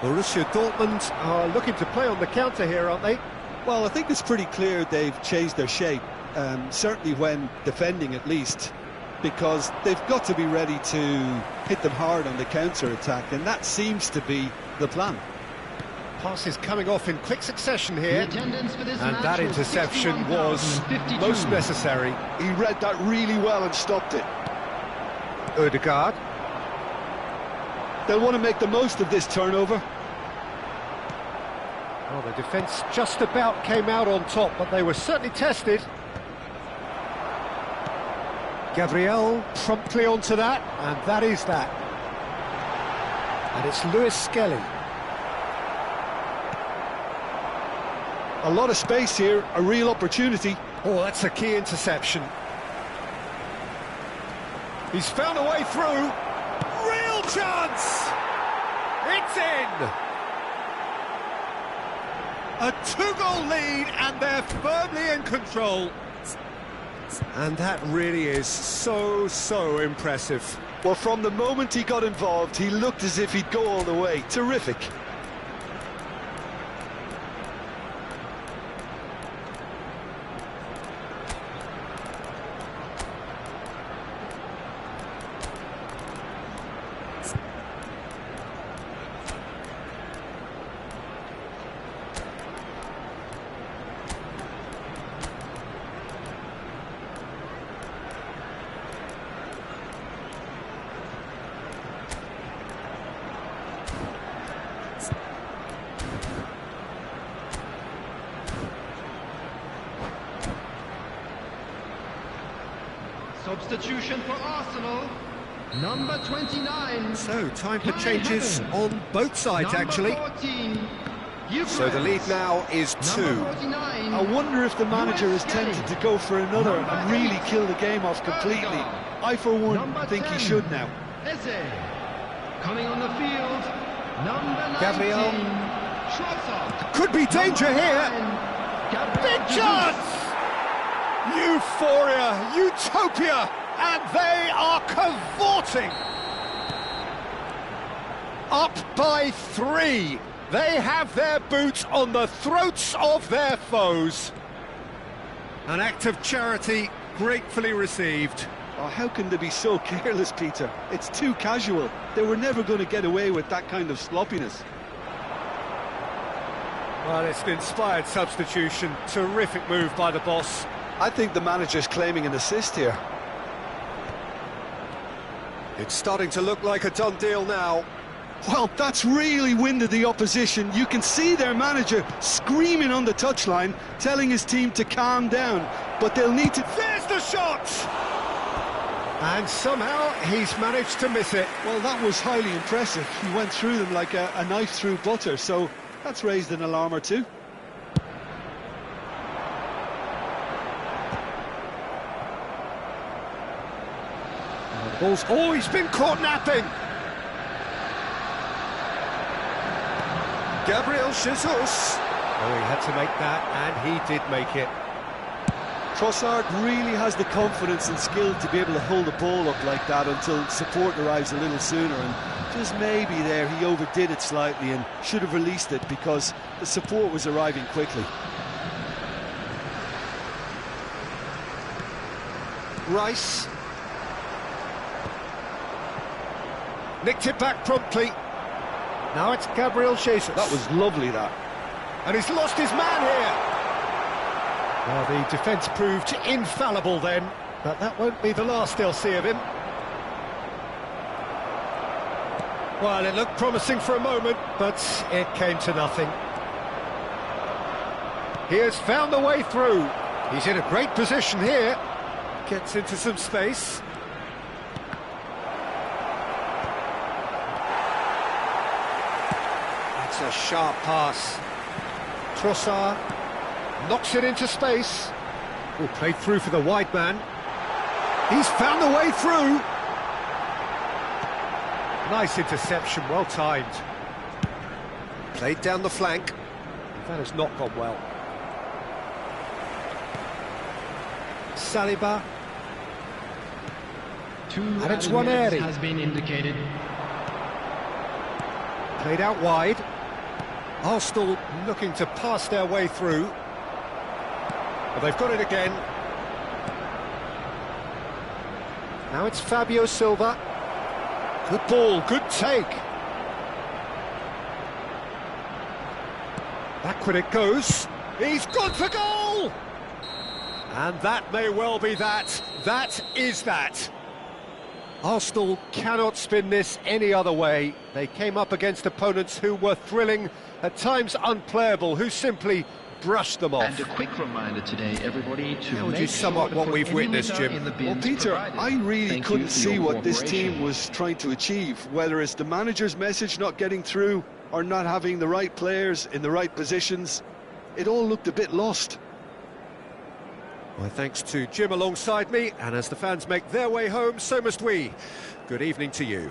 Borussia Dortmund are looking to play on the counter here, aren't they? Well, I think it's pretty clear they've changed their shape, certainly when defending at least, because they've got to be ready to hit them hard on the counter-attack, and that seems to be the plan. Passes coming off in quick succession here, The attendance for this and match that was interception was 61,052. most necessary. He read that really well and stopped it. Ødegaard. They'll want to make the most of this turnover. Well, the defence just about came out on top, but they were certainly tested. Gabriel promptly onto that, and that is that. And it's Lewis Skelly. A lot of space here, a real opportunity. Oh, that's a key interception. He's found a way through. Real chance! It's in! A 2-goal lead, and they're firmly in control. And that really is so impressive. Well, from the moment he got involved, he looked as if he'd go all the way. Terrific. Substitution for Arsenal, number 29. So, time for changes on both sides, actually. 14, So the lead now is 2. I wonder if the manager is tempted to go for another and really kill the game off completely. I, for one, think he should now. Eze. Coming on the field, number 19. Gabriel. Trossard. Could be danger here. Big chance! Euphoria, utopia, and they are cavorting. Up by 3. They have their boots on the throats of their foes. An act of charity gratefully received. Oh, how can they be so careless, Peter? It's too casual. They were never going to get away with that kind of sloppiness. Well, it's an inspired substitution. Terrific move by the boss. I think the manager's claiming an assist here. It's starting to look like a done deal now. Well, that's really winded the opposition. You can see their manager screaming on the touchline, telling his team to calm down. But they'll need to... There's the shot! And somehow he's managed to miss it. Well, that was highly impressive. He went through them like a knife through butter, so that's raised an alarm or two. Oh, he's been caught napping! Gabriel Jesus. Oh, he had to make that, and he did make it. Trossard really has the confidence and skill to be able to hold the ball up like that until support arrives a little sooner, and just maybe there he overdid it slightly and should have released it because the support was arriving quickly. Rice. Nicked it back promptly. Now it's Gabriel Jesus. That was lovely, that. And he's lost his man here. Well, the defence proved infallible then, but that won't be the last they'll see of him. Well, it looked promising for a moment, but it came to nothing. He has found the way through. He's in a great position here. Gets into some space. That's a sharp pass. Trossard knocks it into space. Oh, played through for the wide man. He's found the way through. Nice interception, well timed. Played down the flank. That has not gone well. Saliba. And it's Waneri. has been indicated. Played out wide. Arsenal looking to pass their way through. Well, they've got it again. Now it's Fabio Silva. Good ball, good take. Backward it goes. He's gone for goal! And that may well be that. That is that. Arsenal cannot spin this any other way. They came up against opponents who were thrilling, at times unplayable, who simply brushed them off. And a quick reminder today, everybody, to How would make you sum up sure to what put we've any witnessed, litter Jim? in the Well, bins Peter, provided. I really Thank you couldn't for see your what this cooperation. team was trying to achieve, whether it's the manager's message not getting through or not having the right players in the right positions. It all looked a bit lost. My thanks to Jim alongside me, and as the fans make their way home, so must we. Good evening to you.